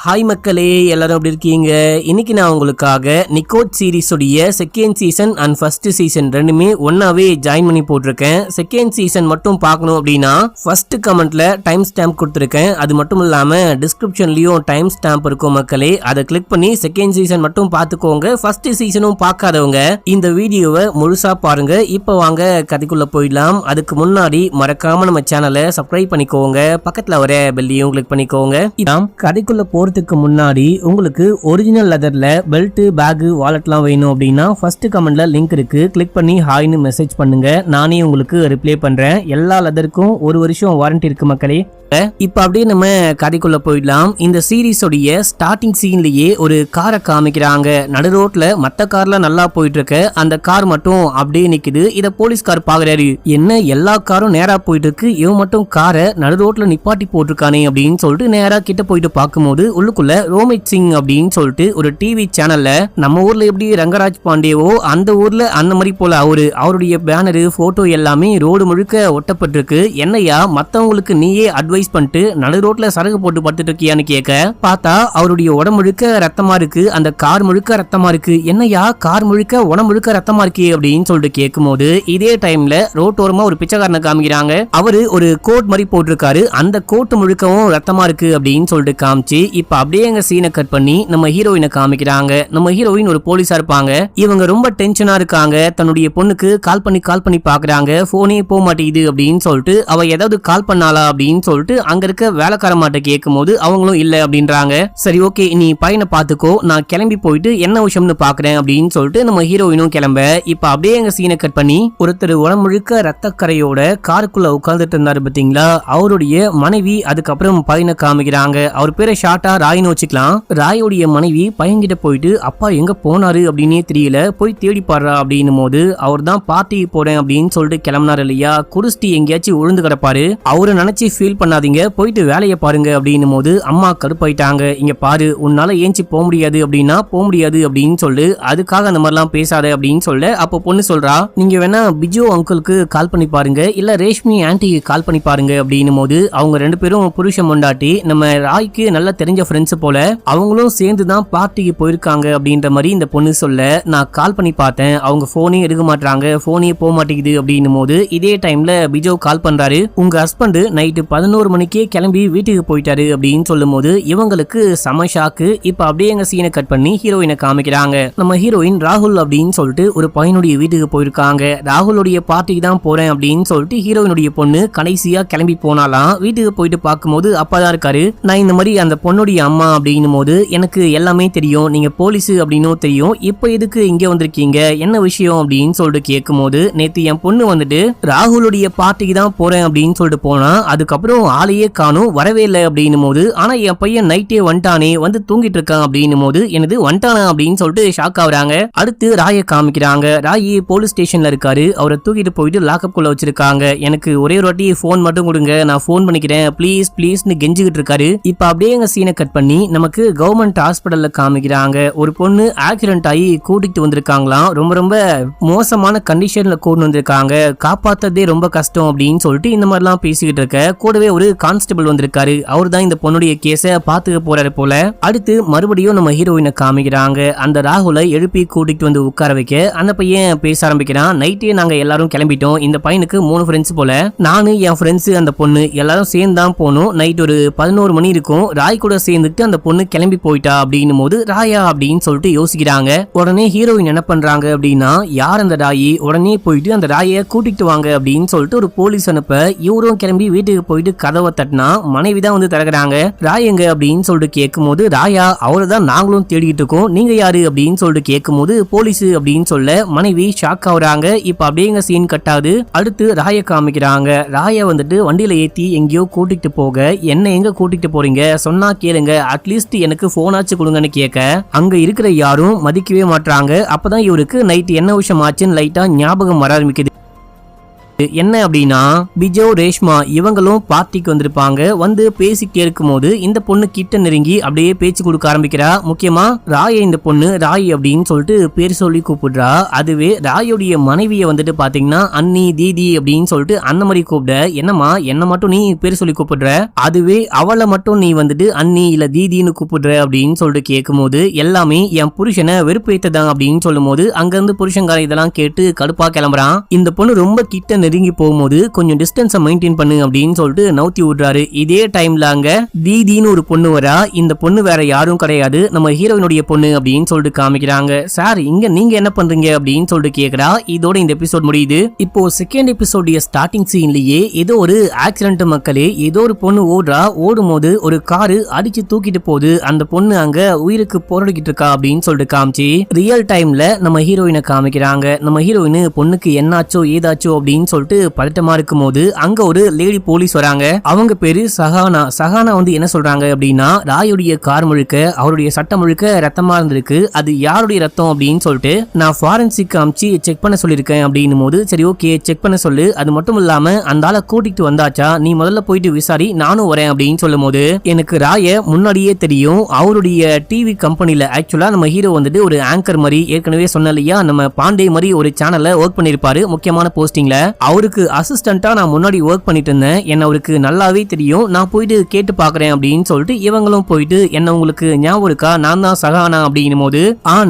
Hi மக்களே, எல்லாரும் எப்படி இருக்கீங்க? இன்னைக்கு நான் உங்களுக்காக நிக்கோட் சீரிஸ் உடைய second season and first season ரெண்டுமே ஒன்னாவே ஜாயின் பண்ணி போட்டிருக்கேன். செகண்ட் சீசன் மட்டும் பார்க்கணும் அப்படின்னா ஃபர்ஸ்ட் கமெண்ட்ல டைம் ஸ்டாம்ப் கொடுத்துருக்கேன். அது மட்டும் இல்லாம டிஸ்கிரிப்ஷன்லயும் டைம் ஸ்டாம்ப் இருக்கும் மக்களே. அதை கிளிக் பண்ணி செகண்ட் சீசன் மட்டும் பார்த்துக்கோங்க. ஃபர்ஸ்ட் சீசனும் பார்க்காதவங்க இந்த வீடியோவை முழுசா பாருங்க. இப்போ வாங்க கதைக்குள்ள போயிடலாம். அதுக்கு முன்னாடி மறக்காம நம்ம சேனலை சப்ஸ்கிரைப் பண்ணிக்கோங்க. பக்கத்துல வர பெல்லையும் கிளிக் பண்ணிக்கோங்க. இதான் கதைக்குள்ள போறதுக்கு முன்னாடி உங்களுக்கு ஒரிஜினல் லெதர்ல பெல்ட், பேக், வாலெட்லாம் வேணும் அப்படின்னா ஃபர்ஸ்ட் கமெண்ட்ல லிங்க் இருக்கு. கிளிக் பண்ணி ஹாய்னு மெசேஜ் பண்ணுங்க. நானே உங்களுக்கு ரிப்ளை பண்றேன். எல்லா லெதருக்கும் 1 வருஷம் வாரண்டி இருக்கு மக்களே. இப்ப அப்படியே நம்ம கதைக்குள்ள போயிடலாம். இந்த சீரீஸோடைய ஸ்டார்டிங் சீன்லயே ஒரு காரை காமிக்கிறாங்க. நடு ரோட்ல மத்த கார்ல நல்லா போயிட்டு இருக்க அந்த கார் மட்டும் அப்படியே நிக்குது. இத போலீஸ்கார் பாக்குறாரு. என்ன எல்லா காரும் நேரா போயிட்டு இருக்கு, இவன் மட்டும் காரை நடு ரோட்ல நிப்பாட்டி போட்டிருக்கானே அப்படின்னு சொல்லிட்டு நேரா கிட்ட போயிட்டு பார்க்கும்போது உள்ளுக்குள்ள ரோமித் சிங் அப்படின்னு சொல்லிட்டு ஒரு டிவி சேனல்ல நம்ம ஊர்ல எப்படி ரங்கராஜ் பாண்டேவோ அந்த ஊர்ல அந்த மாதிரி போல அவருடைய பேனரு, போட்டோ எல்லாமே ரோடு முழுக்க ஒட்டப்பட்டிருக்கு. என்னையா மத்தவங்களுக்கு நீயே அட்வைஸ் பண்ணிட்டு நடு ரோட்ல சரகு போட்டு படுத்துட்டு இருக்கியான்னு கேட்க பார்த்தா அவருடைய உடம்பு முழுக்க ரத்தமா இருக்கு, அந்த கார் முழுக்க ரத்தமா இருக்கு. என்னையா கார் முழுக்க உடம்பு முழுக்க ரத்தமா இருக்கு அப்படின்னு சொல்லிட்டு கேட்கும் போது இதே டைம்ல ரோட்டோரமா ஒரு பிச்சைக்காரனை காமிக்கிறாங்க. அவரு ஒரு கோட் மாதிரி போட்டிருக்காரு. அந்த கோட் முழுக்கவும் ரத்தமா இருக்கு அப்படின்னு சொல்லிட்டு காமிச்சு இப்ப அப்படியே எங்க சீனை கட் பண்ணி நம்ம ஹீரோயினை காமிக்கிறாங்க. நம்ம ஹீரோயின் ஒரு போலீஸா இருப்பாங்க. இவங்க ரொம்ப டென்ஷனா இருக்காங்க. தன்னுடைய பொண்ணுக்கு கால் பண்ணி பாக்குறாங்க. போனே போக மாட்டேங்குது அப்படின்னு சொல்லிட்டு அவ ஏதாவது கால் பண்ணாளா அப்படின்னு சொல்லிட்டு அங்க இருக்க வேலைக்கார மாட்ட கேட்கும் போது அவங்களும் இல்ல அப்படின்றாங்க. சரி ஓகே, நீ பையனை பாத்துக்கோ, நான் கிளம்பி போயிட்டு என்ன விஷயம்னு பாக்குறேன் அப்படின்னு சொல்லிட்டு நம்ம ஹீரோயினும் கிளம்ப இப்ப அப்படியே எங்க சீனை கட் பண்ணி ஒருத்தர் உடம்பு முழுக்க ரத்தக்கரையோட காருக்குள்ள உட்கார்ந்துட்டு இருந்தாரு பாத்தீங்களா, அவருடைய மனைவி. அதுக்கப்புறம் பையனை காமிக்கிறாங்க. அவர் பேரை ஷார்ட்டா ராய்னு வச்சுக்கலாம். ராயோடைய மனைவி பையன்கிட்ட போயிட்டு அப்பா எங்க போனாரு அப்படின்னே தெரியல, போய் தேடி பாடுறா அப்படின்னும் போது அவர் தான் பார்ட்டிக்கு போறேன் அப்படின்னு சொல்லிட்டு கிளம்பினாரு இல்லையா, குடிச்சிட்டு எங்கேயாச்சும் விழுந்து கிடப்பாரு. அவரை நினைச்சு ஃபீல் பண்ணாதீங்க, போயிட்டு வேலையை பாருங்க அப்படின்னும் போது அம்மா கடுப்பாயிட்டாங்க. இங்க பாரு, உன்னால ஏஞ்சி போக முடியாது அப்படின்னா போக முடியாது அப்படின்னு சொல்லு, அதுக்காக அந்த மாதிரிலாம் பேசாத அப்படின்னு சொல்ல அப்போ பொண்ணு சொல்றா, நீங்க வேணா பிஜு அங்கிளுக்கு கால் பண்ணி பாருங்க, இல்ல ரேஷ்மி ஆன்டிக்கு கால் பண்ணி பாருங்க அப்படின்னும் போது அவங்க 2 பேரும் புருஷன் பொண்டாட்டி நம்ம ராய்க்கு நல்லா தெரிஞ்ச ஃப்ரெண்ட்ஸ் போல அவங்களும் சேர்ந்து தான் பார்ட்டிக்கு போயிருக்காங்க அப்படின்ற மாதிரி இந்த பொண்ணு சொல்ல நான் கால் பண்ணி பார்த்தேன், அவங்க போனே எடுக்க மாட்டாங்க, போனே போக மாட்டேங்குது அப்படின்னும் போது இதே டைம்ல பிஜோ கால் பண்றாரு. உங்க ஹஸ்பண்ட் நைட்டு 11 மணிக்கே கிளம்பி வீட்டுக்கு போயிட்டாரு அப்படின்னு சொல்லும் போது இவங்களுக்கு செம ஷாக்கு. இப்ப அப்படியே எங்க சீனை கட் பண்ணி ஹீரோயினை காமிக்கிறாங்க. நம்ம ஹீரோயின் ராகுல் அப்படின்னு சொல்லிட்டு ஒரு பையனுடைய வீட்டுக்கு போயிருக்காங்க. ராகுலுடைய பார்ட்டிக்கு தான் போறேன் அப்படின்னு சொல்லிட்டு ஹீரோயினுடைய பொண்ணு கடைசியா கிளம்பி போனாலாம். வீட்டுக்கு போயிட்டு பார்க்கும்போது அப்பதான் இருக்காரு. நான் இந்த மாதிரி அந்த பொண்ணுடைய அம்மா அப்படின்னும் போது எனக்கு எல்லாமே தெரியும், நீங்க போலீஸ் அப்படின்னும் தெரியும், இப்ப எதுக்கு இங்க வந்திருக்கீங்க, என்ன விஷயம் அப்படின்னு சொல்லிட்டு கேட்கும் போது நேத்து என் பொண்ணு வந்துட்டு ராகுலுடைய பார்ட்டிக்கு தான் போறேன் அப்படின்னு சொல்லிட்டு போனா, அதுக்கப்புறம் ஆளையே காணும், வரவே இல்லை அப்படின்னும் போது ஆனா என் பையன் நைட்டே வந்துட்டானே, வந்து தூங்கிட்டு இருக்கான் அப்படின்னும் போது எனது வந்துட்டானா அப்படின்னு சொல்லிட்டு ஷாக் ஆகுறாங்க. அடுத்து ராயை காமிக்கிறாங்க. ராய் போலீஸ் ஸ்டேஷன்ல இருக்காரு. அவரை தூக்கிட்டு போயிட்டு லாக்அப் குள்ள வச்சிருக்காங்க. எனக்கு ஒரே ஒரு வாட்டி போன் மட்டும் கொடுங்க, நான் போன் பண்ணிக்கிறேன் ப்ளீஸ் ப்ளீஸ்னு கெஞ்சிக்கிட்டு இருக்காரு. இப்ப அப்படியே எங்க சீனை கட் பண்ணி நமக்கு கவர்மெண்ட் ஹாஸ்பிட்டல்ல காமிக்கிறாங்க. ஒரு பொண்ணு ஆக்சிடென்ட் ஆகி கூட்டிட்டு வந்திருக்காங்களாம். ரொம்ப ரொம்ப மோசமான கண்டிஷன்ல கூட்டு வந்திருக்காங்க, காப்பாத்ததே ரொம்ப கஷ்டம் அப்படின்னு சொல்லிட்டு இந்த மாதிரிலாம் பேசிக்கிட்டு இருக்க கூடவே ஒரு கான்ஸ்டபிள் வந்திருக்காரு. அவர் தான் இந்த பொண்ணுடைய கேஸ பாத்துக்க போறாரு போல. அடுத்து மறுபடியும் நம்ம ஹீரோயினை காமிக்கிறாங்க. அந்த ராகுலை எழுப்பி கூட்டிட்டு வந்து உட்கார வைக்க அந்த பையன் பேச ஆரம்பிக்கிறான். நைட்டே நாங்க எல்லாரும் கிளம்பிட்டோம், இந்த பையனுக்கு 3 ஃப்ரெண்ட்ஸ் போல, நானு என் ஃப்ரெண்ட்ஸ் அந்த பொண்ணு எல்லாரும் சேர்ந்து தான் போனோம். நைட் ஒரு 11 மணி இருக்கும். ராய் கூட சேர்ந்துட்டு அந்த பொண்ணு கிளம்பி போயிட்டா அப்படின்னும் போது ராயா அப்படின்னு சொல்லிட்டு யோசிக்கிறாங்க. உடனே ஹீரோயின் என்ன பண்றாங்க அப்படின்னா, யார் அந்த ராயி, உடனே போயிட்டு அந்த ராயை கூட்டிட்டு வாங்க அப்படின்னு சொல்லிட்டு ஒரு போலீஸ் அனுப்ப இவரும் கிளம்பி வீட்டுக்கு போயிட்டு கதவை தட்டினா மனைவிதான் வந்து திறக்கிறாங்க. ராய் எங்க அப்படின்னு சொல்லிட்டு கேட்கும் போது ராயா அவரை தான் நாங்களும் தேடிட்டு இருக்கோம், நீங்க யாரு அப்படின்னு சொல்லிட்டு கேட்கும் போது போலீஸ் அப்படின்னு சொல்ல மனைவி ஷாக் ஆகுறாங்க. இப்ப அப்படியே எங்க சீன் கட்டாது. அடுத்து ராயை காமிக்கிறாங்க. ராயை வந்துட்டு வண்டியில ஏத்தி எங்கேயோ கூட்டிட்டு போக, என்ன எங்க கூட்டிட்டு போறீங்க சொன்னா கேளுங்க, அட்லீஸ்ட் எனக்கு போனாச்சு கொடுங்கன்னு கேட்க அங்க இருக்கிற யாரும் மதிக்கவே மாட்டாங்க. அப்பதான் இவருக்கு நைட் என்ன விஷயம் ஆச்சுன்னு லைட்டா ஞாபகம் வர ஆரம்பிக்குது. என்ன அப்படின்னா பிஜோ ரேஷ்மா இவங்களும் பார்ட்டிக்கு வந்திருப்பாங்க. வந்து பேசிக்கிட்டே இருக்கும்போது இந்த பொண்ணு கிட்ட நெருங்கி அப்படியே பேச்சு கொடுக்க ஆரம்பிக்கிறா. முக்கியமா ராயை இந்த பொண்ணு ராய் அப்படின்னு சொல்லிட்டு பேர் சொல்லி கூப்பிடுறா. அதுவே ராயோடைய மனைவியை வந்துட்டு பாத்தீங்கன்னா அண்ணி தீதி அப்படின்னு சொல்லிட்டு அந்த மாதிரி கூப்பிட, என்னமா என்ன மட்டும் நீ பேர் சொல்லி கூப்பிடுற, அதுவே அவளை மட்டும் நீ வந்துட்டு அண்ணி இல்ல தீதின்னு கூப்பிடுற அப்படின்னு சொல்லிட்டு கேட்கும்போது எல்லாமே என் புருஷனை வெறுப்பேத்ததான் அப்படின்னு சொல்லும் போது அங்கிருந்து புருஷங்கார இதெல்லாம் கேட்டு கடுப்பா கிளம்புறான். இந்த பொண்ணு ரொம்ப கிட்ட நெருங்கி போகும்போது கொஞ்சம் டிஸ்டன்ஸை மெயின்டைன் பண்ணு அப்படின்னு சொல்லிட்டு நவுத்தி விடுறாரு. இதே டைம்ல அங்க தீதின்னு ஒரு பொண்ணு வரா. இந்த பொண்ணு வேற யாரும் கிடையாது, நம்ம ஹீரோயினுடைய பொண்ணு அப்படின்னு சொல்லிட்டு காமிக்கிறாங்க. சார் இங்க நீங்க என்ன பண்றீங்க அப்படின்னு சொல்லிட்டு கேக்குறா. இதோட இந்த எபிசோட் முடியுது. இப்போ செகண்ட் எபிசோடைய ஸ்டார்டிங் சீன்லயே ஏதோ ஒரு ஆக்சிடென்ட் மக்களே, ஏதோ ஒரு பொண்ணு ஓடும்போது ஒரு காரு அடிச்சு தூக்கிட்டு போகுது. அந்த பொண்ணு அங்க உயிருக்கு போராடிக்கிட்டு இருக்கா அப்படின்னு சொல்லிட்டு காமிச்சு ரியல் டைம்ல நம்ம ஹீரோயினை காமிக்கிறாங்க. நம்ம ஹீரோயின் பொண்ணுக்கு என்னாச்சோ ஏதாச்சோ அப்படின்னு சொல்லிட்டு பதட்டமா இருக்கும் போது அங்க ஒரு லேடி போலீஸ் வராங்க. அவங்க பேரு சஹானா வந்து என்ன சொல்றாங்க அப்படின்னா, ராயுடைய கார் முழுக்க அவருடைய சட்டம் முழுக்க ரத்தமா இருந்திருக்கு, அது யாருடைய ரத்தம் அப்படின்னு சொல்லிட்டு நான் ஃபாரன்சிக் காமிச்சு செக் பண்ண சொல்லியிருக்கேன் அப்படின்னும் போது சரி ஓகே செக் பண்ண சொல்லு, அது மட்டும் இல்லாம அந்த ஆளை கூட்டிட்டு வந்தாச்சா, நீ முதல்ல போயிட்டு விசாரி நானும் வரேன் அப்படின்னு சொல்லும் போது எனக்கு ராய முன்னாடியே தெரியும். அவருடைய டிவி கம்பெனில ஆக்சுவலா நம்ம ஹீரோ வந்துட்டு ஒரு ஆங்கர் மாதிரி ஏற்கனவே சொன்ன இல்லையா, நம்ம பாண்டே மாதிரி ஒரு சேனல்ல ஒர்க் பண்ணிருப்பாரு முக்கியமான போஸ்டிங்ல. அவருக்கு அசிஸ்டண்டா நான் முன்னாடி ஒர்க் பண்ணிட்டு இருந்தேன், என்ன அவருக்கு நல்லாவே தெரியும், நான் போயிட்டு கேட்டு பாக்குறேன் அப்படின்னு சொல்லிட்டு இவங்களும் போயிட்டு என்ன உங்களுக்கு ஞாபகம் இருக்கா, நான் தான் சகானா அப்படின்னும் போது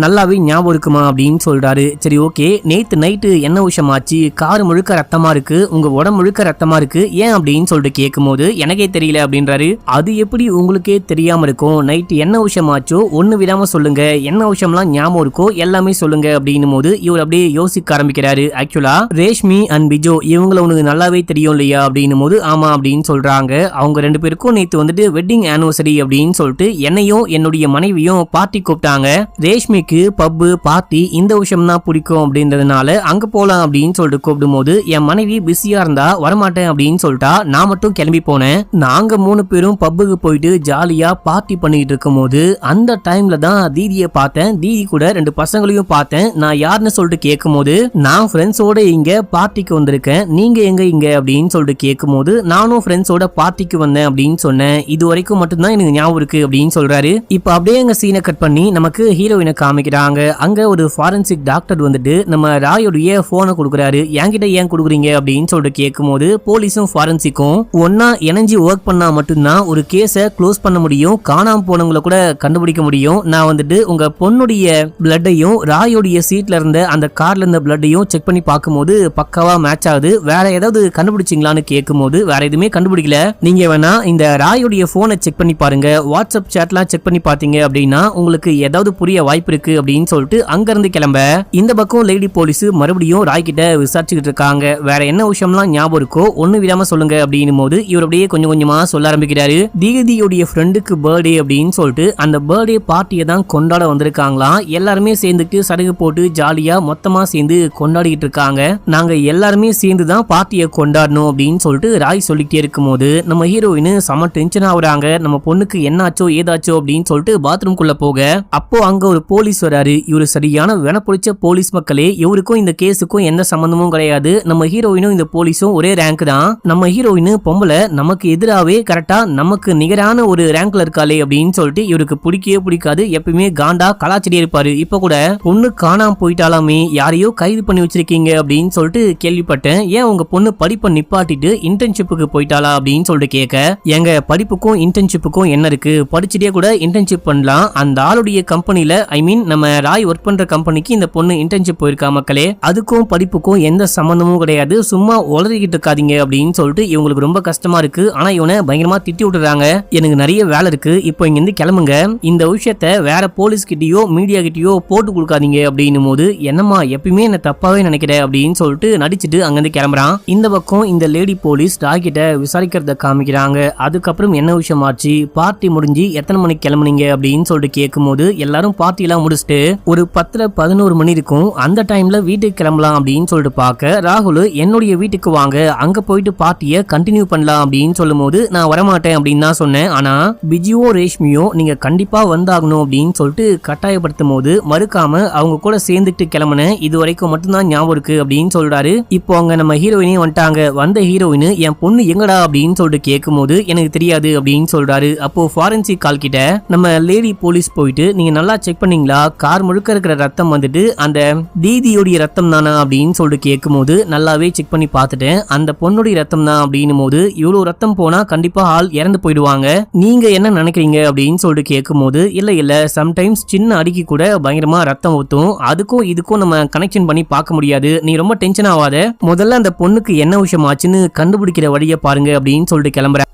நல்லாவே ஞாபகம் இருக்குமா அப்படின்னு சொல்றாரு. சரி ஓகே நேத்து நைட்டு என்ன விஷயம் ஆச்சு, கார் முழுக்க ரத்தமா இருக்கு, உங்க உடம்பு முழுக்க ரத்தமா இருக்கு, ஏன் அப்படின்னு சொல்லிட்டு கேட்கும் போது எனக்கே தெரியல அப்படின்றாரு. அது எப்படி உங்களுக்கே தெரியாம இருக்கும், நைட்டு என்ன விஷயம் ஆச்சோ ஒண்ணு விடாம சொல்லுங்க, என்ன விஷயம்லாம் ஞாபகம் இருக்கோ எல்லாமே சொல்லுங்க அப்படின்னும் போது இவர் அப்படியே யோசிக்க ஆரம்பிக்கிறாரு. ஆக்சுவலா ரேஷ்மி அண்ட் பிஜோ இவங்கள உனக்கு நல்லாவே தெரியும் இல்லையா அப்படின்னும் போது ஆமா அப்படின்னு சொல்றாங்க. அவங்க ரெண்டு பேருக்கும் நேத்து வந்துட்டு வெட்டிங் ஆனிவர்சரி அப்படின்னு சொல்லிட்டு என்னையும் என்னுடைய மனைவியும் பார்ட்டி கூப்பிட்டாங்க. ரேஷ்மிக்கு பப்பு பார்ட்டி இந்த விஷயம் தான் பிடிக்கும் அப்படின்றதுனால அங்க போலாம் அப்படின்னு சொல்லிட்டு கூப்பிடும் போது என் மனைவி பிஸியா இருந்தா வரமாட்டேன் அப்படின்னு சொல்லிட்டா, நான் மட்டும் கிளம்பி போனேன். நாங்க 3 பேரும் பப்புக்கு போயிட்டு ஜாலியா பார்ட்டி பண்ணிட்டு இருக்கும் போது அந்த டைம்ல தான் தீதியை பார்த்தேன். தீதி கூட 2 பசங்களையும் பார்த்தேன். நான் யாருன்னு சொல்லிட்டு கேட்கும் போது நான் ஃப்ரெண்ட்ஸோட இங்க பார்ட்டிக்கு வந்திருக்கேன், நீங்க எங்க இங்க அப்படின்னு சொல்லிட்டு கேட்கும் போது நானும் ஃப்ரெண்ட்ஸோட பார்ட்டிக்கு வந்தேன் அப்படின்னு சொன்னேன், இது வரைக்கும் மட்டும்தான் எனக்கு ஞாபகம் இருக்கு அப்படின்னு சொல்றாரு. இப்ப அப்படியே அங்க சீனை கட் பண்ணி நமக்கு ஹீரோயினை காமிக்கிறாங்க. அங்க ஒரு ஃபாரன்சிக் டாக்டர் வந்துட்டு நம்ம ராயோடைய போனை கொடுக்குறாரு. என்கிட்ட ஏன் கொடுக்குறீங்க அப்படின்னு சொல்லிட்டு கேட்கும் போது போலீஸும் ஃபாரன்சிக்கும் ஒன்னா இணைஞ்சு ஒர்க் பண்ணா மட்டும்தான் ஒரு கேஸை க்ளோஸ் பண்ண முடியும், காணாம போனவங்களை கூட கண்டுபிடிக்க முடியும். நான் வந்துட்டு உங்க பொண்ணுடைய பிளட்டையும் ராயோடைய சீட்ல இருந்த அந்த கார்ல இருந்த பிளட்டையும் செக் பண்ணி பார்க்கும்போது பக்காவா மேட்ச் ஆகுது, வேற ஏதாவது கண்டுபிடிச்சிங்களான்னு கேட்கும் போது வேற எதுவுமே கண்டுபிடிக்கல, நீங்க வேணா இந்த ராயோடைய போனை செக் பண்ணி பாருங்க, வாட்ஸ்அப் சாட்லாம் செக் பண்ணி பாத்தீங்க அப்படின்னா உங்களுக்கு ஏதாவது புரிய வாய்ப்பு இருக்கு அப்படின்னு சொல்லிட்டு அங்க இருந்து கிளம்ப இந்த பக்கம் லேடி போலீஸ் மறுபடியும் ராய் கிட்ட விசாரிச்சுக்கிட்டு இருக்காங்க. வேற என்ன விஷயம்லாம் ஞாபகம் இருக்கோ ஒண்ணு விடாம சொல்லுங்க அப்படின்னும் போது இவர் அப்படியே கொஞ்சம் கொஞ்சமா சொல்ல ஆரம்பிக்கிறாரு. தீதியோடைய ஃப்ரெண்டுக்கு பர்த்டே அப்படின்னு சொல்லிட்டு அந்த பர்த்டே பார்ட்டியை தான் கொண்டாட வந்திருக்காங்களாம். எல்லாருமே சேர்ந்துட்டு சடகு போட்டு ஜாலியா மொத்தமா சேர்ந்து கொண்டாடிட்டு இருக்காங்க. நாங்க எல்லாருமே சேர்ந்து தான் பார்ட்டியை கொண்டாடணும் அப்படின்னு சொல்லிட்டு ராய் சொல்லிட்டே இருக்கும் போது நம்ம ஹீரோயின் செம டென்ஷன் ஆகுறாங்க. நம்ம பொண்ணுக்கு என்னாச்சோ ஏதாச்சோ அப்படின்னு சொல்லிட்டு பாத்ரூம் குள்ள போக அப்போ அங்க ஒரு போலீஸ் வராரு. இவரு சரியான வெனப்பிடிச்ச போலீஸ் மக்களே, இவருக்கும் இந்த கேஸுக்கும் எந்த சம்பந்தமும் கிடையாது. நம்ம ஹீரோயினும் இந்த போலீஸும் ஒரே ரேங்க் தான். நம்ம ஹீரோயின் பொம்பளை நமக்கு எதிராவே கரெக்டா நமக்கு நிகரான ஒரு ரேங்க்ல இருக்காளே அப்படின்னு சொல்லிட்டு இவருக்கு பிடிக்கவே பிடிக்காது. எப்பயுமே காண்டா கலாச்சடியே இருப்பாரு. இப்ப கூட பொண்ணு காணாம போயிட்டாலாமே, யாரையோ கைது பண்ணி வச்சிருக்கீங்க அப்படின்னு சொல்லிட்டு கேள்விப்பட்டேன், ஏன் உங்க பொண்ணு படிப்பை நிப்பாட்டிட்டு இன்டர்ன்ஷிப்புக்கு போயிட்டாளா அப்படின்னு சொல்லிட்டு கேட்க, எங்க படிப்புக்கும் இன்டர்ன்ஷிப்புக்கும் என்ன இருக்கு, படிச்சுட்டே கூட இன்டர்ன்ஷிப் பண்ணலாம், அந்த ஆளுடைய கம்பெனில ஐ மீன் நம்ம ராய் ஒர்க் பண்ற கம்பெனிக்கு இந்த பொண்ணு இன்டர்ன்ஷிப் போயிருக்கா மக்களே, அதுக்கும் படிப்புக்கும் எந்த சம்பந்தமும் கிடையாது, சும்மா உளறிக்கிட்டு இருக்காதீங்க அப்படின்னு சொல்லிட்டு இவங்களுக்கு ரொம்ப கஷ்டமா இருக்கு. ஆனா இவனை பயங்கரமா திட்டி விட்டுறாங்க. எனக்கு நிறைய வேலை இருக்கு, இப்போ இங்க இருந்து கிளம்புங்க, இந்த விஷயத்த வேற போலீஸ் கிட்டயோ மீடியா கிட்டயோ போட்டு கொடுக்காதீங்க அப்படின்னும் போது என்னம்மா எப்பயுமே என்ன தப்பாவே நினைக்கிற அப்படின்னு சொல்லிட்டு நடிச்சுட்டு அங்கிருந்து கிளம்புறான். இந்த பக்கம் இந்த லேடி போலீஸ் ராய் கிட்ட விசாரிக்கிறத காமிக்கிறாங்க. அதுக்கப்புறம் என்ன விஷயம் ஆச்சு, பார்ட்டி முடிஞ்சு எத்தனை மணிக்கு கிளம்புனீங்க அப்படின்னு சொல்லிட்டு கேட்கும் போது எல்லாரும் பார்ட்டி எல்லாம் முடிச்சுட்டு ஒரு 10-11 மணி இருக்கும், அந்த டைம்ல வீட்டுக்கு கிளம்பலாம் அப்படின்னு சொல்லிட்டு பார்க்க ராகுல் என்னுடைய வீட்டுக்கு வாங்க, அங்க போயிட்டு பார்ட்டியை கண்டினியூ பண்ணலாம் அப்படின்னு சொல்லும் போது நான் வரமாட்டேன் அப்படின்னு தான் சொன்னேன். ஆனா பிஜியோ ரேஷ்மியோ நீங்க கண்டிப்பா வந்தாகணும் அப்படின்னு சொல்லிட்டு கட்டாயப்படுத்தும் போது மறுக்காம அவங்க கூட சேர்ந்துட்டு கிளம்புனேன், இது வரைக்கும் மட்டும்தான் ஞாபகம் இருக்கு அப்படின்னு சொல்றாரு. இப்போ இப்போ அவங்க நம்ம ஹீரோயினே வந்துட்டாங்க. வந்த ஹீரோயின் என் பொண்ணு எங்கடா அப்படின்னு சொல்லிட்டு கேட்கும்போது எனக்கு தெரியாது அப்படின்னு சொல்றாரு. அப்போ ஃபாரன்சிக் கால் கிட்ட நம்ம லேடி போலீஸ் போயிட்டு நீங்க நல்லா செக் பண்ணீங்களா, கார் முழுக்க இருக்கிற ரத்தம் வந்துட்டு அந்த தீதியோடைய ரத்தம் தானா அப்படின்னு சொல்லிட்டு கேட்கும்போது நல்லாவே செக் பண்ணி பார்த்துட்டேன், அந்த பொண்ணுடைய ரத்தம் தான் அப்படின்னும் போது இவ்வளவு ரத்தம் போனா கண்டிப்பா ஆள் இறந்து போயிடுவாங்க, நீங்க என்ன நினைக்கிறீங்க அப்படின்னு சொல்லிட்டு கேட்கும்போது இல்ல சம்டைம்ஸ் சின்ன அடிக்கு கூட பயங்கரமா ரத்தம் ஊத்தும், அதுக்கும் இதுக்கும் நம்ம கனெக்ஷன் பண்ணி பார்க்க முடியாது, நீ ரொம்ப டென்ஷன் ஆகாத, முதல்ல அந்த பொண்ணுக்கு என்ன விஷயம் ஆச்சுன்னு கண்டுபிடிக்கிற வழியை பாருங்க அப்படின்னு சொல்லிட்டு கிளம்புற.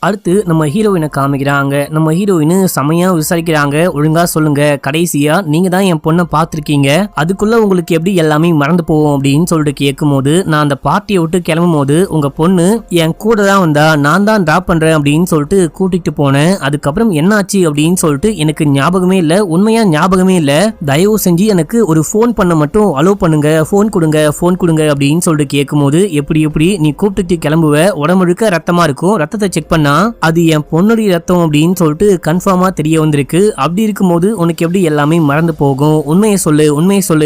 அடுத்து நம்ம ஹீரோயினை காமிக்கிறாங்க. நம்ம ஹீரோயின் செமையா விசாரிக்கிறாங்க, ஒழுங்கா சொல்லுங்க, கடைசியா நீங்க தான் என் பொண்ணை பார்த்திருக்கீங்க, அதுக்குள்ள உங்களுக்கு எப்படி எல்லாமே மறந்து போவோம் அப்படின்னு சொல்லிட்டு கேட்கும்போது நான் அந்த பார்ட்டியை விட்டு கிளம்பும் போது உங்க பொண்ணு என் கூட தான் வந்தா, நான் தான் டிராப் பண்றேன் அப்படின்னு சொல்லிட்டு கூட்டிட்டு போனேன், அதுக்கப்புறம் என்னாச்சு அப்படின்னு சொல்லிட்டு எனக்கு ஞாபகமே இல்ல, உண்மையா ஞாபகமே இல்ல, தயவு செஞ்சு எனக்கு ஒரு போன் பண்ண மட்டும் அலோவ் பண்ணுங்க, போன் கொடுங்க அப்படின்னு சொல்லிட்டு கேட்கும்போது எப்படி நீ கூப்பிட்டு கிளம்புவ, உடம்புழுக்க ரத்தமா இருக்கும், ரத்தத்தை செக் பண்ணா அது என் பொண்ணுடைய ரத்தம் அப்படின்னு சொல்லிட்டு கன்ஃபார்மா தெரிய வந்திருக்கு, அப்படி இருக்கும்போது உனக்கு எப்படி எல்லாமே மறந்து போகும், உண்மையை சொல்லு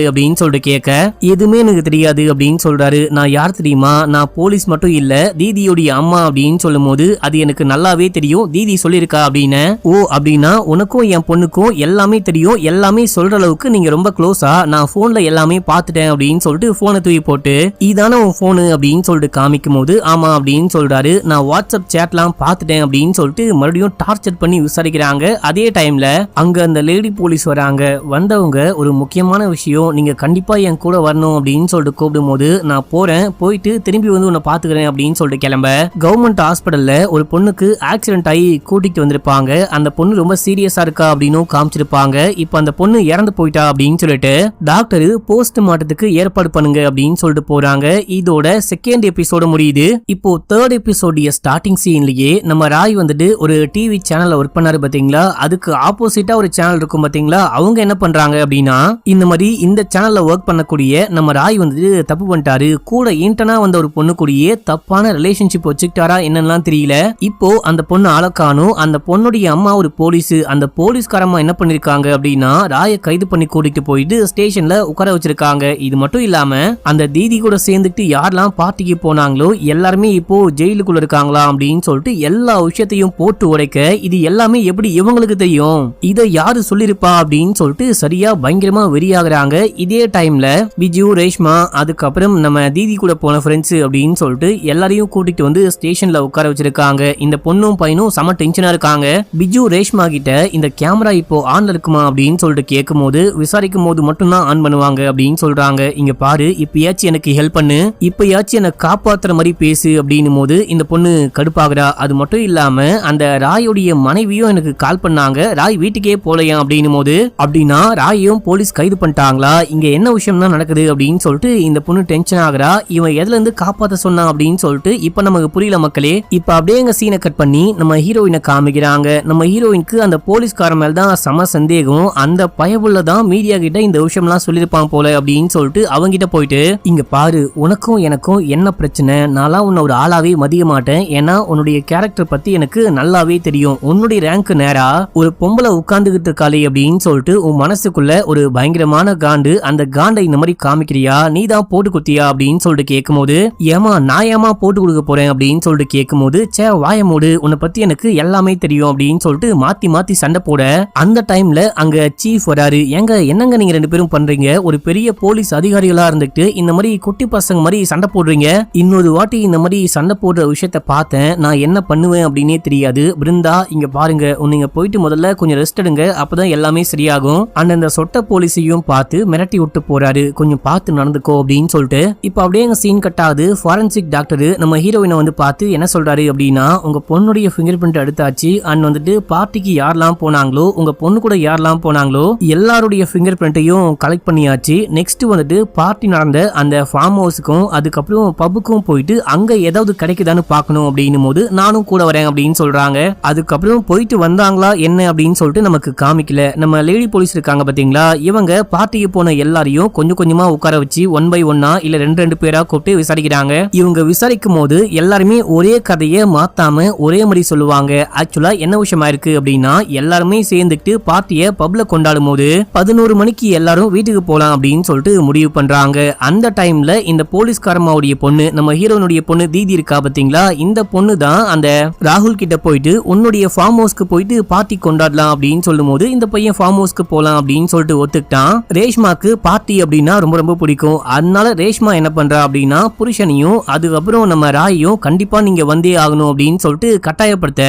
அப்படின்னு சொல்லிட்டு கேட்க எதுவுமே எனக்கு தெரியாது அப்படின்னு சொல்றாரு. நான் யார் தெரியுமா, நான் போலீஸ் மட்டும் இல்ல தீதியோடைய அம்மா அப்படின்னு சொல்லும் போது அது எனக்கு நல்லாவே தெரியும், தீதி சொல்லிருக்கா அப்படின்னு. ஓ அப்படின்னா உனக்கும் என் பொண்ணுக்கும் எல்லாமே தெரியும், எல்லாமே சொல்ற அளவுக்கு நீங்க ரொம்ப க்ளோஸா, நான் போன்ல எல்லாமே பார்த்துட்டேன் அப்படின்னு சொல்லிட்டு போனை தூக்கி போட்டு இதான உன் போனு அப்படின்னு சொல்லிட்டு காமிக்கும் போது ஆமா அப்படின்னு சொல்றாரு. நான் வாட்ஸ்அப் சேட்லாம் பார்த்துட்டேன் அப்படின்னு சொல்லிட்டு மறுபடியும் டார்ச்சர் பண்ணி விசாரிக்கிறாங்க. அதே டைம்ல அங்க அந்த லேடி போலீஸ் வராங்க. வந்தவங்க ஒரு முக்கியமான விஷயம், நீங்க கண்டிப்பா என் கூட வரணும் அப்படின்னு சொல்லிட்டு கூப்பிடும் போது நான் போறேன், போயிட்டு திரும்பி வந்து உன்னை பாத்துக்கிறேன் அப்படின்னு சொல்லிட்டு கிளம்ப. கவர்மெண்ட் ஹாஸ்பிட்டல்ல ஒரு பொண்ணுக்கு ஆக்சிடென்ட் ஆகி கூட்டிட்டு வந்திருப்பாங்க, அந்த பொண்ணு ரொம்ப சீரியஸா இருக்கா அப்படின்னு காமிச்சிருப்பாங்க. இப்ப அந்த பொண்ணு இறந்து போயிட்டா அப்படின்னு சொல்லிட்டு டாக்டர் போஸ்ட் மார்ட்டத்துக்கு ஏற்பாடு பண்ணுங்க அப்படின்னு சொல்லிட்டு போறாங்க. இதோட செகண்ட் எபிசோட முடியுது. இப்போ தேர்ட் எபிசோடைய ஸ்டார்டிங் சீன்லயே நம்ம ராய் வந்துட்டு ஒரு டிவி சேனல்ல ஒர்க் பண்ணாரு பாத்தீங்களா, அதுக்கு ஆப்போசிட்டா ஒரு சேனல் இருக்கும் பாத்தீங்களா, அவங்க என்ன பண்றாங்க அப்படின்னா இந்த மாதிரி இந்த சேனல்ல ஒர்க் பண்ணக்கூடிய நம்ம ராய் வந்துட்டு தப்பு பண்ணிட்டாரு, கூட இன்டர்னா வந்த ஒரு பொண்ணு கூடயே தப்பான ரிலேஷன்ஷிப் வச்சுக்கிட்டாரா என்னன்னு தெரியல. இப்போ அந்த பொண்ணு ஆளக்கானும், அந்த பொண்ணுடைய அம்மா ஒரு போலீஸ், அந்த போலீஸ்காரம்மா என்ன பண்ணிருக்காங்க அப்படின்னா ராயை கைது பண்ணி கூட்டிட்டு போயிட்டு ஸ்டேஷன்ல உட்கார வச்சிருக்காங்க. இது மட்டும் இல்லாம அந்த தீதி கூட சேர்ந்துட்டு யாரெல்லாம் பார்ட்டிக்கு போனாங்களோ எல்லாருமே இப்போ ஜெயிலுக்குள்ள இருக்காங்களா அப்படின்னு சொல்லிட்டு எல்லா விஷயத்தையும் போட்டு உடைக்க இது எல்லாமே எப்படி இவங்களுக்கு தெரியும், இதை யாரு சொல்லிருப்பா அப்படின்னு சொல்லிட்டு சரியா பயங்கரமா வெறியாகிறாங்க. இதே டைம்ல பிஜு, ரேஷ்மா, அதுக்கப்புறம் நம்ம தீதி கூட போன ஃப்ரெண்ட்ஸ் அப்படின்னு சொல்லிட்டு எல்லாரையும் கூட்டிட்டு வந்து ஸ்டேஷன்ல உட்கார வச்சிருக்காங்க. இந்த பொண்ணும் பையனும் செம டென்ஷனா இருக்காங்க. பிஜு ரேஷ்மா கிட்ட இந்த கேமரா இப்போ ஆன்ல இருக்குமா அப்படின்னு சொல்லிட்டு கேட்கும் போது விசாரிக்கும் போது மட்டும் தான் ஆன் பண்ணுவாங்க அப்படின்னு சொல்றாங்க. இங்க பாரு, இப்பயாச்சும் எனக்கு ஹெல்ப் பண்ணு, இப்பயாச்சும் எனக்கு காப்பாத்துற மாதிரி பேசு அப்படின்னும் போது இந்த பொண்ணு கடுப்பாகிறா. அது மட்டும் இல்லாம அந்த ராயோடைய மனைவியும் எனக்கு கால் பண்ணாங்க, ராய் வீட்டுக்கே போலையாம் அப்படின்னும் போது அப்படின்னா ராயையும் போலீஸ் கைது பண்ணிட்டாங்களா, இங்க என்ன விஷயம் தான் நடக்குது அப்படின்னு சொல்லிட்டு இந்த பொண்ணு டென்ஷன் ஆகுறா. இவன் எதுல இருந்து காப்பாத்த சொன்னா அப்படின்னு சொல்லிட்டு இப்ப நமக்கு புரியல மக்களே. இப்ப அப்படியே எங்க சீனை கட் பண்ணி நம்ம ஹீரோயினை காமிக்கிறாங்க. நம்ம ஹீரோயினுக்கு அந்த போலீஸ்கார மேல தான் சம சந்தேகம், அந்த பயவுள்ள தான் மீடியா கிட்ட இந்த விஷயம்லாம் சொல்லிருப்பான் போல அப்படின்னு சொல்லிட்டு அவங்கிட்ட போயிட்டு இங்க பாரு, உனக்கும் எனக்கும் என்ன பிரச்சனை, நான்லாம் உன்னை ஒரு ஆளாவே மதிய மாட்டேன், ஏன்னா உன்னுடைய கேரக்டர் பத்தி எனக்கு நல்லாவே தெரியும், உன்னுடைய ரேங்க் நேரா ஒரு பொம்பளை உட்கார்ந்துகிட்டு இருக்காளே அப்படின்னு சொல்லிட்டு உன் மனசுக்குள்ள ஒரு பயங்கரமான காண்டு, அந்த காண்டை இந்த மாதிரி காமிக்கிறியா, நீ தான் போட்டு குத்தியா அப்படின்னு சொல்லிட்டு கேட்கும்போது ஏமா நான் ஏமா போட்டு கொடுக்க போறேன் அப்படின்னு சொல்லிட்டு கேட்கும்போது சே வாய மூடு, உன்னை பத்தி எனக்கு எல்லாமே தெரியும் அப்படின்னு சொல்லிட்டு மாத்தி சண்டை போட அந்த டைம்ல அங்க சீஃப் வராரு. ஏங்க என்னங்க நீங்க ரெண்டு பேரும் பண்றீங்க, ஒரு பெரிய போலீஸ் அதிகாரிகளா இருந்துட்டு இந்த மாதிரி குட்டி பசங்க மாதிரி சண்டை போடுறீங்க, இன்னொரு வாட்டி இந்த மாதிரி சண்டை போடுற விஷயத்த பார்த்தேன், நான் என்ன பண்ணுவேன் அப்படின்னே தெரியாது. பிருந்தா இங்க பாருங்க, நீங்க போயிட்டு முதல்ல கொஞ்சம் ரெஸ்ட் எடுங்க, அப்பதான் எல்லாமே சரியாகும். அந்த சொட்ட போலீஸையும் பார்த்து மிரட்டி விட்டு போறாரு, கொஞ்சம் பார்த்து நடந்துக்கோ அப்படின்னு சொல்லிட்டு. இப்ப அப்படியே எங்க சீன் கட் ஆகுது. ஃபாரன்சிக் டாக்டர் நம்ம ஹீரோயினை வந்து பார்த்து என்ன சொல்றாரு அப்படின்னா உங்க பொண்ணுடைய ஃபிங்கர் பிரிண்ட் எடுத்தாச்சு, அண்ட் வந்துட்டு பார்ட்டிக்கு யாரெல்லாம் போனாங்களோ உங்க பொண்ணு கூட யாரெல்லாம் போனாங்களோ எல்லாருடைய ஃபிங்கர் பிரிண்ட்டையும் கலெக்ட் பண்ணியாச்சு. நெக்ஸ்ட் வந்துட்டு பார்ட்டி நடந்த அந்த ஃபார்ம் ஹவுஸுக்கும் அதுக்கப்புறம் பப்புக்கும் போயிட்டு அங்க ஏதாவது கிடைக்குதான்னு பார்க்கணும் அப்படின்னும் போது நானும் கூட வரேன் அப்படின்னு சொல்றாங்க. அதுக்கப்புறம் போயிட்டு வந்தாங்களா என்ன அப்படின்னு சொல்லிட்டு நமக்கு காமிக்கல. நம்ம லேடி போலீஸ் இருக்காங்க பாத்தீங்களா, இவங்க பார்ட்டிக்கு போன எல்லாரையும் கொஞ்சம் கொஞ்சமா உட்கார வச்சு 1 by 1 இல்ல 2 பேரா கூப்பிட்டு விசாரிக்கிறாங்க. இவங்க விசாரிக்கும் போது எல்லாருமே ஒரே கதையை மாத்தாம ஒரே மாதிரி சொல்லுவாங்க. ஆக்சுவலா என்ன விஷயமா இருக்கு அப்படின்னா, எல்லாருமே சேர்ந்துட்டு பார்ட்டியை பப்ல கொண்டாடும் போது 11 மணிக்கு எல்லாரும் வீட்டுக்கு போலாம் அப்படின்னு சொல்லிட்டு முடிவு பண்றாங்க. அந்த டைம்ல இந்த போலீஸ்காரமாவுடைய பொண்ணு, நம்ம ஹீரோனுடைய பொண்ணு தீதி இருக்கா பாத்தீங்களா, இந்த பொண்ணு தான் அந்த ராகுல் கிட்ட போயிட்டு உன்னுடைய ஃபார்ம் ஹவுஸ்க்கு போயிட்டு பார்ட்டி கொண்டாடலாம் அப்படின்னு சொல்லும் போது இந்த பையன் ஃபார்ம் ஹவுஸ்க்கு போலாம் அப்படின்னு சொல்லிட்டு ஒத்துக்கிட்டான். ரேஷ்மாக்கு பார்ட்டி அப்படின்னா ரொம்ப ரொம்ப பிடிக்கும். அதனால ரேஷ்மா என்ன பண்றா அப்படின்னா, புருஷனையும் அதுக்கப்புறம் நம்ம ராயையும் கண்டிப்பா நீங்க வந்தே ஆகணும் அப்படின்னு சொல்லிட்டு கட்டாயப்படுத்த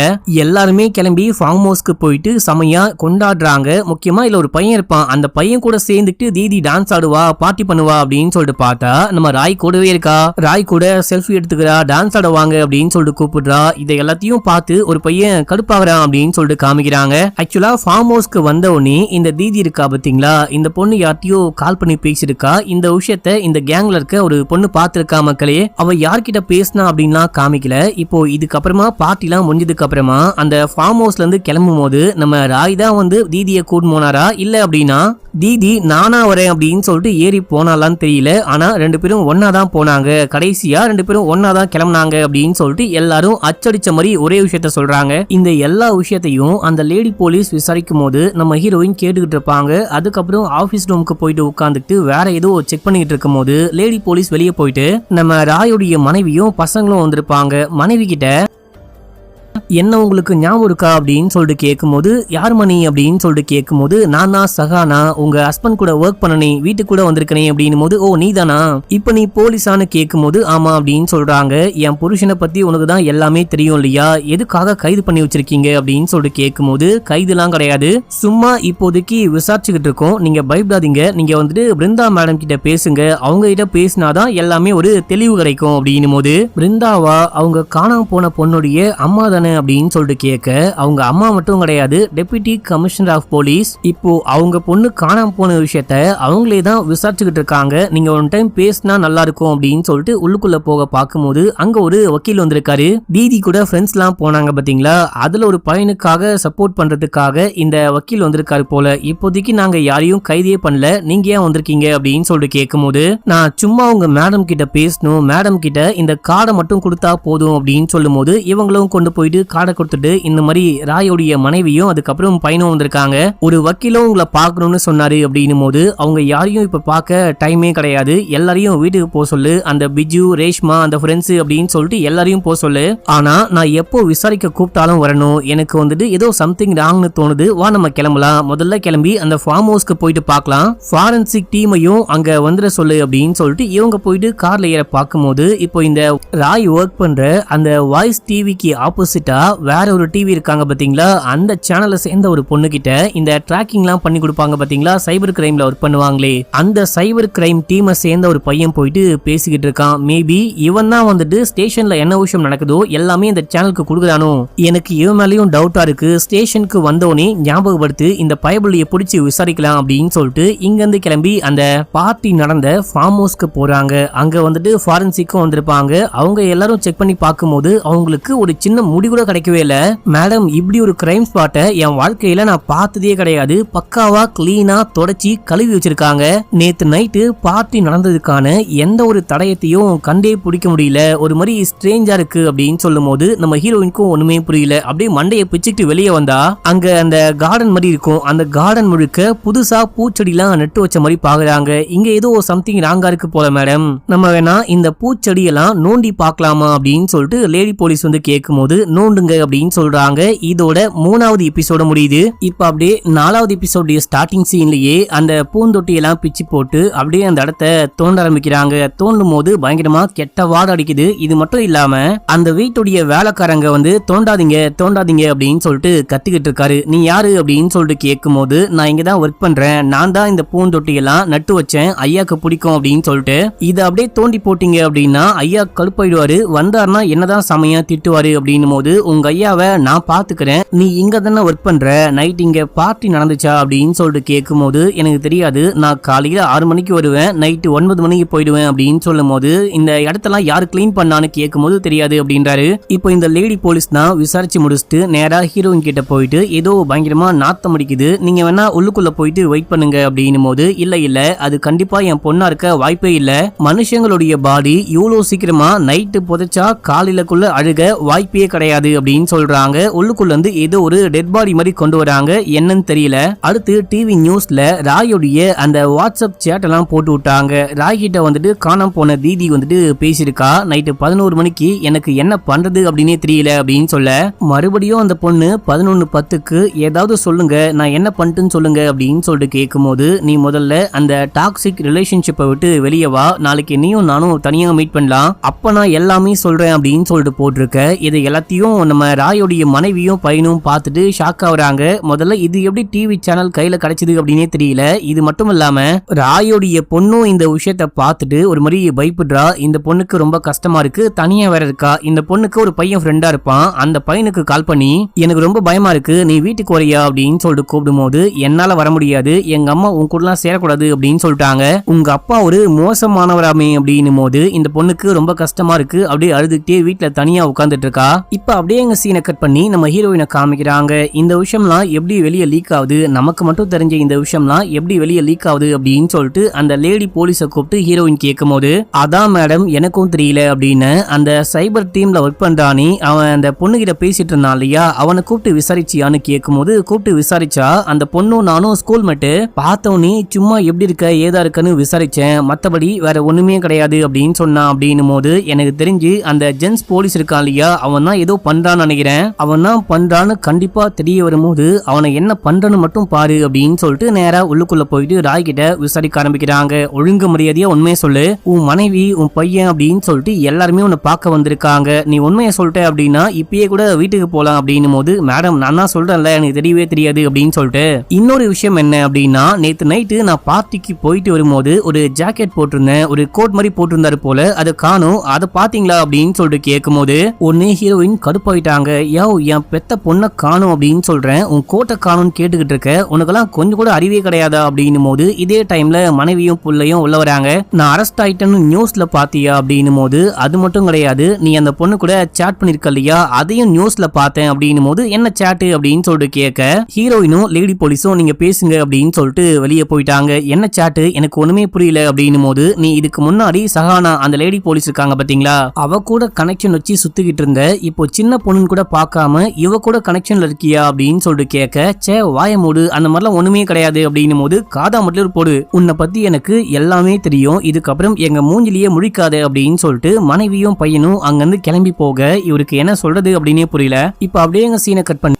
எல்லாருமே கிளம்பி ஃபார்ம் ஹவுஸ்க்கு போயிட்டு செமையா கொண்டாடுறாங்க. முக்கியமா இல்ல ஒரு பையன் இருப்பான், அந்த பையன் கூட சேர்ந்துட்டு தீதி டான்ஸ் ஆடுவா பார்ட்டி பண்ணுவா அப்படின்னு சொல்லிட்டு பார்த்தா நம்ம ராய் கூடவே இருக்கா. ராய் கூட செல்ஃபி எடுத்துக்கிறா, டான்ஸ் ஆடுவாங்க அப்படின்னு சொல்லிட்டு கூப்பிடுறா. இதை எல்லாத்தையும் பார்த்து ஒரு பையன் கடுப்பாகிறான் அப்படின்னு சொல்லிட்டு காமிக்கிறாங்க. ஆக்சுவலா ஃபார்ம் ஹவுஸ்க்கு வந்த உடனே இந்த தீதி இருக்கா பாத்தீங்களா, இந்த பொண்ணு யார்ட்டையோ கால் பண்ணி பேசிருக்கா. இந்த விஷயத்த இந்த கேங்ல இருக்க ஒரு பொண்ணு பாத்துருக்கா மக்களே. அவ யார்கிட்ட பேசினா அப்படின்னா காமிக்கல. இப்போ இதுக்கப்புறமா பார்ட்டி எல்லாம் முடிஞ்சதுக்கு அப்புறமா அந்த ஃபார்ம் ஹவுஸ்ல இருந்து கிளம்பும் போது நம்ம ராய் தான் வந்து தீதியை கூட்டு போனாரா இல்ல அப்படின்னா தீதி நானா வரேன் அப்படின்னு சொல்லிட்டு ஏறி போனாலான்னு தெரியல. ஆனா 2 பேரும் ஒன்னா தான் போனாங்க. கடைசியா 2 பேரும் ஒன்னா தான் கிளம்புனாங்க அப்படின்னு சொல்லிட்டு எல்லாரும் அச்சடிச்ச மாதிரி ஒரே விஷயத்த சொல்றாங்க. இந்த எல்லா விஷயத்தையும் அந்த லேடி போலீஸ் விசாரிக்கும் போது நம்ம ஹீரோயின் கேட்டுக்கிட்டு இருப்பாங்க. அதுக்கப்புறம் ஆபீஸ் ரூமுக்கு போயிட்டு உட்காந்துட்டு வேற ஏதோ செக் பண்ணிட்டு இருக்கும் போது லேடி போலீஸ் வெளியே போயிட்டு நம்ம ராயுடைய மனைவியும் பசங்களும் வந்திருப்பாங்க. மனைவி கிட்ட என்ன உங்களுக்கு ஞாபகம் இருக்கா அப்படின்னு சொல்லிட்டு கேட்கும்போது, யார் மணி அப்படின்னு சொல்லிட்டு கேட்கும்போது, நான் தான் சகானா, உங்க ஹஸ்பண்ட் கூட ஒர்க் பண்ணனே, வீட்டுக்கு கூட வந்திருக்கனே அப்படின்னும் போது, ஓ நீ தானா, இப்ப நீ போலீஸான்னு கேட்கும்போது ஆமா அப்படின்னு சொல்றாங்க. என் புருஷனை பத்தி உனக்கு தான் எல்லாமே தெரியும் இல்லையா, எதுக்காக கைது பண்ணி வச்சிருக்கீங்க அப்படின்னு சொல்லிட்டு கேட்கும்போது, கைதுலாம் கிடையாது, சும்மா இப்போதைக்கு விசாரிச்சுக்கிட்டு இருக்கோம், நீங்க பயப்படாதீங்க, நீங்க வந்துட்டு பிருந்தா மேடம் கிட்ட பேசுங்க, அவங்க கிட்ட பேசினாதான் எல்லாமே ஒரு தெளிவு கிடைக்கும் அப்படின்னும் போது, பிருந்தாவா அவங்க காணாம போன பொண்ணுடைய அம்மா தானே அப்படின்னு சொல்லிட்டு கேட்க, அவங்க அம்மா மட்டும் கிடையாது, டெப்யூட்டி கமிஷனர் ஆஃப் போலீஸ், இப்போ அவங்க பொண்ணு காணாம போன விஷயத்த அவங்களே தான் விசாரிச்சுக்கிட்டு இருக்காங்க, நீங்க ஒன் டைம் பேசினா நல்லா இருக்கும் அப்படின்னு சொல்லிட்டு உள்ளுக்குள்ள போக பார்க்கும்போது அங்க ஒரு வக்கீல் வந்திருக்காரு. தீதி கூட ஃப்ரெண்ட்ஸ் எல்லாம் போனாங்க பாத்தீங்களா, அதுல ஒரு பையனுக்காக சப்போர்ட் பண்றதுக்காக இந்த வக்கீல் வந்திருக்காரு போல. இப்போதைக்கு நாங்க யாரையும் கைதே பண்ணல, நீங்க ஏன் வந்திருக்கீங்க அப்படின்னு சொல்லிட்டு கேட்கும்போது, நான் சும்மா உங்க மேடம் கிட்ட பேசணும், மேடம் கிட்ட இந்த கார்டை மட்டும் கொடுத்தா போதும் அப்படின்னு சொல்லும் போது இவங்களும் கொண்டு போயிட்டு கார்டை கொடுத்துட்டு, இந்த மாதிரி ராயோடைய மனைவியும் அதுக்கப்புறம் பையனும் வந்திருக்காங்க, ஒரு வக்கீலும் உங்களை பார்க்கணும்னு சொன்னாரு அப்படின்னும் போது, அவங்க யாரையும் இப்ப பார்க்க டைமே கிடையாது, எல்லாரையும் வீட்டுக்கு போக சொல்லு, அந்த பிஜு ரேஷ்மா அந்த ஃப்ரெண்ட்ஸ் அப்படின்னு சொல்லிட்டு எல்லாரையும் போக சொல்லு, ஆனா நான் எப்போ விசாரிக்க கூப்பிட்டாலும் வரணும், எனக்கு வந்துட்டு ஏதோ சம்திங் ராங்னு தோணுது, வா நம்ம கிளம்பலாம், முதல்ல கிளம்பி அந்த ஃபார்ம் ஹவுஸ்க்கு போயிட்டு பார்க்கலாம், ஃபாரன்சிக் டீமையும் அங்க வந்துட சொல்லு அப்படின்னு சொல்லிட்டு இவங்க போயிட்டு கார்ல ஏற பார்க்கும்போது, இப்போ இந்த ராய் ஒர்க் பண்ற அந்த வாய்ஸ் டிவிக்கு ஆப்போசிட்டா வேற ஒரு டிவி இருக்காங்க பாத்தீங்களா, அந்த சேனலை சேர்ந்த ஒரு பொண்ணு கிட்ட இந்த டிராக்கிங் எல்லாம் பண்ணி கொடுப்பாங்க பாத்தீங்களா, சைபர் கிரைம்ல ஒர்க் பண்ணுவாங்களே, அந்த சைபர் கிரைம் டீமை சேர்ந்த ஒரு பையன் போயிட்டு பேசிக்கிட்டு இருக்கான். மேபி இவன் தான் வந்துட்டு ஸ்டேஷன்ல என்ன விஷயம் நடக்குதோ எல்லாமே இந்த சேனலுக்கு கொடுக்குறானோ, எனக்கு இவன் மேலயும் டவுட்டா இருக்கு, ஸ்டேஷனுக்கு வந்தோடனே ஞாபகப்படுத்து இந்த பயபுள்ளியை பிடிச்சி விசாரிக்கலாம் அப்படின்னு சொல்லிட்டு இங்க இருந்து கிளம்பி அந்த பார்ட்டி நடந்த ஃபார்ம் ஹவுஸ்க்கு போறாங்க. அங்க வந்துட்டு ஃபாரன்சிக்கும் வந்திருப்பாங்க. அவங்க எல்லாரும் செக் பண்ணி பார்க்கும்போது அவங்களுக்கு ஒரு சின்ன முடி கூட கிடைக்கவே இல்ல. மேடம், இப்படி ஒரு கிரைம் ஸ்பாட்டை என் வாழ்க்கையில நான் பார்த்ததே கிடையாது, பக்காவா கிளீனா தொடச்சி கழுவி வச்சிருக்காங்க, நேத்து நைட்டு பார்ட்டி நடந்ததுக்கான எந்த ஒரு தடயத்தையும் கண்டே பிடிக்க முடியல, ஒரு மாதிரி ஸ்ட்ரேஞ்சா இருக்கு அப்படின்னு சொல்லும் போது நம்ம ஹீரோயினுக்கும் ஒண்ணுமே புரியல. அப்படியே மண்டையை பிச்சுக்கிட்டு வெளியே வந்தா அங்க அந்த கார்டன் மாதிரி இருக்கும், அந்த கார்டன் முழுக்க புதுசா பூச்செடிலாம் நட்டு வச்ச மாதிரி பாக்குறாங்க. இங்க ஏதோ சம்திங் ராங்கா இருக்கு போல மேடம், நம்ம வேணா இந்த பூச்செடியெல்லாம் நோண்டி பார்க்கலாமா அப்படின்னு சொல்லிட்டு லேடி போலீஸ் வந்து கேட்கும்போது நோண்டுங்க அப்படின்னு சொல்றாங்க. இதோட 3வது எபிசோட முடியுது. இப்ப அப்படியே 4வது எபிசோட ஸ்டார்டிங் சீன்லயே அந்த பூந்தொட்டி எல்லாம் பிச்சு போட்டு அப்படியே அந்த இடத்த தோண்ட ஆரம்பிக்கிறாங்க. தோண்டும் போது பயங்கரமா கெட்ட வாடை அடிக்குது. இது மட்டும் இல்லாம அந்த வீட்டுடைய வேலைக்காரங்க வந்து தோண்டாதீங்க தோண்டாதீங்க அப்படின்னு சொல்லிட்டு கத்திக்கிட்டு இருக்காரு. நீ யாரு அப்படின்னு சொல்லிட்டு கேட்கும் போது, நான் இங்கதான் ஒர்க் பண்றேன், நான் தான் இந்த பூந்தொட்டி எல்லாம் நட்டு வச்சேன், ஐயாக்கு பிடிக்கும் அப்படின்னு சொல்லிட்டு, இதை அப்படியே தோண்டி போட்டீங்க அப்படின்னா ஐயா கடுப்பாயிடுவாரு, வந்தாருன்னா என்னதான் சமையா திட்டுவாரு அப்படின்னும் போது, உங்க ஐயாவை நான் பாத்துக்கிறேன், நீ இங்க தானே ஒர்க் பண்ற, நைட் இங்க பார்ட்டி நடந்துச்சா அப்படின்னு சொல்லிட்டு கேட்கும் போது எனக்கு தெரியாது, நான் காலையில 6 மணிக்கு வருவேன், நைட்டு 9 மணிக்கு போயிடுவேன் அப்படின்னு சொல்லும் போது இந்த இடத்தெல்லாம் யாரு கிளீன் பண்ணான்னு கேட்கும் போது தெரியாது அப்படின்றாரு. இப்போ இந்த லேடி போலீஸ் தான் விசாரிச்சு முடிச்சுட்டு நேரா ஹீரோயின் கிட்ட போயிட்டு ஏதோ பயங்கரமா நாத்தம் அடிக்குது, நீங்க வேணா உள்ளுக்குள்ள போயிட்டு வெயிட் பண்ணுங்க அப்படின்னும் போது இல்ல அது கண்டிப்பா என் பொண்ணா இருக்க வாய்ப்பே இல்ல, மனுஷங்களுடைய பாடி இவ்வளவு சீக்கிரமா நைட்டு புதைச்சா காலையிலக்குள்ள அழுக வாய்ப்பே கிடையாது அப்படின்னு சொல்றாங்க. உள்ளுக்குள்ள இருந்து ஏதோ ஒரு டெட் பாடி மாதிரி கொண்டு வராங்க, என்னன்னு தெரியல. அடுத்து டிவி நியூஸ்ல ராயோடைய அந்த வாட்ஸ்அப் சேட் எல்லாம் போட்டு விட்டாங்க. ராய் கிட்ட வந்துட்டு காணாம போன தீதி வந்துட்டு பேசியிருக்கா, நைட்டு 11 மணிக்கு எனக்கு என்ன பண்றது அப்படின்னே தெரியல அப்படின்னு சொல்ல, மறுபடியும் அந்த பொண்ணு 11:10க்கு ஏதாவது சொல்லுங்க, நான் என்ன பண்ணிட்டுன்னு சொல்லுங்க அப்படின்னு சொல்லிட்டு கேட்கும் போது நீ முதல்ல அந்த டாக்ஸிக் ரிலேஷன்ஷிப்பை விட்டு வெளியே வா, நாளைக்கு நீயும் நானும் தனியா மீட் பண்ணலாம், அப்ப நான் எல்லாமே சொல்றேன் அப்படின்னு சொல்லிட்டு போட்டிருக்க. இது எல்லாத்தையும் நம்ம ராயோடைய மனைவியும் பையனும் பார்த்துட்டு ஷாக் ஆகுறாங்க. முதல்ல இது எப்படி டிவி சேனல் கையில கிடைச்சது அப்படின்னே தெரியல. இது மட்டும் இல்லாம ராயோடைய பொண்ணும் இந்த விஷயத்த பார்த்துட்டு ஒரு மாதிரி பயப்படுறா, இந்த பொண்ணுக்கு ரொம்ப கஷ்டமா இருக்கு, தனியா வேற இருக்கா, இந்த பொண்ணுக்கு ஒரு பையன் ஃப்ரெண்டா இருப்பான், அந்த பையனுக்கு கால் பண்ணி எனக்கு ரொம்ப பயமா இருக்கு, நீ வீட்டுக்கு வரியா அப்படின்னு சொல்லிட்டு கூப்பிடும் போது என்னால வர முடியாது, எங்க அம்மா உன் கூட எல்லாம் சேரக்கூடாது அப்படின்னு சொல்லிட்டாங்க, உங்க அப்பா ஒரு மோசமானவராமே அப்படின்னும் போது இந்த பொண்ணுக்கு ரொம்ப கஷ்டமா இருக்கு, அப்படியே அழுதுகிட்டே வீட்டுல தனியா உட்கார்ந்துட்டு இருக்கா. இப்ப அப்படியே எங்க சீனை கட் பண்ணி நம்ம ஹீரோயினை காமிக்கிறாங்க. இந்த விஷயம்லாம் எப்படி வெளியே லீக் ஆகுது, நமக்கு மட்டும் தெரிஞ்ச இந்த விஷயம்லாம் எப்படி வெளியே லீக் ஆகுது அப்படின்னு சொல்லிட்டு அந்த லேடி போலீஸை கூப்பிட்டு ஹீரோயின் கேட்கும் போது அதான் மேடம் எனக்கும் தெரியல அப்படின்னு அந்த சைபர் டீம்ல ஒர்க் பண்றானே அவன் அந்த பொண்ணு கிட்ட பேசிட்டு இருந்தான் இல்லையா, அவனை கூப்பிட்டு விசாரிச்சியான்னு கேட்கும் போது கூப்பிட்டு விசாரிச்சா அந்த பொண்ணும் நானும் ஸ்கூல் மேட்டு, பார்த்தவனே சும்மா எப்படி இருக்க ஏதா இருக்குன்னு விசாரிச்சேன், மத்தபடி வேற ஒண்ணுமே கிடையாது அப்படின்னு சொன்னான் அப்படின்னும் போது எனக்கு தெரிஞ்சு அந்த ஜென்ஸ் போலீஸ் இருக்கான் இல்லையா, அவன் தான் ஏதோ பண்றான்னு நினைக்கிறேன், அவன் தான் பண்றான்னு கண்டிப்பா தெரிய வரும்போது அவனை என்ன பண்றன்னு மட்டும் பாரு அப்படின்னு சொல்லிட்டு நேரா உள்ளுக்குள்ள போயிட்டு ராய் கிட்ட விசாரிக்க ஆரம்பிக்கிறாங்க. ஒழுங்கு மரியாதையா உண்மையை சொல்லு, உன் மனைவி உன் பையன் அப்படின்னு சொல்லிட்டு எல்லாருமே உன்னை பார்க்க வந்திருக்காங்க, நீ உண்மையை சொல்லிட்ட அப்படின்னா இப்பயே கூட வீட்டுக்கு போலாம் அப்படின்னும் போது மேடம் நான் தான் சொல்றேன்ல எனக்கு தெரியவே தெரியாது அப்படின்னு சொல்லிட்டு, இன்னொரு விஷயம் என்ன அப்படின்னா நேத்து நைட்டு நான் பார்ட்டிக்கு போயிட்டு வரும்போது ஒரு ஜாக்கெட் போட்டிருந்தேன், ஒரு கோட் மாதிரி போட்டிருந்தாரு போல, அதை காணும், அதை பாத்தீங்களா அப்படின்னு சொல்லிட்டு கேட்கும் போது ஒன்னு ஹீரோயின் கடுப்பாயிட்டாங்க, யோ என் பெத்த பொண்ணை காணும் அப்படின்னு சொல்றேன், உன் கோட்டை காணும்னு கேட்டுக்கிட்டு இருக்க, உனக்கெல்லாம் கொஞ்சம் கூட அறிவே கிடையாதா அப்படின்னும் போது இதே டைம்ல மனைவியும் புள்ளையும் உள்ள வராங்க. நான் அரெஸ்ட் ஆயிட்டேன்னு நியூஸ்ல பாத்தியா அப்படின்னும் போது அது மட்டும் கிடையாது, நீ அந்த பொண்ணு கூட சேட் பண்ணிருக்க இல்லையா, அதையும் நியூஸ்ல பார்த்தேன் அப்படின்னும் போது என்ன சேட்டு அப்படின்னு சொல்லிட்டு கேட்க ஹீரோயினும் லேடி போலீஸும் நீங்க பேசுங்க அப்படின்னு சொல்லிட்டு வெளியே போயிட்டாங்க. என்ன சேட்டு எனக்கு ஒண்ணுமே புரியல அப்படின்னும் போது நீ இதுக்கு முன்னாடி சஹானா அந்த லேடி போலீஸ் இருக்காங்க பாத்தீங்களா, அவ கூட கனெக்ஷன் வச்சு சுத்திக்கிட்டு இருந்த, இப்போ சின்ன பொண்ணுன்னு கூட பார்க்காம இவ கூட கனெக்ஷன்ல இருக்கியா அப்படின்னு சொல்லிட்டு கேட்க, சே வாய மூடு, அந்த மாதிரிலாம் ஒண்ணுமே கிடையாது அப்படின்னும் போது காதா மட்டும் போடு, உன்னை பத்தி எனக்கு எல்லாமே தெரியும், இதுக்கப்புறம் எங்க மூஞ்சிலேயே முழிக்காத அப்படின்னு சொல்லிட்டு மனைவியும் பையனும் அங்கிருந்து கிளம்பி போக இவருக்கு என்ன சொல்றது அப்படின்னே புரியல. இப்ப அப்படியே எங்க சீனை கட் பண்ணி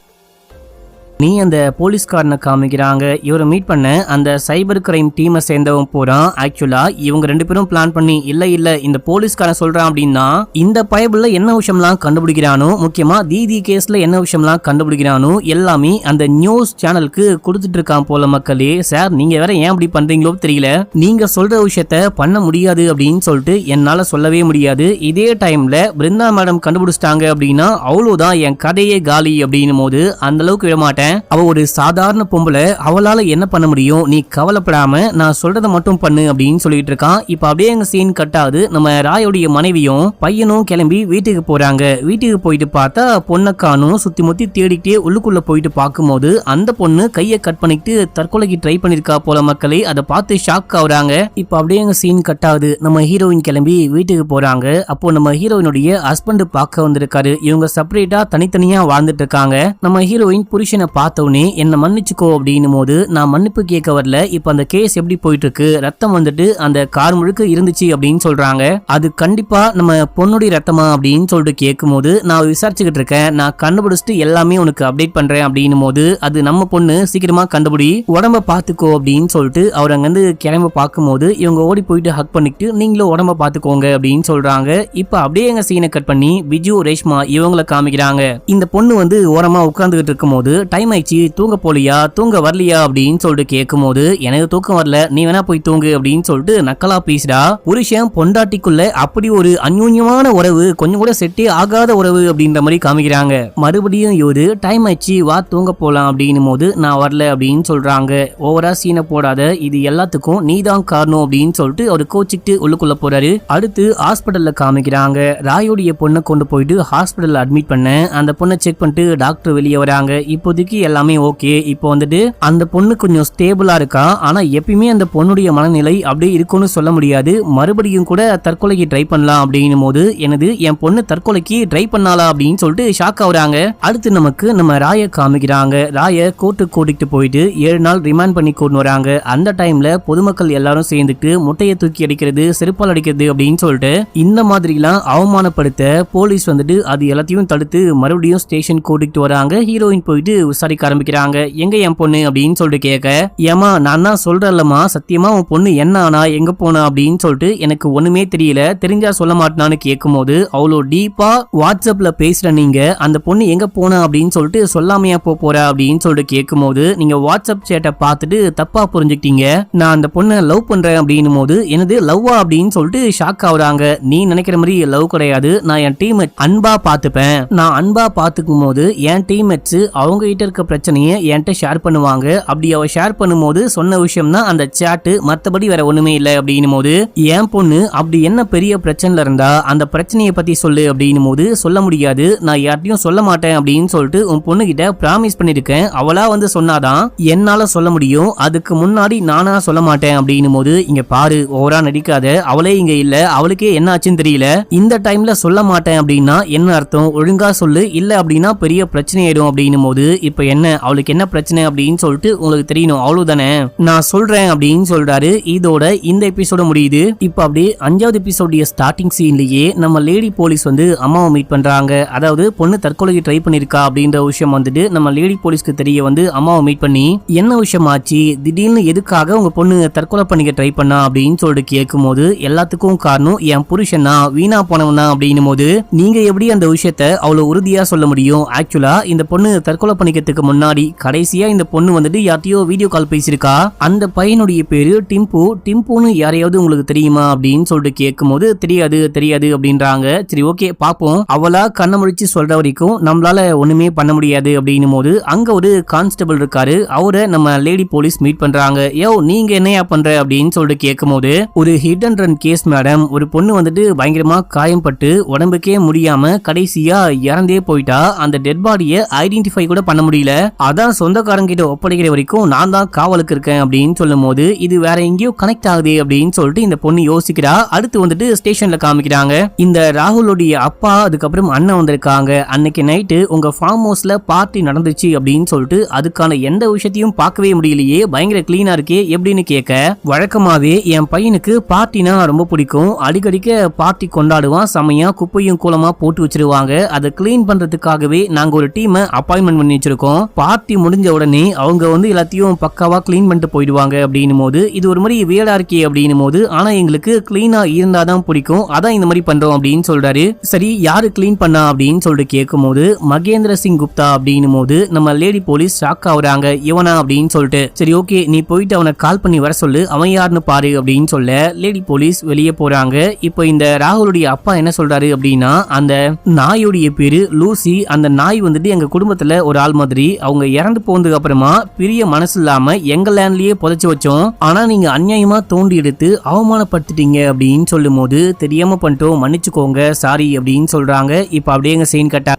நீ அந்த போலீஸ்காரனை காமிக்கிறாங்க. இவரை மீட் பண்ண அந்த சைபர் கிரைம் டீமை சேர்ந்தவன் போறான். ஆக்சுவலா இவங்க 2 பேரும் பிளான் பண்ணி இல்ல இந்த போலீஸ்காரன் சொல்றான் அப்படின்னா இந்த பைபிள்ல என்ன விஷயம்லாம் கண்டுபிடிக்கிறானோ, முக்கியமா தீதி கேஸ்ல என்ன விஷயம்லாம் கண்டுபிடிக்கிறானோ எல்லாமே அந்த நியூஸ் சேனலுக்கு கொடுத்துட்டு இருக்கான் போல. மக்களே சார் நீங்க வேற ஏன் அப்படி பண்றீங்களோ தெரியல, நீங்க சொல்ற விஷயத்த பண்ண முடியாது அப்படின்னு சொல்லிட்டு என்னால சொல்லவே முடியாது. இதே டைம்ல பிருந்தா மேடம் கண்டுபிடிச்சிட்டாங்க அப்படின்னா அவ்வளவுதான், என் கதையே காலி அப்படின்னும் போது அந்த அளவுக்கு விட மாட்டேன். அவ ஒரு சாதாரண பொம்பளை, அவளால என்ன பண்ண முடியும், நீ கவலைப்படாம நான் சொல்றத மட்டும் பண்ணு அப்படின்னு சொல்லிட்டு இருக்கான். இப்ப அப்படியே எங்க சீன் கட் ஆகுது. நம்ம ராயோடைய மனைவியும் பையனும் கிளம்பி வீட்டுக்கு போறாங்க. வீட்டுக்கு போயிட்டு பார்த்தா பொண்ணை காணும். சுத்தி முத்தி தேடிக்கிட்டே உள்ளுக்குள்ள போயிட்டு பார்க்கும்போது அந்த பொண்ணு கையை கட் பண்ணிட்டு தற்கொலைக்கு ட்ரை பண்ணிருக்கா போல. மக்களே அதை பார்த்து ஷாக் ஆகுறாங்க. இப்ப அப்படியே எங்க சீன் கட் ஆகுது. நம்ம ஹீரோயின் கிளம்பி வீட்டுக்கு போறாங்க. அப்போ நம்ம ஹீரோயினுடைய ஹஸ்பண்ட் பார்க்க வந்திருக்காரு. இவங்க செப்பரேட்டா தனித்தனியா வாழ்ந்துட்டு இருக்காங்க. நம்ம ஹீரோயின் புருஷனை பார்த்தவனே என்ன மன்னிச்சுக்கோ அப்படின்னும் போது நான் மன்னிப்பு கேட்க வரல, இப்ப அந்த கேஸ் எப்படி போயிட்டு இருக்கு, ரத்தம் வந்துட்டு அந்த கார் முழுக்க இருந்துச்சு அப்படின்னு சொல்றாங்க. அது கண்டிப்பா நம்ம பொண்ணுடைய ரத்தமா அப்படின்னு சொல்லிட்டு கேட்கும் போது நான் விசாரிச்சுக்கிட்டு இருக்கேன், நான் கண்டுபிடிச்சிட்டு எல்லாமே உனக்கு அப்டேட் பண்றேன் அப்படின்னும் போது அது நம்ம பொண்ணு, சீக்கிரமா கண்டுபிடி, உடம்ப பாத்துக்கோ அப்படின்னு சொல்லிட்டு அவர் அங்கிருந்து கிளம்ப பார்க்கும்போது இவங்க ஓடி போயிட்டு ஹக் பண்ணிட்டு நீங்களும் உடம்ப பாத்துக்கோங்க அப்படின்னு சொல்றாங்க. இப்ப அப்படியே எங்க சீனை கட் பண்ணி பிஜு ரேஷ்மா இவங்களை காமிக்கிறாங்க. இந்த பொண்ணு ஓரமா உட்கார்ந்துகிட்டு இருக்கும் போது டைம் டைம் ஆயிடுச்சு, தூங்க போலியா, தூங்க வரலையா அப்படின்னு சொல்லிட்டு கேட்கும் போது எனக்கு தூக்கம் வரல, நீ வேணா போய் தூங்கு அப்படின்னு சொல்லிட்டு நக்கலா பேசுறா. புருஷன் பொண்டாட்டிக்குள்ள அப்படி ஒரு அந்யோன்யமான உறவு, கொஞ்சம் கூட செட்டே ஆகாத உறவு அப்படின்ற மாதிரி காமிக்கிறாங்க. மறுபடியும் இவரு டைம் ஆயிடுச்சு வா தூங்க போலாம் அப்படின்னும் போது நான் வரல அப்படின்னு சொல்றாங்க. ஓவரா சீனை போடாத, இது எல்லாத்துக்கும் நீதான் காரணம் அப்படின்னு சொல்லிட்டு அவரு கோச்சிட்டு உள்ளுக்குள்ள போறாரு. அடுத்து ஹாஸ்பிட்டல்ல காமிக்கிறாங்க. ராயோடைய பொண்ணை கொண்டு போயிட்டு ஹாஸ்பிட்டல்ல அட்மிட் பண்ண அந்த பொண்ணை செக் பண்ணிட்டு டாக்டர் வெளியே வராங்க. இப்போதைக்கு எல்லாமே ஓகே. இப்போ வந்துட்டு அந்த பொண்ணு கொஞ்சம் ஸ்டேபிளா இருக்கா. ஆனா எப்பயுமே அந்த பொண்ணுடைய மனநிலை அப்படியே இருக்கும்னு சொல்ல முடியாது. மறுபடியும் கூட தற்கொலைக்கு ட்ரை பண்ணலாம் அப்படின்னும் போது எனது என் பொண்ணு தற்கொலைக்கு ட்ரை பண்ணாலா அப்படின்னு சொல்லிட்டு ஷாக் ஆகுறாங்க. அடுத்து நமக்கு நம்ம ராய காமிக்கிறாங்க. ராய கோர்ட்டுக்கு கூட்டிட்டு போயிட்டு 7 நாள் ரிமாண்ட் பண்ணி கொண்டு வராங்க. அந்த டைம்ல பொதுமக்கள் எல்லாரும் சேர்ந்துட்டு முட்டையை தூக்கி அடிக்கிறது, செருப்பால் அடிக்கிறது அப்படின்னு சொல்லிட்டு இந்த மாதிரி எல்லாம் அவமானப்படுத்த போலீஸ் வந்துட்டு அது எல்லாத்தையும் தடுத்து மறுபடியும் ஸ்டேஷன் கூட்டிட்டு வராங்க. ஹீரோயின் போயிட்டு விசாரிக்க ஆரம்பிக்கிறாங்க. எங்க என் பொண்ணு அப்படின்னு சொல்லிட்டு கேட்க, ஏமா நான் தான் சொல்றேன்லமா, சத்தியமா உன் பொண்ணு என்ன ஆனா எங்க போனா அப்படின்னு சொல்லிட்டு எனக்கு ஒண்ணுமே தெரியல, தெரிஞ்சா சொல்ல மாட்டான்னு கேட்கும் போது அவ்வளோ டீப்பா வாட்ஸ்அப்ல பேசுற நீங்க அந்த பொண்ணு எங்க போனா அப்படின்னு சொல்லிட்டு சொல்லாமையா போற அப்படின்னு சொல்லிட்டு கேட்கும் போது நீங்க வாட்ஸ்அப் சேட்டை பார்த்துட்டு தப்பா புரிஞ்சுக்கிட்டீங்க, நான் அந்த பொண்ணை லவ் பண்றேன் அப்படின்னும் போது எனது லவ்வா அப்படின்னு சொல்லிட்டு ஷாக் ஆகுறாங்க. நீ நினைக்கிற மாதிரி லவ் கிடையாது, நான் என் டீம்மேட் அன்பா பாத்துப்பேன். நான் அன்பா பாத்துக்கும் போது என் டீம்மேட்ஸ் அவங்க கிட்ட இருக்க பிரச்சனையை என்கிட்ட ஷேர் பண்ணுவாங்க. அப்படி அவ ஷேர் பண்ணும்போது சொன்ன விஷயம் தான் அந்த சாட்டு, மத்தபடி வேற ஒண்ணுமே இல்லை அப்படின்னும் போது என் பொண்ணு அப்படி என்ன பெரிய பிரச்சனைல இருந்தா அந்த பிரச்சனையை பத்தி சொல்லு அப்படின்னும் போது சொல்ல முடியாது, நான் யார்ட்டையும் சொல்ல மாட்டேன் அப்படின்னு சொல்லிட்டு உன் பொண்ணு கிட்ட பிராமிஸ் பண்ணிருக்கேன், அவளா வந்து சொன்னாதான் என்னால சொல்ல முடியும், அதுக்கு முன்னாடி நானா சொல்ல மாட்டேன் அப்படின்னும் போது இங்க பாரு ஓவரா நடிக்காத, அவளே இங்க இல்ல, அவளுக்கே என்ன ஆச்சுன்னு தெரியல, இந்த டைம்ல சொல்ல மாட்டேன் அப்படின்னா என்ன அர்த்தம், ஒழுங்கா சொல்லு, இல்ல அப்படின்னா பெரிய பிரச்சனை ஆயிடும் அப்படின்னும் போது இப்ப என்ன அவளுக்கு என்ன பிரச்சனை அப்படின்னு சொல்லிட்டு உங்களுக்கு தெரியணும் அவ்வளவுதானே, நான் சொல்றேன் அப்படின்னு சொல்றாரு. இதோட இந்த எபிசோட முடியுது. இப்ப அப்படியே 5வது எபிசோடைய ஸ்டார்டிங் சீன்லயே நம்ம லேடி போலீஸ் வந்து அம்மாவை மீட் பண்றாங்க. அதாவது பொண்ணு தற்கொலைக்கு ட்ரை பண்ணிருக்கா அப்படின்ற விஷயம் வந்துட்டு நம்ம லேடி போலீஸ்க்கு தெரிய வந்து அம்மாவை மீட் பண்ணி என்ன விஷயம் ஆச்சு, திடீர்னு எதுக்காக உங்க பொண்ணு தற்கொலை பண்ணிக்க ட்ரை பண்ணா அப்படின்னு சொல்லிட்டு கேட்கும் போது எல்லாத்துக்கும் காரணம் என் புருஷனா வீணா போனவனா அப்படின்னும் போது நீங்க எப்படி அந்த விஷயத்த அவ்வளவு உறுதியா சொல்ல முடியும், ஆக்சுவலா இந்த பொண்ணு தற்கொலை பண்ணிக்கிறதுக்கு முன்னாடி கடைசியா இந்த பொண்ணு வந்துட்டு யார்ட்டையோ வீடியோ கால் பேசியிருக்கா, அந்த பையனுடைய பேரு டிம்பு, டிம்புன்னு யாரையாவது உங்களுக்கு தெரியுமா அப்படின்னு சொல்லிட்டு கேட்கும் போது தெரியாது தெரியாது அப்படின்றாங்க. சரி ஓகே பாப்போம், அவளா கண்ண முடிச்சு சொல்ற வரைக்கும் நம்மளால ஒண்ணுமே பண்ண முடியாது அப்படின்னும் போது அங்க ஒரு கான்ஸ்டபிள் இருக்காரு. அவரை நம்ம லேடி போலீஸ் மீட் பண்றாங்க. யோ நீங்க என்னையா பண்ற அப்படின்னு சொல்லிட்டு கேட்கும் போது ஒரு hit and run case madam, ஒரு பொண்ணு வந்துட்டு பயங்கரமா காயம்பட்டு உடம்புக்கே முடியாம கடைசியா இறந்தே போயிட்டா, அந்த டெட் பாடியை ஐடென்டிஃபை கூட பண்ண முடியல, அதான் சொந்தக்காரங்க கிட்ட ஒப்படைக்கிற வரைக்கும் நான் தான் காவலுக்கு இருக்கேன் அப்படின்னு சொல்லும் போது இது வேற எங்கேயோ கனெக்ட் ஆகுது அப்படின்னு சொல்லிட்டு இந்த பொண்ணு யோசிக்கிறா. அடுத்து வந்துட்டு ஸ்டேஷன்ல காமிக்கிறாங்க. இந்த ராகுலுடைய அப்பா அதுக்கப்புறம் அண்ணன் வந்திருக்காங்க. அன்னைக்கு நைட்டு உங்க ஃபார்ம் ஹவுஸ்ல பார்ட்டி நடந்துச்சு அப்படின்னு சொல்லிட்டு அதுக்கான எந்த விஷயத்தையும் பார்க்கவே முடியலையே, பயங்கர கிளீனா இருக்கே எப்படின்னு கேட்க, வழக்கமாவே என் பையனுக்கு பார்ட்டினா ரொம்ப பிடிக்கும், அடிக்கடிக்க பார்ட்டி கொண்டாடுவான், செமையா குப்பையும் கூலமா போட்டு வச்சிருவாங்க, அதை கிளீன் பண்றதுக்காகவே நாங்க ஒரு டீமை அப்பாயின்மெண்ட் பண்ணி வச்சிருக்கோம், பார்ட்டி முடிஞ்ச உடனே அவங்க வந்து எல்லாத்தையும் பக்காவா கிளீன் பண்ணிட்டு போயிடுவாங்க அப்படின்னும் போது இது ஒரு மாதிரி வேடா இருக்கே அப்படின்னும் போது ஆனா எங்களுக்கு கிளீனா இருந்தாதான் பிடிக்கும், அதான் இந்த மாதிரி பண்றோம் அப்படின்னு சொல்றாரு. சரி யாரு கிளீன் பண்ணா அப்படின்னு சொல்லிட்டு கேட்கும் போது மகேந்திர சிங் குப்தா அப்படின்னும் போது நம்ம லேடி போலீஸ் ஷாக் ஆகுறாங்க, இவனா அப்படின்னு சொல்லிட்டு. சரி ஓகே நீ போயிட்டு அவனை கால் பண்ணி வர சொல்லு, அவன் யாருன்னு பாரு அப்படின்னு சொல்ல லேடி போலீஸ் வெளியே போறாங்க. இப்போ இந்த ராகுலுடைய அப்பா என்ன சொல்றாரு அப்படின்னா, அந்த நாயுடைய பேரு லூசி, அந்த நாய் வந்துட்டு எங்க குடும்பத்துல ஒரு ஆள் மாதிரி, அவங்க இறந்து போனதுக்கு அப்புறமா பிரிய மனசு இல்லாம எங்க லேண்ட்லயே புதைச்சு வச்சோம், ஆனா நீங்க அநியாயமா தோண்டி எடுத்து அவமானப்படுத்திட்டீங்க அப்படின்னு சொல்லும் போது தெரியாம பண்ணிட்டோம் மன்னிச்சுக்கோங்க சாரி அப்படின்னு சொல்றாங்க. இப்ப அப்படியே எங்க சீன் கட்டா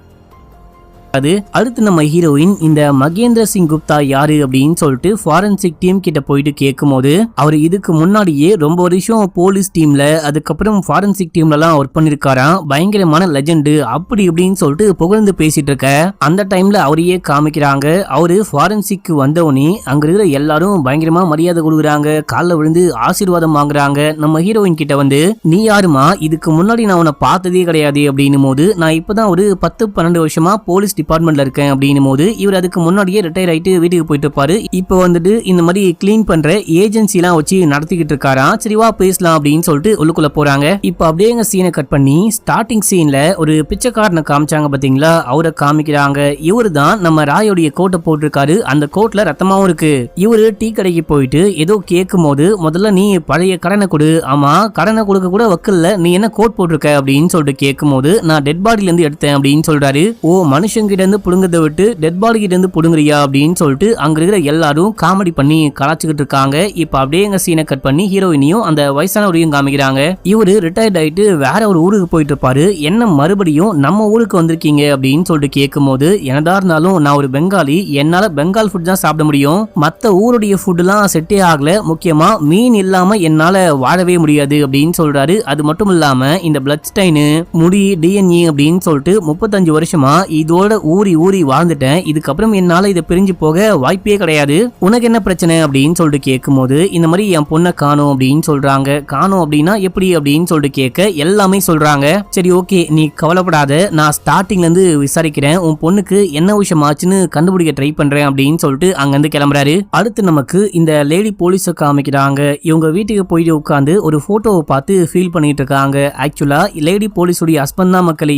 அடுத்து நம்ம ஹீரோயின் இந்த மகேந்திர சிங் குப்தா யாரு அப்படின்னு சொல்லிட்டு ஃபாரன்சிக் டீம் கிட்ட போயிட்டு கேட்கும் போது அவர் இதுக்கு முன்னாடியே ரொம்ப வருஷம் போலீஸ் டீம்ல அதுக்கப்புறம் ஃபாரன்சிக் டீம்ல எல்லாம் ஒர்க் பண்ணிருக்காராம், பயங்கரமான லெஜெண்ட் அப்படி இப்படின்னு சொல்லிட்டு புகழ்ந்து பேசிட்டு இருக்க அந்த டைம்ல அவரையே காமிக்கிறாங்க. அவரு ஃபாரன்சிக் வந்தவனே அங்க இருக்கிற எல்லாரும் பயங்கரமா மரியாதை கொடுக்குறாங்க, காலில் விழுந்து ஆசீர்வாதம் வாங்குறாங்க. நம்ம ஹீரோயின் கிட்ட வந்து நீ யாருமா, இதுக்கு முன்னாடி நான் உன்னை பார்த்ததே கிடையாது அப்படின்னும் போது நான் இப்பதான் ஒரு 10-12 வருஷமா போலீஸ் டிபார்ட்மெண்ட்ல இருக்கேன் அப்படின்னும் போது இவர் அதுக்கு முன்னாடியே ரிட்டையர் ஆயிட்டு வீட்டுக்கு போயிட்டு இருப்பாரு. இப்போ வந்துட்டு இந்த மாதிரி கிளீன் பண்ற ஏஜென்சி எல்லாம் வச்சு நடத்திக்கிட்டு இருக்காராம். சரிவா பேசலாம் அப்படின்னு சொல்லிட்டு உள்ளுக்குள்ள போறாங்க. இப்போ அப்படியே எங்க சீனை கட் பண்ணி ஸ்டார்டிங் சீன்ல ஒரு பிச்சைக்காரனை காமிச்சாங்க பாத்தீங்களா, அவரை காமிக்கிறாங்க. இவரு தான் நம்ம ராயோடைய கோட்டை போட்டிருக்காரு. அந்த கோட்ல ரத்தமாவும் இருக்கு. இவரு டீ கடைக்கு போயிட்டு ஏதோ கேட்கும் போது முதல்ல நீ பழைய கடனை கொடு, ஆமா கடனை கொடுக்க கூட வக்கல்ல, நீ என்ன கோட் போட்டிருக்க அப்படின்னு சொல்லிட்டு கேட்கும் போது நான் டெட் பாடியில இருந்து எடுத்தேன் அப்படின்னு சொல்றாரு. ஓ மனுஷங்கிட்ட இருந்து புடுங்கதை விட்டு டெட் பாடி கிட்ட இருந்து புடுங்குறியா அப்படின்னு சொல்லிட்டு அங்க இருக்கிற எல்லாரும் காமெடி பண்ணி கலாச்சிக்கிட்டு இருக்காங்க. இப்ப அப்படியே எங்க சீனை கட் பண்ணி ஹீரோயினியும் அந்த வயசானவரையும் காமிக்கிறாங்க. இவரு ரிட்டையர்ட் ஆயிட்டு வேற ஒரு ஊருக்கு போயிட்டு இருப்பாரு. என்ன மறுபடியும் நம்ம ஊருக்கு வந்திருக்கீங்க அப்படின்னு சொல்லிட்டு கேட்கும் போது என்னதா இருந்தாலும் நான் ஒரு பெங்காலி, என்னால பெங்கால் ஃபுட் தான் சாப்பிட முடியும், மத்த ஊருடைய ஃபுட் எல்லாம் செட்டே ஆகல, முக்கியமா மீன் இல்லாம என்னால வாழவே முடியாது அப்படின்னு சொல்றாரு. அது மட்டும் இல்லாம இந்த பிளட் ஸ்டைனு முடி டிஎன்ஏ அப்படின்னு சொல்லிட்டு 35 வருஷமா இதோட ஊறி ஊறி வாழ்ந்துட்டேன், இதுக்கப்புறம் என்னால இதை பிரிஞ்சு போக வாய்ப்பே கிடையாது, உனக்கு என்ன பிரச்சனை அப்படின்னு சொல்லிட்டு கேட்கும் போது இந்த மாதிரி என் பொண்ணை காணோம் அப்படின்னு சொல்றாங்க. காணோம் அப்படின்னா எப்படி அப்படின்னு சொல்லிட்டு கேட்க எல்லாமே சொல்றாங்க. சரி ஓகே நீ கவலைப்படாத, நான் ஸ்டார்டிங்ல இருந்து விசாரிக்கிறேன், உன் பொண்ணுக்கு என்ன விஷயம் ஆச்சுன்னு கண்டுபிடிக்க ட்ரை பண்றேன் அப்படின்னு சொல்லிட்டு அங்க இருந்து கிளம்புறாரு. அடுத்து நமக்கு இந்த லேடி போலீஸை காமிக்கிறாங்க. இவங்க வீட்டுக்கு போயிட்டு உட்காந்து ஒரு போட்டோவை பார்த்து ஃபீல் பண்ணிட்டு இருக்காங்க. ஆக்சுவலா லேடி போலீஸுடைய ஹஸ்பண்ட் தான் மக்கள்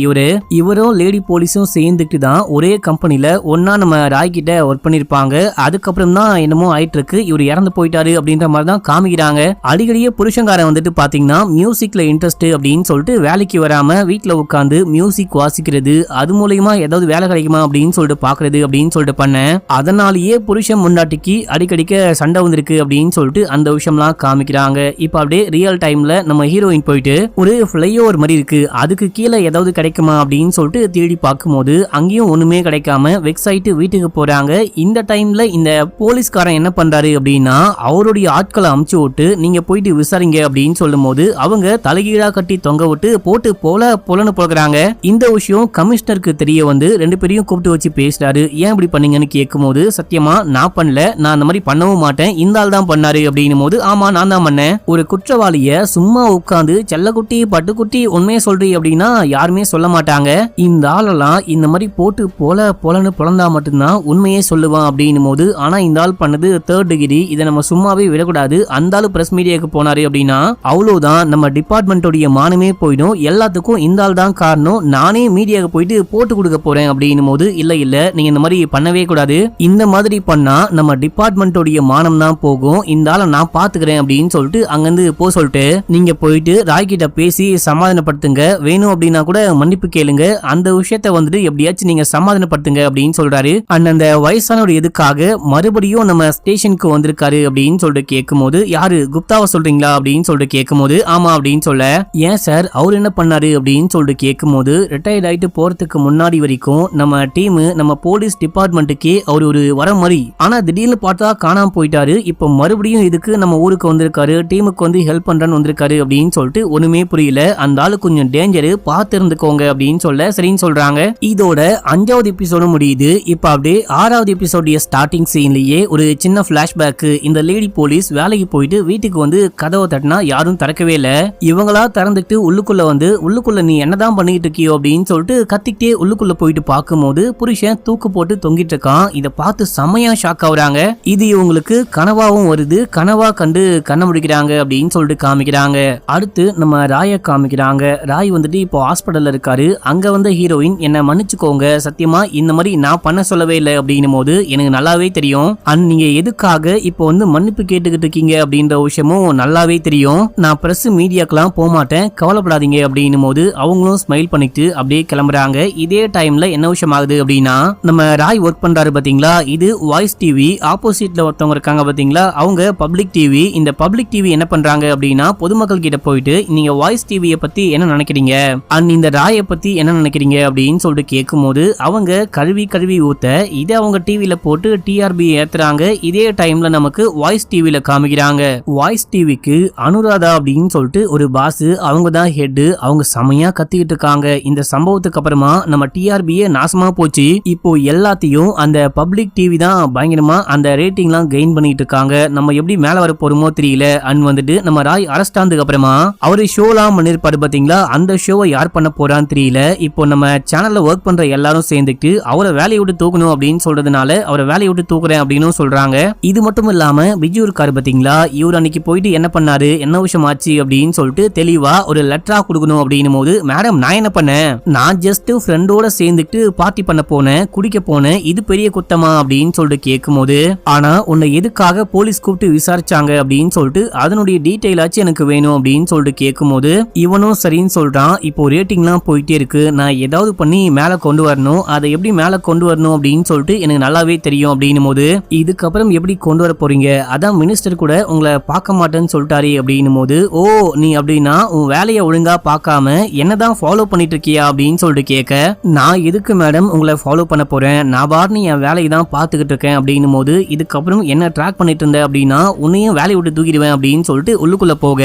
இவரும் லேடி போலீஸும் சேர்ந்துட்டு தான் ஒரே கம்பெனில ஒன்னா நம்ம ராய் கிட்ட ஒர்க் பண்ணிருப்பாங்க. அதுக்கப்புறம் தான் என்னமோ ஆயிட்டு இருக்கு, இவர் இறந்து போயிட்டாரு அப்படின்ற மாதிரி தான் காமிக்கிறாங்க. அடிக்கடியே புருஷங்காரன் வந்துட்டு பாத்தீங்கன்னா மியூசிக்ல இன்ட்ரெஸ்ட் அப்படின்னு சொல்லிட்டு வேலைக்கு வராம வீட்டுல உட்காந்து மியூசிக் வாசிக்கிறது, அது மூலமா ஏதாவது வேலை கிடைக்குமா அப்படின்னு சொல்லிட்டு பாக்குறது அப்படின்னு சொல்லிட்டு பண்ண, அதனாலேயே புருஷன் முன்னாடிக்கு அடிக்கடிக்க சண்டை வந்திருக்கு அப்படின்னு சொல்லிட்டு அந்த விஷயம்லாம் காமிக்கிறாங்க. இப்ப அப்படியே ரியல் டைம்ல நம்ம ஹீரோயின் போயிட்டு ஒரு ஃப்ளைஓவர் மாதிரி இருக்கு, அதுக்கு கீழே ஏதாவது கிடைக்குமா அப்படின்னு சொல்லிட்டு தேடி பார்க்கும்போது அங்கேயும் ஒண்ணுமே கிடைக்காம வெக்ஸ் ஆயிட்டு வீட்டுக்கு போறாங்க. இந்த டைம்ல இந்த போலீஸ்காரன் என்ன பண்றாரு அப்படின்னா அவருடைய ஆட்களை அமுச்சு விட்டு நீங்க போயிட்டு விசாரிங்க அப்படின்னு சொல்லும் போது அவங்க தலைகீழா கட்டி தொங்க விட்டு போட்டு போலன்னு போகிறாங்க. இந்த விஷயம் கமிஷனருக்கு தெரிய வந்து ரெண்டு பேரையும் கூப்பிட்டு வச்சு பேசுறாரு. ஏன் இப்படி பண்ணீங்கன்னு கேட்கும் போது சத்தியமா நான் பண்ணல, நான் அந்த மாதிரி பண்ணவும் மாட்டேன், இந்த ஆள் தான் பண்ணாரு அப்படின்னும் போது ஆமா நான் தான் பண்ணேன். ஒரு குற்றவாளிய சும்மா உட்காந்து செல்லக்குட்டி பட்டுக்குட்டி உண்மையை சொல்றீ அப்படின்னா யாருமே சொல்ல மாட்டாங்க, இந்த ஆளெல்லாம் இந்த மாதிரி போட்டு போலன்னு புலந்தா மட்டும்தான் உண்மையே சொல்லுவான் அப்படின்னும் போது ஆனா இந்த ஆள் பண்ணது 3rd டிகிரி, இதை நம்ம சும்மாவே விடக்கூடாது, அந்த ஆளு பிரஸ் மீடியாவுக்கு போனாரு அப்படின்னா அவ்வளவுதான் நம்ம டிபார்ட்மெண்டோடைய மானமே போயிடும், எல்லாத்துக்கும் இந்த ஆள் தான் காரணம், நானே மீடியாவுக்கு போயிட்டு போட்டு கொடுக்க போறேன் அப்படின்னும் போது இல்ல நீங்க இந்த மாதிரி பண்ணவே கூடாது, இந்த மாதிரி பண்ணா நம்ம டிபார்ட்மெண்டோடைய மானம் தான் போகும், இந்த ஆளை நான் பாத்துக்கிறேன் அப்படின்னு சொல்லிட்டு அங்கிருந்து போ சொல்லிட்டு நீங்க போயிட்டு ராய் கிட்ட பேசி சமாதானப்படுத்துங்க, வேணும் அப்படின்னா கூட மன்னிப்பு கேளுங்க, அந்த விஷயத்த வந்துட்டு எப்படியாச்சும் நீங்க சமாதானப்படுத்துங்க அப்படின்னு சொல்றாரு. அந்த வயசானவர் எதுக்காக மறுபடியும் நம்ம ஸ்டேஷனுக்கு வந்திருக்காரு அப்படின்னு சொல்லிட்டு கேட்கும் போது யாரு குப்தாவை சொல்றீங்களா அப்படின்னு சொல்லிட்டு கேட்கும் போது ஆமா அப்படின்னு சொல்ல, ஏன் சார் அவர் என்ன பண்ணாரு அப்படின்னு சொல்லிட்டு கேட்கும் போது ரிட்டையர்ட் ஆயிட்டு போறதுக்கு முன்னாடி வரைக்கும் நம்ம டீம் நம்ம போலீஸ் டிபார்ட்மெண்ட்டுக்கே அவர் ஒரு வர மாதிரி, ஆனா திடீர்னு பார்த்தா காணாம போயிட்டாரு, இப்போ மறுபடியும் இதுக்கு நம்ம ஊருக்கு வந்திருக்காரு, டீமுக்கு வந்து ஹெல்ப் பண்றேன்னு வந்திருக்காரு அப்படின்னு சொல்லிட்டு ஒண்ணுமே புரியல, அந்த ஆளு கொஞ்சம் டேஞ்சரு பார்த்து இருந்துக்கோங்க அப்படின்னு சொல்ல சரின்னு சொல்றாங்க. இதோட 5வது எபிசோடு முடியுது. இப்ப அப்படியே 6வது எபிசோடைய ஸ்டார்டிங் சீன்லயே ஒரு சின்ன பிளாஷ்பேக், இந்த லேடி போலீஸ் வேலைக்கு போயிட்டு வீட்டுக்கு வந்து கதவை தட்டினா யாரும் திறக்கவே இல்ல, இவங்களா திறந்துட்டு உள்ளுக்குள்ள நீ என்னதான் பண்ணிட்டு இருக்கியோ அப்படின்னு சொல்லிட்டு கத்திக்கிட்டே உள்ளுக்குள்ள போயிட்டு பார்க்கும்போது புருஷன் தூக்கு போட்டு தொங்கிட்டு இருக்கான். இத பார்த்து செமையா ஷாக் ஆகுறாங்க. இது இவங்களுக்கு கனவாவும் வருது, கனவா கண்டு கண்ண முடிக்கிறாங்க அப்படின்னு சொல்லிட்டு காமிக்கிறாங்க. அடுத்து நம்ம ராய காமிக்கிறாங்க. ராய் வந்துட்டு இப்போ ஹாஸ்பிட்டல்ல இருக்காரு. அங்க வந்து ஹீரோயின் என்ன மன்னிச்சுக்கோங்க, சத்தியமா இந்த மாதிரி நான் பண்ண சொல்லவே இல்லை அப்படின்னும் போது எனக்கு நல்லாவே தெரியும், நீங்க எதுக்காக இப்போ வந்து மன்னிப்பு கேட்டுக்கிட்டு இருக்கீங்க அப்படின்ற விஷயமும் நல்லாவே தெரியும், நான் பிரஸ் மீடியாக்கெல்லாம் போக மாட்டேன், கவலைப்படாதீங்க அப்படின்னும் போது அவங்களும் ஸ்மைல் பண்ணிட்டு அப்படியே கிளம்புறாங்க. இதே டைம்ல என்ன விஷயம் ஆகுது அப்படின்னா நம்ம ராய் ஒர்க் பண்றாரு பாத்தீங்களா, இது வாய்ஸ் டிவி, ஆப்போசிட்ல ஒருத்தவங்க இருக்காங்க பாத்தீங்களா அவங்க பப்ளிக் டிவி. இந்த பப்ளிக் டிவி என்ன பண்றாங்க அப்படின்னா பொதுமக்கள் கிட்ட போயிட்டு நீங்க வாய்ஸ் டிவியை பத்தி என்ன நினைக்கிறீங்க, இந்த ராயை பத்தி என்ன நினைக்கிறீங்க அப்படின்னு சொல்லிட்டு கேட்கும் போது அவங்க கழுவி ஊத்த இதை அவங்க டிவில போட்டு டிஆர்பி ஏத்துறாங்க. இதே டைம்ல நமக்கு வாய்ஸ் டிவில காமிக்கிறாங்க. வாய்ஸ் டிவிக்கு அனுராதா அப்படின்னு சொல்லிட்டு ஒரு பாஸ், அவங்க தான் ஹெட், அவங்க செமையா கத்திக்கிட்டு இருக்காங்க. இந்த சம்பவத்துக்கு அப்புறமா நம்ம டிஆர்பியே நாசமா போச்சு. இப்போ எல்லாத்தையும் அந்த பப்ளிக் டிவி தான் பயங்கரமா அந்த ரேட்டிங்லாம் கெயின் பண்ணிட்டு இருக்காங்க. நம்ம எப்படி மேல வர போறோமோ தெரியல. வந்துட்டு நம்ம ராய் அரெஸ்ட் ஆனதுக்கு அப்புறமா அவரு ஷோலாம் பண்ணிருப்பாரு பாத்தீங்களா, அந்த ஷோவை யார் பண்ண போறான்னு தெரியல. இப்போ நம்ம சேனல்ல ஒர்க் பண்ற எல்லாரும் எல்லாரும் சேர்ந்துட்டு அவரை வேலையை விட்டு தூக்கணும் அப்படின்னு சொல்றதுனால அவரை வேலையை விட்டு தூக்குறேன் அப்படின்னு சொல்றாங்க. இது மட்டும் இல்லாம பிஜு இருக்காரு பாத்தீங்களா, இவர் அன்னைக்கு போயிட்டு என்ன பண்ணாரு, என்ன விஷயம் ஆச்சு அப்படின்னு சொல்லிட்டு தெளிவா ஒரு லெட்டரா கொடுக்கணும் அப்படின்னும் போது, மேடம் நான் என்ன பண்ணேன், நான் ஜஸ்ட் ஃப்ரெண்டோட சேர்ந்துட்டு பார்ட்டி பண்ண போனேன், குடிக்க போனேன், இது பெரிய குத்தமா அப்படின்னு சொல்லிட்டு கேட்கும் போது, ஆனா உன்னை எதுக்காக போலீஸ் கூப்பிட்டு விசாரிச்சாங்க அப்படின்னு சொல்லிட்டு அதனுடைய டீடைல் ஆச்சு எனக்கு வேணும் அப்படின்னு சொல்லிட்டு கேட்கும் போது இவனும் சரின்னு சொல்றான். இப்போ ரேட்டிங்லாம் போயிட்டே இருக்கு, நான் ஏதாவது பண்ணி மேல கொண்டு வரணும், அதை எப்படி மேல கொண்டு வரணும் அப்படின்னு சொல்லிட்டு எனக்கு நல்லாவே தெரியும் அப்படின்னும் போது, இதுக்கப்புறம் எப்படி கொண்டு வர போறீங்க, அதான் மினிஸ்டர் கூட உங்களை பார்க்க மாட்டேன்னு சொல்லிட்டாரு அப்படின்னும் போது, ஓ நீ அப்படின்னா உன் வேலையை ஒழுங்கா பார்க்காம என்னதான் ஃபாலோ பண்ணிட்டு இருக்கியா அப்படின்னு சொல்லிட்டு கேட்க, நான் எதுக்கு மேடம் உங்களை ஃபாலோ பண்ண போறேன், நான் பாருன்னு என் வேலையை தான் பார்த்துக்கிட்டு இருக்கேன் அப்படின்னும் போது, இதுக்கப்புறம் என்ன ட்ராக் பண்ணிட்டு இருந்த அப்படின்னா உன்னையும் வேலையை விட்டு தூக்கிடுவேன் அப்படின்னு சொல்லிட்டு உள்ளுக்குள்ள போக,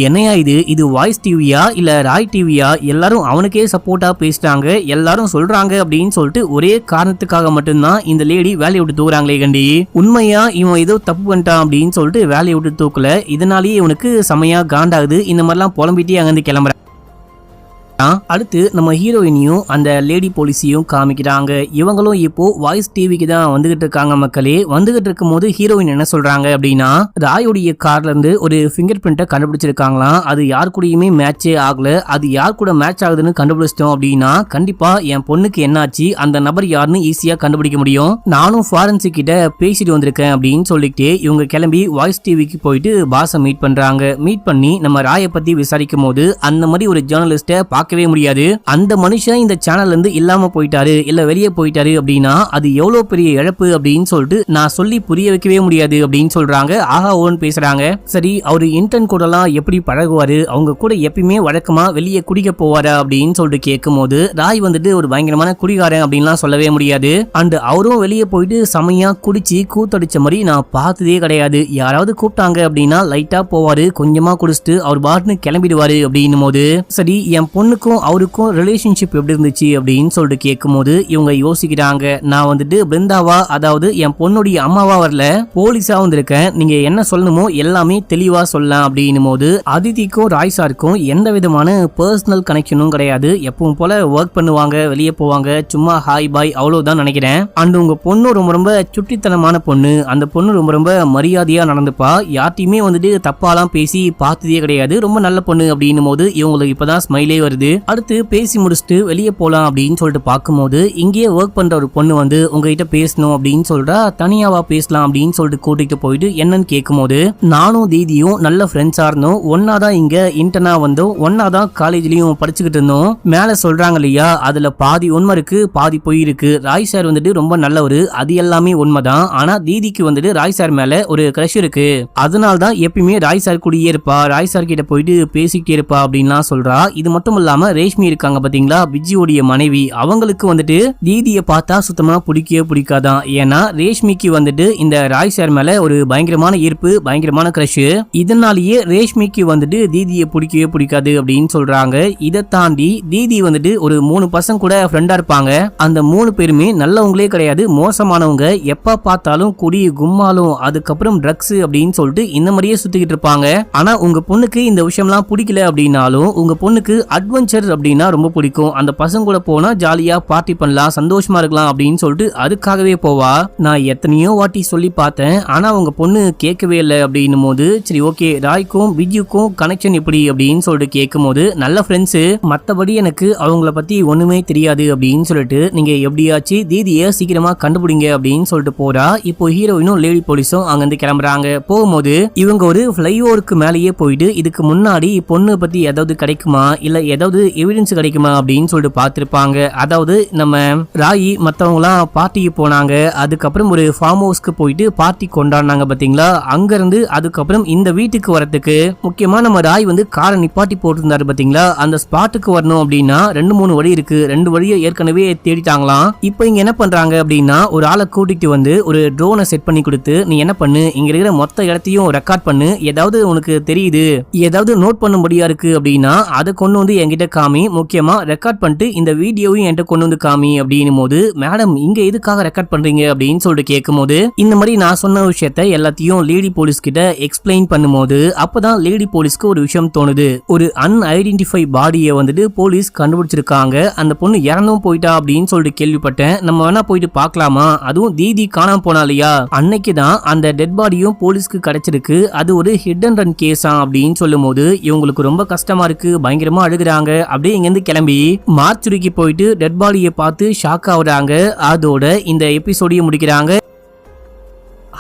என்னையா இது வாய்ஸ் டிவியா இல்ல ராய் டிவியா, எல்லாரும் அவனுக்கே சப்போர்ட்டா பேசிட்டாங்க, எல்லாரும் சொல்றாங்க அப்படின்னு சொல்லிட்டு ஒரே காரணத்துக்காக மட்டும்தான் இந்த லேடி வேலையை விட்டு தூக்குறாங்களே கண்டி, உண்மையா இவன் ஏதோ தப்பு பண்ணிட்டான் அப்படின்னு சொல்லிட்டு வேலையை விட்டு தூக்கல, இதனாலேயே இவனுக்கு செமையா காண்டாகுது, இந்த மாதிரிலாம் புலம்பிட்டே அங்கிருந்து கிளம்புற. அடுத்து நம்ம ஹீரோயினியும் அந்த லேடி போலீஸையும் காமிக்கிறாங்க. இவங்களும் இப்போ வாய்ஸ் டிவிக்கு தான் வந்துகிட்டு இருக்காங்க. மக்களே வந்துகிட்டு இருக்கும் போது ஹீரோயின் என்ன சொல்றாங்க அப்படின்னா, ராயோடைய கார்ல இருந்து ஒரு ஃபிங்கர் பிரிண்ட்டை கண்டுபிடிச்சிருக்காங்களாம், அது யார் கூடயுமே மேட்சே ஆகல, அது யார் கூட மேட்ச் ஆகுதுன்னு கண்டுபிடிச்சிட்டோம் அப்படின்னா கண்டிப்பா என் பொண்ணுக்கு என்னாச்சு அந்த நபர் யாருன்னு ஈஸியா கண்டுபிடிக்க முடியும், நானும் ஃபாரன்சிக் கிட்ட பேசிட்டு வந்திருக்கேன் அப்படின்னு சொல்லிட்டு இவங்க கிளம்பி வாய்ஸ் டிவிக்கு போயிட்டு பாஸை மீட் பண்றாங்க. மீட் பண்ணி நம்ம ராயை பத்தி விசாரிக்கும் போது அந்த மாதிரி ஒரு ஜேர்னலிஸ்ட பார்க்கவே முடியாது, அந்த மனுஷன் இந்த சேனல்ல இருந்து இல்லாம போயிட்டாரு இல்ல வெளியே போயிட்டாரு அப்படின்னா அது எவ்வளவு பெரிய இழப்பு அப்படின்னு சொல்லிட்டு நான் சொல்லி புரிய வைக்கவே முடியாது அப்படின்னு சொல்றாங்க. ஆஹா ஓன்னு பேசுறாங்க. சரி அவரு இன்டர்ன் கூட எல்லாம் எப்படி பழகுவாரு, அவங்க கூட எப்பயுமே வழக்கமா வெளியே குடிக்க போவாரா அப்படின்னு சொல்லிட்டு கேட்கும் போது, ராய் வந்துட்டு ஒரு பயங்கரமான குடிகாரன் அப்படின்லாம் சொல்லவே முடியாது, அண்ட் அவரும் வெளியே போயிட்டு செமையா குடிச்சு கூத்தடிச்ச மாதிரி நான் பார்த்ததே கிடையாது, யாராவது கூப்பிட்டாங்க அப்படின்னா லைட்டா போவாரு, கொஞ்சமா குடிச்சிட்டு அவர் பாட்டுன்னு கிளம்பிடுவாரு அப்படின்னும் போது, சரி என் பொண்ணுக்கும் அவருக்கும் ரிலேஷன்ஷிப் எப்படி இருந்துச்சு அப்படின்னு சொல்லிட்டு கேட்கும் போது இவங்க யோசிக்கிறாங்க, நான் வந்துட்டு பிருந்தாவா அதாவது என் பொண்ணுடைய அம்மாவா வரல, போலீஸா வந்திருக்கேன், நீங்க என்ன சொல்லணுமோ எல்லாமே தெளிவா சொல்லலாம் அப்படின்னும் போது, அதிதிக்கும் ராய் சாருக்கும் எந்த விதமான பர்சனல் கனெக்ஷனும் கிடையாது, எப்பவும் போல ஒர்க் பண்ணுவாங்க, வெளியே போவாங்க, சும்மா ஹாய் பாய் அவ்வளவுதான் நினைக்கிறேன், அண்ட் உங்க பொண்ணு ரொம்ப ரொம்ப சுட்டித்தனமான பொண்ணு, அந்த பொண்ணு ரொம்ப ரொம்ப மரியாதையா நடந்துப்பா, யார்ட்டையுமே வந்துட்டு தப்பாலாம் பேசி பார்த்ததே கிடையாது, ரொம்ப நல்ல பொண்ணு அப்படின்னும் போது இவங்களுக்கு இப்பதான் ஸ்மைலே வருது. அடுத்து பேசி முடிச்சுட்டு வெளியே போலாம் அப்படின்னு சொல்லிட்டு பார்க்கும்போது இங்கேயே ஒர்க் பண்ற ஒரு பொண்ணு வந்து உங்ககிட்ட பேசணும் அப்படின்னு சொல்றா, தனியாவா பேசலாம் அப்படின்னு சொல்லிட்டு கூட்டிட்டு போயிட்டு என்னன்னு கேட்கும்போது, நானும் தீதியும் நல்ல ஃப்ரெண்ட்ஸா இருந்தோம், ஒன்னாதான் இங்க இன்டர்னா வந்தோம், ஒன்னாதான் காலேஜ்லயும் படிச்சுக்கிட்டு இருந்தோம், மேல சொல்றாங்க இல்லையா அதுல பாதி உண்மை இருக்கு பாதி பொய் இருக்கு, ராய் சார் வந்துட்டு ரொம்ப நல்லவரு, அது எல்லாமே உண்மைதான், ஆனா தீதிக்கு வந்துட்டு ராய் சார் மேல ஒரு கிரஷ் இருக்கு, அதனால்தான் எப்பயுமே ராய் சார் கூடயே இருப்பா, ராய் சார் கிட்ட போயிட்டு பேசிக்கிட்டே இருப்பா அப்படின்லாம் சொல்றா. இது மட்டும் இல்லாம ரேஷ்மி இருக்காங்க பாத்தீங்களா, பிஜியோடைய மனைவி, அவங்களுக்கு வந்துட்டு தீதியை பார்த்தா சுத்தமா பிடிக்கவே பிடிக்காதான், ஏன்னா ரேஷ்மிக்கு வந்துட்டு இந்த ராய் சார் மேல ஒரு பயங்கரமான ஈர்ப்பு, பயங்கரமான கிரஷ், இதனாலேயே ரேஷ்மிக்கு வந்துட்டு தீதியை பிடிக்கவே பிடிக்காது அப்படின்னு சொல்றாங்க. இதை தாண்டி தீதி வந்துட்டு ஒரு 3 பசங்க கூட ஃப்ரெண்டா இருப்பாங்க, அந்த 3 பேருமே நல்லவங்களே கிடையாது, மோசமானவங்க, எப்ப பார்த்தாலும் குடி கும்மாலும் அதுக்கப்புறம் ட்ரக்ஸ் அப்படின்னு சொல்லிட்டு இந்த மாதிரியே சுத்திக்கிட்டு இருப்பாங்க. ஆனா உங்க பொண்ணுக்கு இந்த விஷயம்லாம் பிடிக்கல அப்படின்னாலும் உங்க பொண்ணுக்கு அட்வென்ச்சர் அப்படின்னா ரொம்ப பிடிக்கும், அந்த பசங்க கூட போனா ஜாலியா பார்ட்டி பண்ணலாம், சந்தோஷமா இருக்கலாம் அப்படின்னு சொல்லிட்டு அதுக்காகவே போவா. நான் எத்தனையோ வாட்டி சொல்லி பார்த்தேன், ஆனா உங்க பொண்ணு கேட்கவே இல்லை அப்படின்னும் போது, சரி ஓகே ராய்க்கும் பிஜுக்கும் கனெக்ஷன் எப்படி அப்படின்னு சொல்லிட்டு கேட்கும் போது, நல்ல ஃப்ரெண்ட்ஸ், மத்தபடி எனக்கு அவங்கள பத்தி ஒண்ணுமே தெரியாது அப்படின்னு சொல்லிட்டு நீங்க எப்படியாச்சு தீதியை சீக்கிரமா கண்டுபிடிங்க அப்படின்னு சொல்லிட்டு போறா. இப்போ ஹீரோயினும் லேடி போலீஸும் அங்கிருந்து கிளம்புறாங்க. போகும்போது இவங்க ஒரு ஃபிளைஓவருக்கு மேலேயே போயிட்டு இதுக்கு முன்னாடி பொண்ணு பத்தி ஏதாவது கிடைக்குமா இல்ல ஏதாவது எவிடன்ஸ் கிடைக்குமா அப்படின்னு சொல்லிட்டு பார்த்திருப்பாங்க. அதாவது நம்ம ராயி மத்தவங்கலாம் பார்ட்டிக்கு போனாங்க, அதுக்கப்புறம் ஒரு ஃபார்ம் ஹவுஸ்க்கு போயிட்டு பார்ட்டி கொண்டாடினாங்க பாத்தீங்களா, அங்க இருந்து அதுக்கப்புறம் இந்த வீட்டுக்கு வரதுக்கு முக்கியமா நம்ம ராய் வந்து காரை நிப்பாட்டி போட்டிருந்தாரு பாத்தீங்களா, அந்த ஸ்பாட்டுக்கு வரணும் அப்படின்னா 2-3 வழி இருக்கு, 2 வழியை ஏற்கனவே தேடிட்டாங்களாம். இப்போ இங்க என்ன பண்றாங்க அப்படின்னா ஒரு ஆளை கூட்டிட்டு வந்து ஒரு ட்ரோனை செட் பண்ணி கொடுத்து, நீ என்ன பண்ணு இங்க இருக்கிற மொத்த இடத்தையும் ரெக்கார்ட் பண்ணு, ஏதாவது உனக்கு தெரியுது ஏதாவது நோட் பண்ணும்படியா இருக்கு அப்படின்னா அதை கொண்டு வந்து என்கிட்ட என்கிட்ட காமி, முக்கியமா ரெக்கார்ட் பண்ணிட்டு இந்த வீடியோவையும் என்கிட்ட கொண்டு வந்து காமி அப்படின்னும் போது, மேடம் இங்க எதுக்காக ரெக்கார்ட் பண்றீங்க அப்படின்னு சொல்லிட்டு கேட்கும்போது, இந்த மாதிரி நான் சொன்ன விஷயத்த எல்லாத்தையும் லேடி போலீஸ் கிட்ட எக்ஸ்பிளைன் பண்ணும்போது அப்பதான் லேடி போலீஸ்க்கு ஒரு விஷயம் தோணுது. ஒரு அன்ஐடென்டிஃபை பாடியை வந்துட்டு போலீஸ் கண்டுபிடிச்சிருக்காங்க, அந்த பொண்ணு இறந்தும் போயிட்டா அப்படின்னு சொல்லிட்டு கேள்விப்பட்டேன், நம்ம வேணா போயிட்டு பார்க்கலாமா, அதுவும் தீதி காணாம போனா இல்லையா, அன்னைக்கு தான் அந்த டெட் பாடியும் போலீஸ்க்கு கிடைச்சிருக்கு, அது ஒரு ஹிட் அண்ட் ரன் கேஸா அப்படின்னு சொல்லும் போது இவங்களுக்கு ரொம்ப கஷ்டமா இருக்கு, பயங்கரமா அழுகுறாங்க. அப்படியே இங்க இருந்து கிளம்பி மார்ச்சுரிக்கு போயிட்டு டெட் பாடியை பார்த்து ஷாக் ஆகுறாங்க. அதோட இந்த எபிசோடையும் முடிக்கிறாங்க.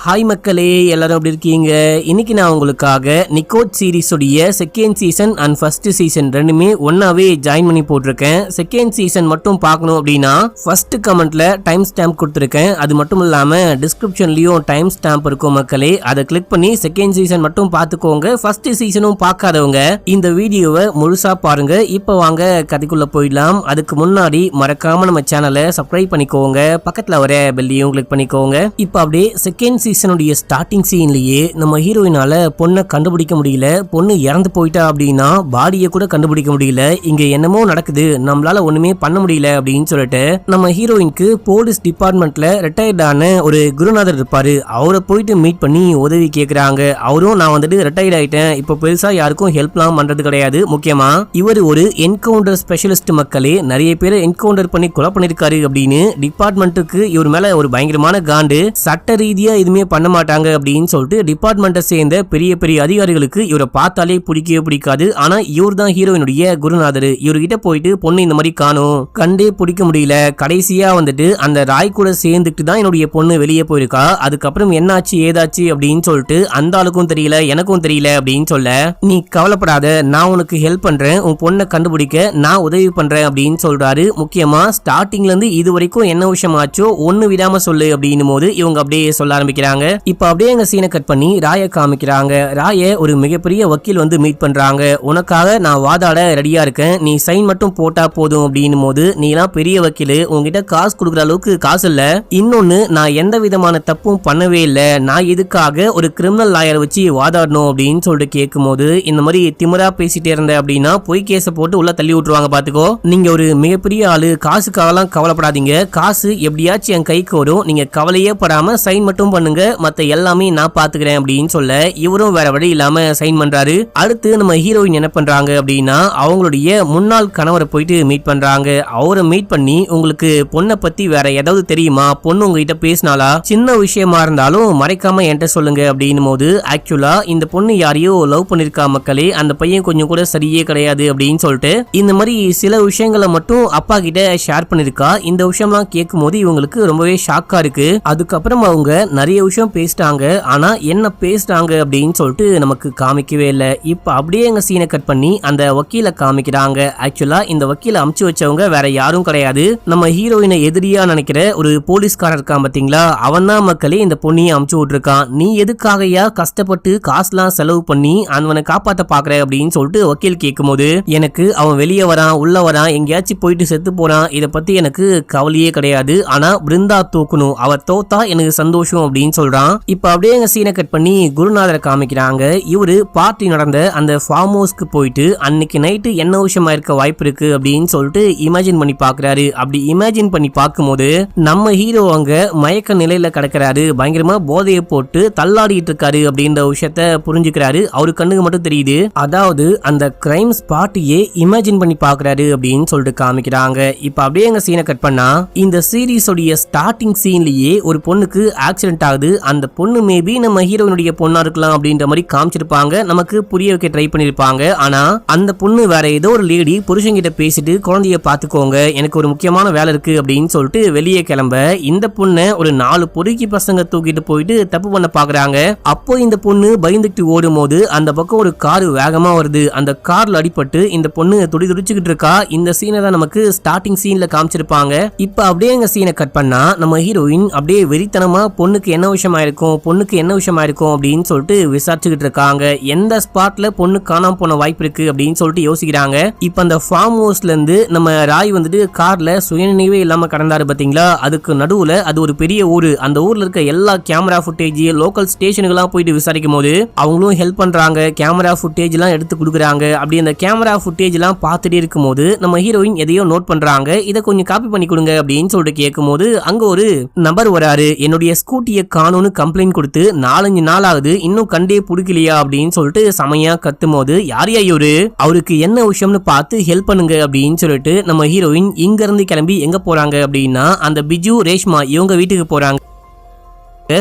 ஹாய் மக்களே, எல்லாரும் எப்படி இருக்கீங்க? இன்னைக்கு நான் உங்களுக்காக நிக்கோட் சீரிஸ் உடைய second season and first season ரெண்டுமே ஒன்னாவே ஜாயின் பண்ணி போட்டிருக்கேன். செகண்ட் சீசன் மட்டும் பார்க்கணும் அப்படின்னா ஃபர்ஸ்ட் கமெண்ட்ல டைம் ஸ்டாம்ப் கொடுத்துருக்கேன், அது மட்டும் இல்லாம டிஸ்கிரிப்ஷன்லயும் டைம் ஸ்டாம்ப் இருக்கும் மக்களே, அதை கிளிக் பண்ணி செகண்ட் சீசன் மட்டும் பார்த்துக்கோங்க. ஃபர்ஸ்ட் சீசனும் பார்க்காதவங்க இந்த வீடியோவை முழுசா பாருங்க. இப்போ வாங்க கதைக்குள்ள போயிடலாம். அதுக்கு முன்னாடி மறக்காம நம்ம சேனலை சப்ஸ்கிரைப் பண்ணிக்கோங்க, பக்கத்துல வர பெல்லையும் கிளிக் பண்ணிக்கோங்க. இப்போ அப்படியே செகண்ட் சீசனுடைய ஸ்டார்டிங் சீன்லயே நம்ம ஹீரோயினால பொண்ணை கண்டுபிடிக்க முடியல, பொண்ணு இறந்து போயிட்டா அப்படின்னா பாடியை கூட கண்டுபிடிக்க முடியல, இங்க என்னமோ நடக்குது, நம்மளால ஒண்ணுமே பண்ண முடியல அப்படின்னு சொல்லிட்டு நம்ம ஹீரோயினுக்கு போலீஸ் டிபார்ட்மெண்ட்ல ரிட்டையர்ட் ஆன ஒரு குருநாதர் இருப்பாரு, அவரை போயிட்டு மீட் பண்ணி உதவி கேக்குறாங்க. அவரும் நான் வந்துட்டு ரிட்டையர்ட் ஆயிட்டேன், இப்ப பெருசா யாருக்கும் ஹெல்ப்லாம் பண்றது கிடையாது, முக்கியமா இவர் ஒரு என்கவுண்டர் ஸ்பெஷலிஸ்ட் மக்களே, நிறைய பேரை என்கவுண்டர் பண்ணி கொலை பண்ணிருக்காரு அப்படின்னு டிபார்ட்மெண்ட்டுக்கு இவர் மேல ஒரு பயங்கரமான காண்டு, சட்ட ரீதியா எதுவுமே பண்ண மாட்டாங்க அப்படின்னு சொல்லிட்டு டிபார்ட்மெண்ட்டை சேர்ந்த பெரிய பெரிய அதிகாரிகளுக்கு இவரை பார்த்தாலே பிடிக்கவே பிடிக்காது. ஆனா இவர் தான் ஹீரோயினுடைய குருநாதர், இவர்கிட்ட போயிட்டு பொண்ணு இந்த மாதிரி காணும், கண்டே பிடிக்க முடியல, கடைசியா வந்துட்டு அந்த ராய் கூட சேர்ந்துட்டு தான் என்னுடைய பொண்ணு வெளியே போயிருக்கா, அதுக்கப்புறம் என்னாச்சு ஏதாச்சு அப்படின்னு சொல்லிட்டு அந்த ஆளுக்கும் தெரியல எனக்கும் தெரியல அப்படின்னு சொல்ல, நீ கவலைப்படாத, நான் உனக்கு ஹெல்ப் பண்றேன், உன் பொண்ணை கண்டுபிடிக்க நான் உதவி பண்றேன் அப்படின்னு சொல்றாரு. முக்கியமா ஸ்டார்டிங்ல இருந்து இது வரைக்கும் என்ன விஷயம் ஆச்சோ ஒன்னு விடாம சொல்லு அப்படின்னும் போது இவங்க அப்படியே சொல்ல ஆரம்பிக்கிறாங்க. இப்ப அப்படியே எங்க சீனை கட் பண்ணி ராய காமிக்கிறாங்க. ராய ஒரு மிகப்பெரிய வக்கீல் வந்து மீட் பண்றாங்க. உனக்காக நான் வாதாட ரெடியா இருக்கேன், நீ சைன் மட்டும் போட்டா போதும் அப்படின்னும் போது, நீ எல்லாம் பெரிய வக்கீல், உங்ககிட்ட காசு கொடுக்குற அளவுக்கு காசு இல்ல, இன்னொன்னு நான் எந்த விதமான தப்பும் பண்ணவே இல்ல, நான் எதுக்காக ஒரு கிரிமினல் லாயர் வச்சு வாதாடணும் அப்படின்னு சொல்லிட்டு கேட்கும் போது, இந்த மாதிரி திமிரா பேசிட்டே இருந்த அப்படின்னா பொய் கேஸ போட்டு உள்ள தள்ளி விட்டுருவாங்க, பாத்துக்கோ, நீங்க ஒரு மிகப்பெரிய ஆளு, காசுக்காகலாம் கவலைப்படாதீங்க, காசு எப்படியாச்சும் என் கைக்கு வரும், நீங்க கவலையே படாம சைன் மட்டும் பண்ணுங்க, மத்த எல்லாமே நான் பாத்துக்கிறேன் அப்படின்னு சொல்ல இவரும் வேற வழி இல்லாம சைன் பண்றாரு. அடுத்து நம்ம ஹீரோயின் என்ன பண்றாங்க அப்படின்னா அவங்களுடைய முன்னாள் கணவரை போயிட்டு மீட் பண்றாங்க. அவரை மீட் பண்ணி, உங்களுக்கு பொண்ணை பத்தி வேற ஏதாவது தெரியுமா, பொண்ணு உங்ககிட்ட பேசினாலா, சின்ன விஷயமா இருந்தாலும் மறைக்காம என்கிட்ட சொல்லுங்க அப்படின்னும் போது, ஆக்சுவலா இந்த பொண்ணு யாரையோ லவ் பண்ணிருக்கா மக்களே, அந்த பையன் கொஞ்சம் கூட சரியே கிடையாது அப்படின்னு சொல்லிட்டு இந்த மாதிரி சில விஷயங்களை மட்டும் அப்பா கிட்ட ஷேர் பண்ணிருக்கா. இந்த விஷயம்லாம் கேட்கும் போது இவங்களுக்கு ரொம்பவே ஷாக்கா இருக்கு. அதுக்கப்புறம் அவங்க நிறைய விஷயம் பேசிட்டாங்க, ஆனா என்ன பேசிட்டாங்க அப்படின்னு சொல்லிட்டு நமக்கு காமிக்கவே இல்லை. இப்ப அப்படியே எங்க சீனை கட் பண்ணி அந்த வக்கீல காமிக்கிறாங்க. ஆக்சுவலா இந்த வக்கீல அமுச்சு வச்சவங்க வேற யாரும் கிடையாது, நம்ம ஹீரோயினை எதிரியா நினைக்கிற ஒரு போலீஸ்காரர் இருக்கான் பாத்தீங்களா, அவன் தான் மக்களே இந்த பொண்ணையை அமுச்சு விட்டுருக்கான். நீ எதுக்காகயா கஷ்டப்பட்டு காசுலாம் செலவு பண்ணி அவனை காப்பாத்த பாக்குற அப்படின்னு சொல்லிட்டு வக்கீல் கேட்கும் போது, எனக்கு அவன் வெளியே வரான் உள்ள வரான் எங்கேயாச்சும் போயிட்டு செத்து போறான், இத பத்தி எனக்கு கவலையே கிடையாது, ஆனா பிருந்தா தூக்கணும், அவ தோத்தா எனக்கு சந்தோஷம் அப்படின்னு சொல்றான். இப்ப அப்படியே எங்க சீனை கட் பண்ணி குருநாதரை காமிக்கிறாங்க. இவரு பார்ட்டி நடந்த அந்த ஃபார்ம் ஹவுஸ்க்கு போயிட்டு அன்னைக்கு நைட்டு என்ன விஷயமா இருக்க வாய்ப்பு இருக்கு அப்படின்னு சொல்லிட்டு இமேஜின் பண்ணி பாக்குறாரு. அப்படி இமேஜின் பண்ணி பார்க்கும்போது நம்ம ஹீரோ அங்க மயக்க நிலையில கிடக்கிறாரு, பயங்கரமா போதையை போட்டு தள்ளாடிட்டு இருக்காரு அப்படின்ற விஷயத்த புரிஞ்சுக்கிறாரு. அவரு கண்ணுக்கு மட்டும் தெரியுது, அதாவது அந்த கிரைம் ஸ்பாட்டையே இமேஜின் பண்ணி பாக்குறாரு அப்படின்னு சொல்லிட்டு காமிக்கிறாங்க. இப்ப அப்படியே எங்க சீனை கட் பண்ணா இந்த சீரீஸ் உடைய ஸ்டார்டிங் சீன்லயே ஒரு பொண்ணுக்கு ஆக்சிடென்ட் ஆகுது. அந்த பொண்ணு மேபி நம்ம ஹீரோயினுடைய பொண்ணா இருக்கலாம் அப்படின்ற மாதிரி காமிச்சிருப்பாங்க, நமக்கு புரிய வைக்க ட்ரை பண்ணிருப்பாங்க. ஆனா அந்த பொண்ணு வேற ஏதோ ஒரு லேடி புருஷன்கிட்ட பேசிட்டு குழந்தைய பாத்துக்கோங்க, எனக்கு ஒரு முக்கியமான வேலை இருக்கு அப்படின்னு சொல்லிட்டு வெளியே கிளம்ப, இந்த பொண்ணை ஒரு 4 பொறுக்கி பசங்க தூக்கிட்டு போயிட்டு தப்பு பண்ண பாக்குறாங்க. அப்போ இந்த பொண்ணு பயந்துட்டு ஓடும் போது அந்த பக்கம் ஒரு கார் வேகமா வருது, அந்த கார்ல அடிபட்டு இந்த பொண்ணு துடி துடிச்சுக்கிட்டு இருக்கா. இந்த சீனை தான் நமக்கு ஸ்டார்டிங் சீன்ல காமிச்சிருப்பாங்க. இப்ப அப்படியே எங்க சீனை கட் பண்ணா நம்ம ஹீரோயின் அப்படியே வெறித்தனமா பொண்ணுக்கு என்ன என்ன விஷயமா இருக்கும், பொண்ணுக்கு என்ன விஷயமா இருக்கும் அப்படின்னு சொல்லிட்டு விசாரிச்சுக்கிட்டு இருக்காங்க. எந்த ஸ்பாட்ல பொண்ணு காணாம போன வாய்ப்பு இருக்கு அப்படின்னு சொல்லிட்டு யோசிக்கிறாங்க. இப்ப அந்த ஃபார்ம் ஹவுஸ்ல இருந்து நம்ம ராய் வந்துட்டு கார்ல சுயநினைவே இல்லாம கடந்தாரு பாத்தீங்களா, அதுக்கு நடுவுல அது ஒரு பெரிய ஊரு. அந்த ஊர்ல இருக்க எல்லா கேமரா ஃபுட்டேஜ் லோக்கல் ஸ்டேஷனுக்கெல்லாம் போயிட்டு விசாரிக்கும் போது அவங்களும் ஹெல்ப் பண்றாங்க, கேமரா ஃபுட்டேஜ் எல்லாம் எடுத்து கொடுக்குறாங்க. அப்படி அந்த கேமரா ஃபுட்டேஜ் எல்லாம் பார்த்துட்டே இருக்கும் போது நம்ம ஹீரோயின் எதையோ நோட் பண்றாங்க. இதை கொஞ்சம் காப்பி பண்ணி கொடுங்க அப்படின்னு சொல்லிட்டு கேட்கும் போது அங்க ஒரு நபர் வராரு. என்னுடைய ஸ்கூட்டியை காணோன்னு கம்ப்ளைண்ட் கொடுத்து 4-5 நாள் ஆகுது, இன்னும் கண்டே பிடிக்கலையா அப்படின்னு சொல்லிட்டு சமையா கத்தும் போது யார் ஐயோரு, அவருக்கு என்ன விஷயம்னு பார்த்து ஹெல்ப் பண்ணுங்க அப்படின்னு சொல்லிட்டு நம்ம ஹீரோயின் இங்க இருந்து கிளம்பி எங்க போறாங்க அப்படின்னா அந்த பிஜு ரேஷ்மா இவங்க வீட்டுக்கு போறாங்க.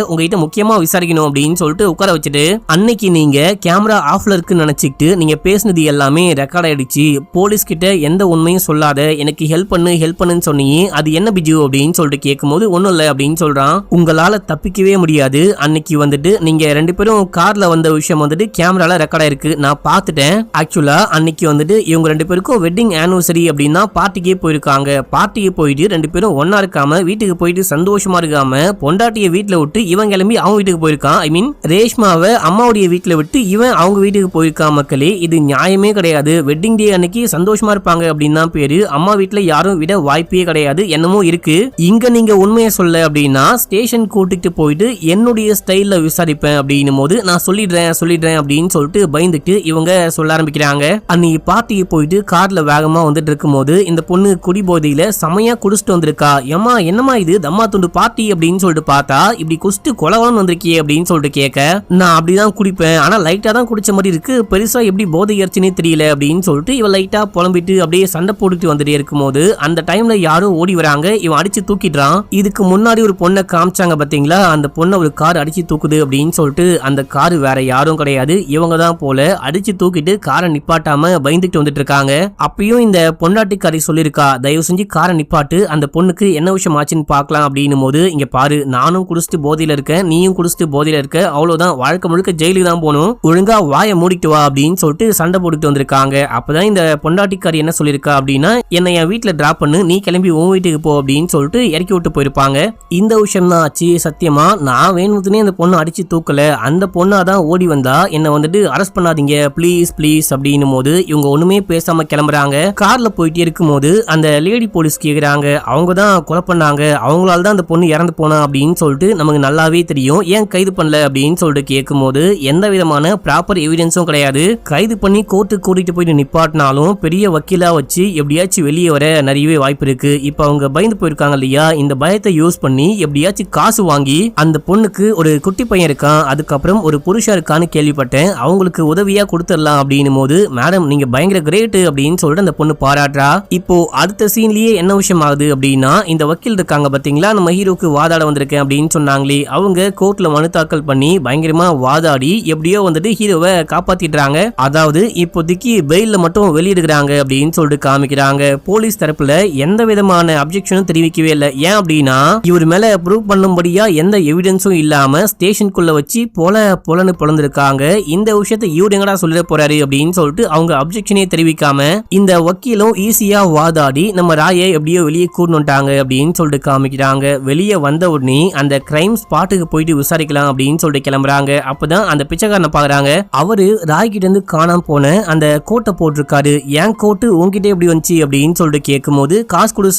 உங்ககிட்ட முக்கியமா விசாரிக்கணும் அப்படின்னு சொல்லிட்டு உட்கார வச்சுட்டு, அன்னைக்கு நீங்க கேமரா ஆஃப்ல இருக்குன்னு நினைச்சிட்டு நீங்க பேசினது எல்லாமே ரெக்கார்ட் ஆயிடுச்சு, போலீஸ் கிட்ட எந்த உண்மையும் சொல்லாத, எனக்கு ஹெல்ப் பண்ணுன்னு சொன்னீங்க, அது என்ன பிஜு அப்படின்னு சொல்லிட்டு கேட்கும் போது ஒன்னும் இல்ல அப்படின்னு சொல்றான். உங்களால தப்பிக்கவே முடியாது, அன்னைக்கு வந்துட்டு நீங்க 2 பேரும் கார்ல வந்த விஷயம் வந்துட்டு கேமரால ரெக்கார்ட் ஆயிருக்கு, நான் பார்த்துட்டேன். ஆக்சுவலா அன்னைக்கு வந்துட்டு இவங்க 2 பேருக்கும் வெட்டிங் ஆனிவர்சரி அப்படின்னா பார்ட்டிக்கே போயிருக்காங்க. பார்ட்டிக்கு போயிட்டு 2 பேரும் ஒன்னா இருக்காம வீட்டுக்கு போயிட்டு சந்தோஷமா இருக்காம பொண்டாட்டிய வீட்டுல விட்டு இவன் கிளம்பி அவங்க வீட்டுக்கு போயிருக்கான். ஐ மீன் ரேஷ்மாவை அம்மாவுடைய வீட்டுல விட்டு இவன் அவங்க வீட்டுக்கு போயிருக்கான். மக்களே, இது நியாயமே கிடையாது. வெட்டிங் டே அன்னைக்கு சந்தோஷமா இருப்பாங்க அப்படின்னு தான் பேரு. அம்மா வீட்டுல யாரும் விட வாய்ப்பே கிடையாது. என்னமோ இருக்கு. இங்க நீங்க உண்மையை சொல்ல அப்படின்னா ஸ்டேஷன் கூட்டிட்டு போயிட்டு என்னுடைய ஸ்டைல்ல விசாரிப்பேன் அப்படின்னும் போது நான் சொல்லிடுறேன் அப்படின்னு சொல்லிட்டு பயந்துட்டு இவங்க சொல்ல ஆரம்பிக்கிறாங்க. அன்னைக்கு பார்ட்டிக்கு போயிட்டு கார்ல வேகமா வந்துட்டு இருக்கும் போது இந்த பொண்ணு குடி போதையில செமையா குடிச்சிட்டு வந்திருக்கா. ஏமா என்னமா இது தம்மா துண்டு பார்ட்டி அப்படின்னு சொல்லிட்டு பார்த்தா இப்படி கொலவான் வந்திருக்கியே அப்படின்னு சொல்லிட்டு கேட்க, நான் அப்படிதான் குடிப்பேன், ஆனா லைட்டா தான் குடிச்ச மாதிரி இருக்கு, பெருசா எப்படி போதை ஏறிச்சுனே தெரியல அப்படின்னு சொல்லிட்டு இவன் லைட்டா புலம்பிட்டு அப்படியே சண்டை போட்டுட்டு வந்துட்டே இருக்கும் போது அந்த டைம்ல யாரும் ஓடி வராங்க. இவன் அடிச்சு தூக்கிடுறான். இதுக்கு முன்னாடி ஒரு பொண்ணை காமிச்சாங்க பாத்தீங்களா, அந்த பொண்ணை ஒரு கார் அடிச்சு தூக்குது அப்படின்னு சொல்லிட்டு அந்த கார் வேற யாரும் கிடையாது, இவங்க தான் போல. அடிச்சு தூக்கிட்டு காரை நிப்பாட்டாம பயந்துட்டு வந்துட்டு இருக்காங்க. அப்பயும் இந்த பொண்டாட்டிக்காரி சொல்லிருக்கா, தயவு செஞ்சு காரை நிப்பாட்டு, அந்த பொண்ணுக்கு என்ன விஷயம் ஆச்சுன்னு பாக்கலாம் அப்படின்னும் போது, இங்க பாரு நானும் குடிச்சிட்டு போதையில இருக்க, நீயும் குடிச்சிட்டு போதையில இருக்க, அவ்வளவுதான், வாழ்க்கை முழுக்க ஜெயிலுக்கு தான் போகணும், ஒழுங்கா வாயை மூடிட்டு வா அப்படின்னு சொல்லிட்டு சண்டை போட்டுட்டு வந்திருக்காங்க. அப்பதான் இந்த பொண்டாட்டிக்காரி என்ன சொல்லிருக்கா அப்படின்னா, என்னை என் வீட்டுல டிராப் பண்ணு, நீ கிளம்பி உன் வீட்டுக்கு போ அப்படின்னு சொல்லிட்டு இறக்கி விட்டு போயிருப்பாங்க. இந்த விஷயம் தான் ஆச்சு. சத்தியமா நான் வேணும்னே அந்த பொண்ணு அடிச்சு தூக்கல, அந்த பொண்ணாதான் ஓடி வந்தா, என்ன வந்துட்டு அரெஸ்ட் பண்ணாதீங்க ப்ளீஸ் அப்படின்னும் போது இவங்க ஒண்ணுமே பேசாம கிளம்புறாங்க. கார்ல போயிட்டே இருக்கும் போது அந்த லேடி போலீஸ் கேக்குறாங்க, அவங்க தான் கொலை பண்ணாங்க, அவங்களால தான் அந்த பொண்ணு இறந்து போனா அப்படின்னு சொல்லிட்டு நமக்கு நல்லாவே தெரியும், ஏன் கைது பண்ணல அப்படின்னு சொல்லிட்டு கேட்கும் போது எந்த விதமான ப்ராப்பர் எவிடன்ஸும் கிடையாது. கைது பண்ணி கோர்ட்டுக்கு கூட்டிட்டு போயிட்டு நிப்பாட்டினாலும் பெரிய வக்கீலா வச்சு எப்படியாச்சும் வெளியே வர நிறையவே வாய்ப்பு இருக்கு. இப்ப அவங்க பயந்து போயிருக்காங்க இல்லையா, இந்த பயத்தை யூஸ் பண்ணி எப்படியாச்சும் காசு வாங்கி அந்த பொண்ணுக்கு ஒரு குட்டி பையன் இருக்கான், அதுக்கப்புறம் ஒரு புருஷன் இருக்கான்னு கேள்விப்பட்டேன், அவங்களுக்கு உதவியா கொடுத்துடலாம் அப்படின்னும் போது, மேடம் நீங்க பயங்கர கிரேட் அப்படின்னு சொல்லிட்டு அந்த பொண்ணு பாராட்டுறா. இப்போ அடுத்த சீன்லயே என்ன விஷயம் ஆகுது அப்படின்னா, இந்த வக்கீல் இருக்காங்க பாத்தீங்களா, நம்ம ஹீரோக்கு வாதாட வந்திருக்கேன் அப்படின்னு சொன்னாங்களே, அவங்க கோர்ட்ல மனு தாக்கல் பண்ணி பயங்கரமா வாதாடி எப்படியோ வந்துட்டு ஹீரோவை காப்பாத்திடுறாங்க. அதாவது இப்போதைக்கு பெயில்ல மட்டும் வெளியிடுறாங்க அப்படின்னு சொல்லிட்டு காமிக்கிறாங்க. போலீஸ் தரப்புல எந்த விதமான அப்ஜெக்ஷனும் தெரிவிக்கவே இல்லை. ஏன் அப்படின்னா இவர் மேல ப்ரூவ் பண்ணும்படியா எந்த எவிடன்ஸும் இல்லாம ஸ்டேஷனுக்குள்ள வச்சு பொலன்னு பொழந்திருக்காங்க. இந்த விஷயத்தை இவர் எங்கடா சொல்லிட போறாரு அப்படின்னு சொல்லிட்டு அவங்க அப்ஜெக்ஷனே தெரிவிக்காம இந்த வக்கீலும் ஈஸியா வாதாடி நம்ம ராயை எப்படியோ வெளியே கூடணுட்டாங்க அப்படின்னு சொல்லிட்டு காமிக்கிறாங்க. வெளியே வந்த உடனே அந்த கிரைம் ஸ்பாட்டுக்கு போயிட்டு விசாரிக்கலாம் அப்படின்னு சொல்லிட்டு கிளம்புறாங்க. அப்பதான் அந்த பிச்சைக்காரனை பாக்குறாங்க. அவரு ராய் கிட்ட இருந்து காணாம போன அந்த கோட்டை போட்டிருக்காரு. ஏன் கோட்டு உங்ககிட்ட எப்படி வந்துச்சு அப்படின்னு சொல்லிட்டு கேட்கும் போது காசு கொடு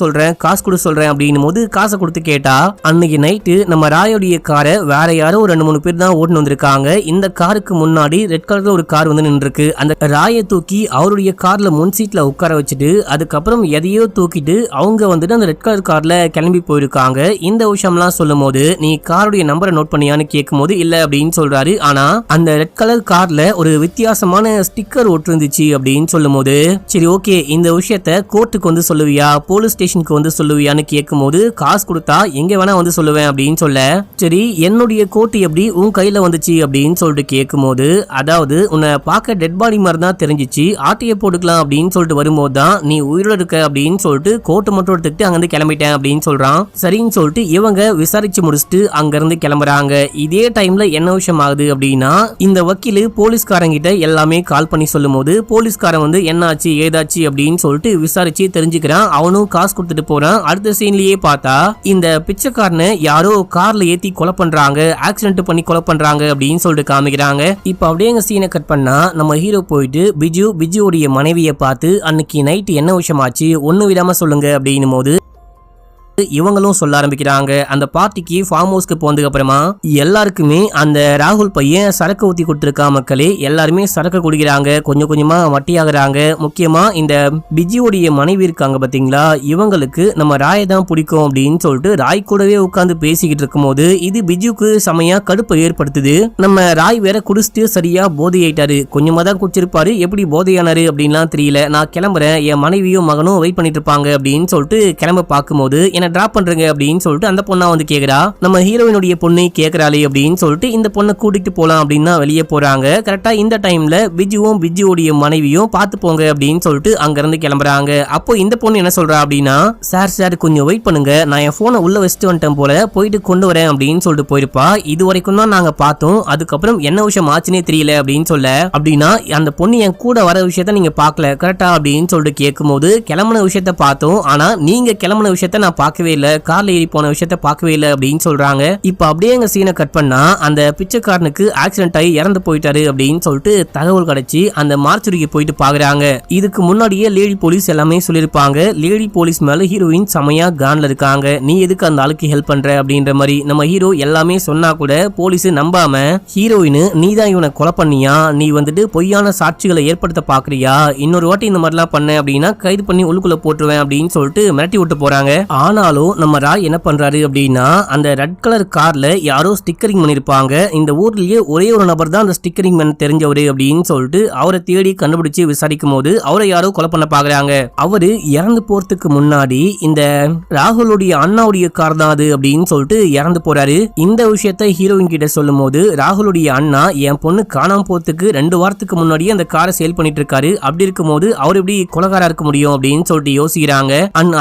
சொல்றேன் அப்படின்னு போது காசை கொடுத்து கேட்டா, அன்னைக்கு நைட்டு நம்ம ராயோடைய காரை வேற யாரோ ஒரு 2-3 பேர் தான் ஓட்டுன்னு வந்திருக்காங்க. இந்த காருக்கு முன்னாடி ரெட் கலர்ல ஒரு கார் வந்து நின்று இருக்கு. அந்த ராயை தூக்கி அவருடைய கார்ல முன் சீட்ல உட்கார வச்சுட்டு அதுக்கப்புறம் எதையோ தூக்கிட்டு அவங்க வந்துட்டு அந்த ரெட் கலர் கார்ல கிளம்பி போயிருக்காங்க. இந்த விஷயம்லாம் சொல்லும் போது, நீ காருடைய நம்பரை நோட் பண்ணியான்னு கேட்கும் போது இல்ல அப்படின்னு சொல்றாரு. ஆனா அந்த ரெட் கலர் கார்ல ஒரு வித்தியாசமான ஸ்டிக்கர் ஒட்டு இருந்துச்சு அப்படின்னு சொல்லும் போது, சரி ஓகே இந்த விஷயத்த கோர்ட்டுக்கு வந்து சொல்லுவியா, போலீஸ் ஸ்டேஷனுக்கு வந்து சொல்லுவியான்னு கேட்கும் போது, காசு கொடுத்தா எங்க வேணா வந்து சொல்லுவேன் அப்படின்னு சொல்ல, சரி என்னுடைய கோட்டு எப்படி உன் கையில வந்துச்சு அப்படின்னு சொல்லிட்டு கேட்கும் போது, அதாவது உன்னை பார்க்க டெட் பாடி மாதிரி தான் தெரிஞ்சிச்சு, ஆட்டிய போட்டுக்கலாம் அப்படின்னு சொல்லிட்டு வரும்போது தான் நீ உயிரோட இருக்க அப்படின்னு சொல்லிட்டு கோட்டு மட்டும் எடுத்துக்கிட்டு அங்கிருந்து கிளம்பிட்டேன் அப்படின்னு சொல்றான். சரின்னு சொல்லிட்டு இவங்க விசாரிச்சு முடிச்சுட்டு அங்கிருந்து கிளம்புறாங்க. இதே டைம்ல என்ன விஷயம் ஆகுது அப்படின்னா, இந்த வக்கீல் போலீஸ்காரங்கிட்ட எல்லாமே கால் பண்ணி சொல்லும் போது போலீஸ்காரன் வந்து என்னாச்சு ஏதாச்சு அப்படின்னு சொல்லிட்டு விசாரிச்சு தெரிஞ்சுக்கிறான். அவனும் காசு கொடுத்துட்டு போறான். அடுத்த சீன்லயே பார்த்தா இந்த பிச்சைக்காரனை யாரோ கார்ல ஏத்தி கொலை பண்றாங்க, ஆக்சிடென்ட் பண்ணி கொலை பண்றாங்க அப்படின்னு சொல்லிட்டு காமிக்கிறாங்க. இப்ப அப்படியே எங்க சீனை கட் பண்ணா நம்ம ஹீரோ போயிட்டு பிஜுவோடைய மனைவியை பார்த்து அன்னைக்கு நைட் என்ன விஷயமாச்சு ஒண்ணு விடாம சொல்லுங்க அப்படின்னும் போது இவங்களும் சொல்ல ஆரம்பிக்கிறாங்க. அந்த பார்ட்டிக்கு ஃபார்ம் ஹவுஸ்க்கு போனதுக்கு அப்புறமா எல்லாருக்குமே அந்த ராகுல் பையன் சரக்கு ஊத்தி கொடுத்துருக்கா. மக்களே எல்லாருமே சரக்கு குடிக்கிறாங்க, கொஞ்சம் கொஞ்சமா வட்டி ஆகுறாங்க. முக்கியமா இந்த பிஜியோடைய மனைவி இருக்காங்க பாத்தீங்களா, இவங்களுக்கு நம்ம ராயை தான் பிடிக்கும் அப்படின்னு சொல்லிட்டு ராய் கூடவே உட்கார்ந்து பேசிக்கிட்டு இருக்கும் போது இது பிஜுக்கு செமையா கடுப்பை ஏற்படுத்துது. நம்ம ராய் வேற குடிச்சிட்டு சரியா போதை ஆயிட்டாரு. கொஞ்சமா தான் குடிச்சிருப்பாரு, எப்படி போதையானாரு அப்படின்லாம் தெரியல. நான் கிளம்புறேன், என் மனைவியும் மகனும் வெயிட் பண்ணிட்டு இருப்பாங்க அப்படின்னு சொல்லிட்டு கிளம்ப பார்க்கும்போது என்ன டிராப் பண்றீங்க அப்படின்னு சொல்லிட்டு அந்த பொண்ணா வந்து கேக்குறா. நம்ம ஹீரோயினுடைய பொண்ணை கேக்குறாளே அப்படின்னு சொல்லிட்டு இந்த பொண்ணை கூட்டிட்டு போலாம் அப்படின்னா வெளியே போறாங்க. கரெக்டா இந்த டைம்ல பிஜுவும் பிஜுவோடைய மனைவியும் பார்த்து போங்க அப்படின்னு சொல்லிட்டு அங்க இருந்து கிளம்புறாங்க. அப்போ இந்த பொண்ணு என்ன சொல்றா அப்படின்னா, சார் கொஞ்சம் வெயிட் பண்ணுங்க, நான் என் போனை உள்ள வச்சுட்டு வந்துட்டேன் போல, போயிட்டு கொண்டு வரேன் அப்படின்னு சொல்லிட்டு போயிருப்பா. இது வரைக்கும் தான் நாங்க பார்த்தோம், அதுக்கப்புறம் என்ன விஷயம் ஆச்சுன்னே தெரியல அப்படின்னு சொல்ல. அப்படின்னா அந்த பொண்ணு என் கூட வர விஷயத்த நீங்க பாக்கல கரெக்டா அப்படின்னு சொல்லிட்டு கேட்கும் போது கிளம்புன விஷயத்த பார்த்தோம், ஆனா நீங்க கிளம்புன விஷயத்த நான் பார்க்கவே இல்ல, கார்ல ஏறி போன விஷயத்த பார்க்கவே இல்ல அப்படின்னு சொல்றாங்க. இப்ப அப்படியே எங்க சீனை கட் பண்ணா அந்த பிச்சைக்காரனுக்கு ஆக்சிடென்ட் ஆகி இறந்து போயிட்டாரு அப்படின்னு சொல்லிட்டு தகவல் கிடைச்சி அந்த மார்ச்சுரிக்கு போயிட்டு பாக்குறாங்க. இதுக்கு முன்னாடியே லேடி போலீஸ் எல்லாமே சொல்லிருப்பாங்க. லேடி போலீஸ் மேல ஹீரோயின் செமையா கான்ல இருக்காங்க, நீ எதுக்கு அந்த ஆளுக்கு ஹெல்ப் பண்ற அப்படின்ற மாதிரி. நம்ம ஹீரோ எல்லாமே சொன்னா கூட போலீஸ் நம்பாம ஹீரோயின் நீ தான் இவனை கொலை பண்ணியா, நீ வந்துட்டு பொய்யான சாட்சிகளை ஏற்படுத்த பாக்குறியா, இன்னொரு வாட்டி இந்த மாதிரிலாம் பண்ண அப்படின்னா கைது பண்ணி உள்ளுக்குள்ள போட்டுருவேன் அப்படின்னு சொல்லிட்டு மிரட்டி விட்டு போறாங்க. ஆனாலும் நம்ம ராய் என்ன பண்றாரு அப்படின்னா, அந்த ரெட் கலர் கார்ல யாரோ ஸ்டிக்கரிங் பண்ணிருப்பாங்க. இந்த ஊர்லயே ஒரே ஒரு நபர் தான் அந்த ஸ்டிக்கரிங் மேன் தெரிஞ்சவரு அப்படின்னு சொல்லிட்டு அவரை தேடி கண்டுபிடிச்சு விசாரிக்கும் போது அவரை யாரோ கொலை பண்ண பாக்குறாங்க. அவரு இறந்து போறதுக்கு முன்னாடி இந்த ராகுலுடைய அண்ணாவுடைய கார் தான் அது அப்படின்னு சொல்லிட்டு இறந்து போறாரு. இந்த விஷயத்த ஹீரோயின் கிட்ட சொல்லும் போது ராகுலுடைய அண்ணா என் பொண்ணு காணாம போறதுக்கு 2 வாரத்துக்கு முன்னாடியே அந்த காரை சேல் பண்ணிட்டு இருக்காரு, அப்படி இருக்கும் போது அவர் எப்படி கொலைகாரா இருக்க முடியும் அப்படின்னு சொல்லிட்டு யோசிக்கிறாங்க.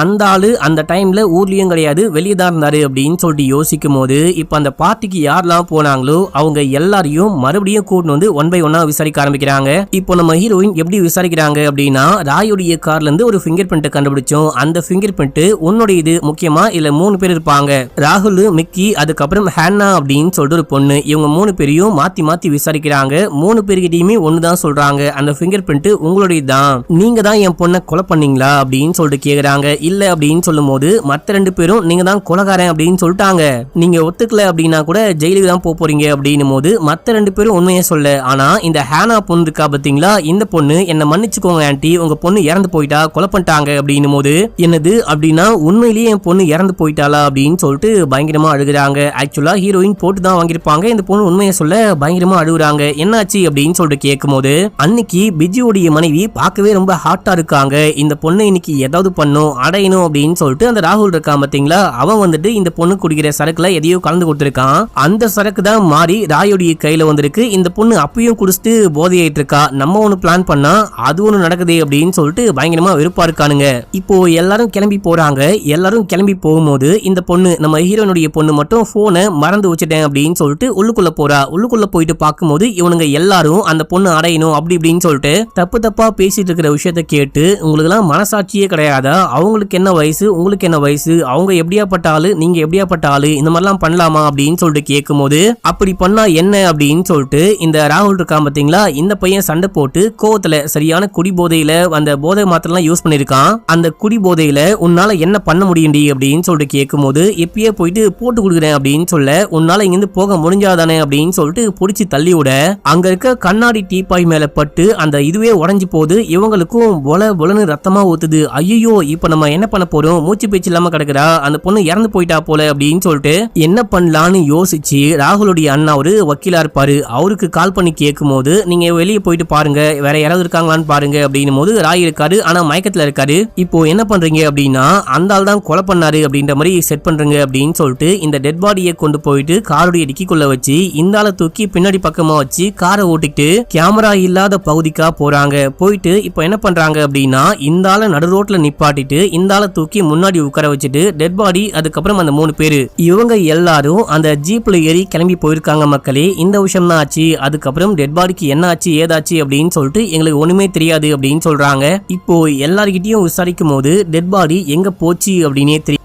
அந்த ஆளு அந்த டைம்ல ஊர்லயும் கிடையாது, வெளியே தான் இருந்தாரு அப்படின்னு சொல்லிட்டு யோசிக்கும் போது இப்ப அந்த பார்ட்டிக்கு யாரெல்லாம் போனாங்களோ அவங்க எல்லாரையும் மறுபடியும் கூட்டு வந்து 1 by 1 விசாரிக்க ஆரம்பிக்கிறாங்க. இப்போ நம்ம ஹீரோயின் எப்படி விசாரிக்கிறாங்க அப்படின்னா, ராயுடைய கார்ல இருந்து ஒரு ஃபிங்கர் பிரிண்ட் கண்டுபிடிச்சோம், அந்த ஃபிங்கர் பிரிண்ட் உன்னுடைய இது. முக்கியமா இல்ல 3 பேர் இருப்பாங்க, ராகுல், மிக்கி, அதுக்கப்புறம் ஹேன்னா அப்படின்னு சொல்லிட்டு ஒரு பொண்ணு. இவங்க 3 பேரையும் மாத்தி மாத்தி விசாரிக்கிறாங்க. 3 பேர்கிட்டயுமே ஒண்ணுதான் சொல்றாங்க, அந்த ஃபிங்கர் பிரிண்ட் உங்களுடைய தான், நீங்க தான் என் பொண்ணை கொலை பண்ணீங்களா அப்படின்னு சொல்லிட்டு கேக்குறாங்க. இல்ல அப்படின்னு சொல்லும் போது மத்த 2 பேரும் நீங்க தான் கொலைகாரன் அப்படின்னு சொல்லிட்டாங்க, நீங்க ஒத்துக்கல அப்படின்னா கூட ஜெயிலுக்கு தான் போறீங்க அப்படின்னும் போது மத்த 2 பேரும் உண்மையை சொல்ல. ஆனா இந்த ஹேனா பொண்ணு இருக்கா பாத்தீங்களா, இந்த பொண்ணு என்ன மன்னிச்சுக்கோங்க ஆன்ட்டி, உங்க பொண்ணு இறந்து போயிட்டா, கொலை பண்ணிட்டாங்க அப்படின்னும் போது என்னது அப்படின்னா உண்மையிலேயே என் பொண்ணு இறந்து போயிட்டாளா அப்படின்னு சொல்லிட்டு பயங்கரமா அழுகுறாங்க. ஆக்சுவலா ஹீரோயின் போட்டு தான் வாங்கிருப்பாங்க, இந்த பொண்ணு உண்மையை சொல்ல பயங்கரமா அழுகுறாங்க. என்னாச்சு அப்படின்னு சொல்லிட்டு கேட்கும் போது அன்னைக்கு பிஜுவோடைய மனைவி பார்க்கவே ரொம்ப ஹாட்டா இருக்காங்க, இந்த பொண்ணு இன்னைக்கு ஏதாவது பண்ணும் அடையணும் அப்படின்னு சொல்லிட்டு அந்த ராகுல் இருக்கான் பாத்தீங்களா, அவன் வந்துட்டு இந்த பொண்ணு குடிக்கிற சரக்குல எதையோ கலந்து கொடுத்திருக்கான். அந்த சரக்கு தான் மாறி ராயோடைய கையில வந்திருக்கு. இந்த பொண்ணு அப்பயும் குடிச்சிட்டு போதையாயிட்டு இருக்கா, நம்ம ஒண்ணு பிளான் பண்ணா அது ஒண்ணு நடக்குது அப்படின்னு சொல்லிட்டு பயங்கரமா வெறுப்பா இருக்கானுங்க. இப்போ எல்லாரும் கிளம்பி போறாங்க. எல்லாரும் கிளம்பி போகும்போது இந்த பொண்ணு நம்ம ஹீரோனுடைய பொண்ணு மட்டும் போனை மறந்து வச்சுட்டேன் அப்படின்னு சொல்லிட்டு உள்ளுக்குள்ள போறா. உள்ளுக்குள்ள போயிட்டு பார்க்கும்போது இவனுங்க எல்லாரும் அந்த பொண்ணு அடையணும் அப்படி இப்படின்னு சொல்லிட்டு தப்பு தப்பா பேசிட்டு இருக்கிற விஷயத்த கேட்டு, உங்களுக்கு எல்லாம் மனசாட்சியே கிடையாதா, அவங்களுக்கு என்ன வயசு உங்களுக்கு என்ன வயசு, அவங்க எப்படியாப்பட்ட ஆளு நீங்க எப்படியாப்பட்ட ஆளு, இந்த மாதிரிலாம் பண்ணலாமா அப்படின்னு சொல்லிட்டு கேட்கும் போது அப்படி பண்ணா என்ன அப்படின்னு சொல்லிட்டு இந்த ராகுல் இருக்கான் பாத்தீங்களா, இந்த பையன் சண்டை போட்டு கோவத்துல சரியான குடி போதையில அந்த போதை மாத்திரம் யூஸ் பண்ணிருக்கான். அந்த குடி போதையில உன்னால என்ன பண்ண முடியும்டி அப்படின்னு சொல்லிட்டு கேட்கும் போது எப்பயே போயிட்டு போட்டு கொடுக்குறேன் அப்படின்னு சொல்ல, உன்னால இங்கிருந்து போக முடிஞ்சாதானே அப்படின்னு சொல்லிட்டு புடிச்சு தள்ளி விட அங்க இருக்க கண்ணாடி டீப்பாய் மேல பட்டு அந்த இதுவே உடஞ்சு போகுது. இவங்களுக்கும் பொலன்னு ரத்தமா ஊத்துது. ஐயோ இப்ப நம்ம என்ன பண்ண போறோம், மூச்சு பேச்சு இல்லாம கிடக்குறா, அந்த பொண்ணு இறந்து போயிட்டா போல அப்படின்னு சொல்லிட்டு என்ன பண்ணலான்னு யோசிச்சு ராகுலுடைய அண்ணா ஒரு வக்கீலா இருப்பாரு, அவருக்கு கால் பண்ணி கேட்கும் போது நீங்க வெளியே போயிட்டு பாருங்க, வேற யாராவது இருக்காங்களான்னு பாருங்க அப்படின்னும் போது ராய் இருக்காரு, ஆனா மயக்கத்துல இருக்காரு. இப்போ என்ன பண்றீங்க அப்படின்னா, அந்த ஆள் தான் கொலை பண்ணாரு அப்படின்ற மாதிரி செட் பண்றீங்க அப்படின்னு சொல்லிட்டு இந்த டெட் பாடியை கொண்டு போயிட்டு காருடைய டிக்கிக்குள்ள வச்சு இந்த ஆளை தூக்கி பின்னாடி பக்கமா வச்சு காரை ஓட்டிட்டு கேமரா இல்லாத பகுதிக்கா போறாங்க. போயிட்டு இப்போ என்ன பண்றாங்க அப்படின்னா, இந்த ஆளை நடு ரோட்ல நிப்பாட்டிட்டு இந்த ஆளை தூக்கி முன்னாடி உட்கார வச்சுட்டு டெட் பாடி அதுக்கப்புறம் அந்த 3 பேரு இவங்க எல்லாரும் அந்த ஜீப்ல ஏறி கிளம்பி போயிருக்காங்க மக்களே. இந்த விஷயம் தான் ஆச்சு. அதுக்கப்புறம் டெட் பாடிக்கு என்ன ஆச்சு ஏதாச்சு அப்படின்னு சொல்லிட்டு எங்களுக்கு ஒண்ணுமே தெரியாது அப்படின்னு சொல்றாங்க. இப்போ எல்லார்கிட்டயும் விசாரிக்கும் போது டெட் பாடி எங்க போச்சு அப்படின்னே தெரியும்.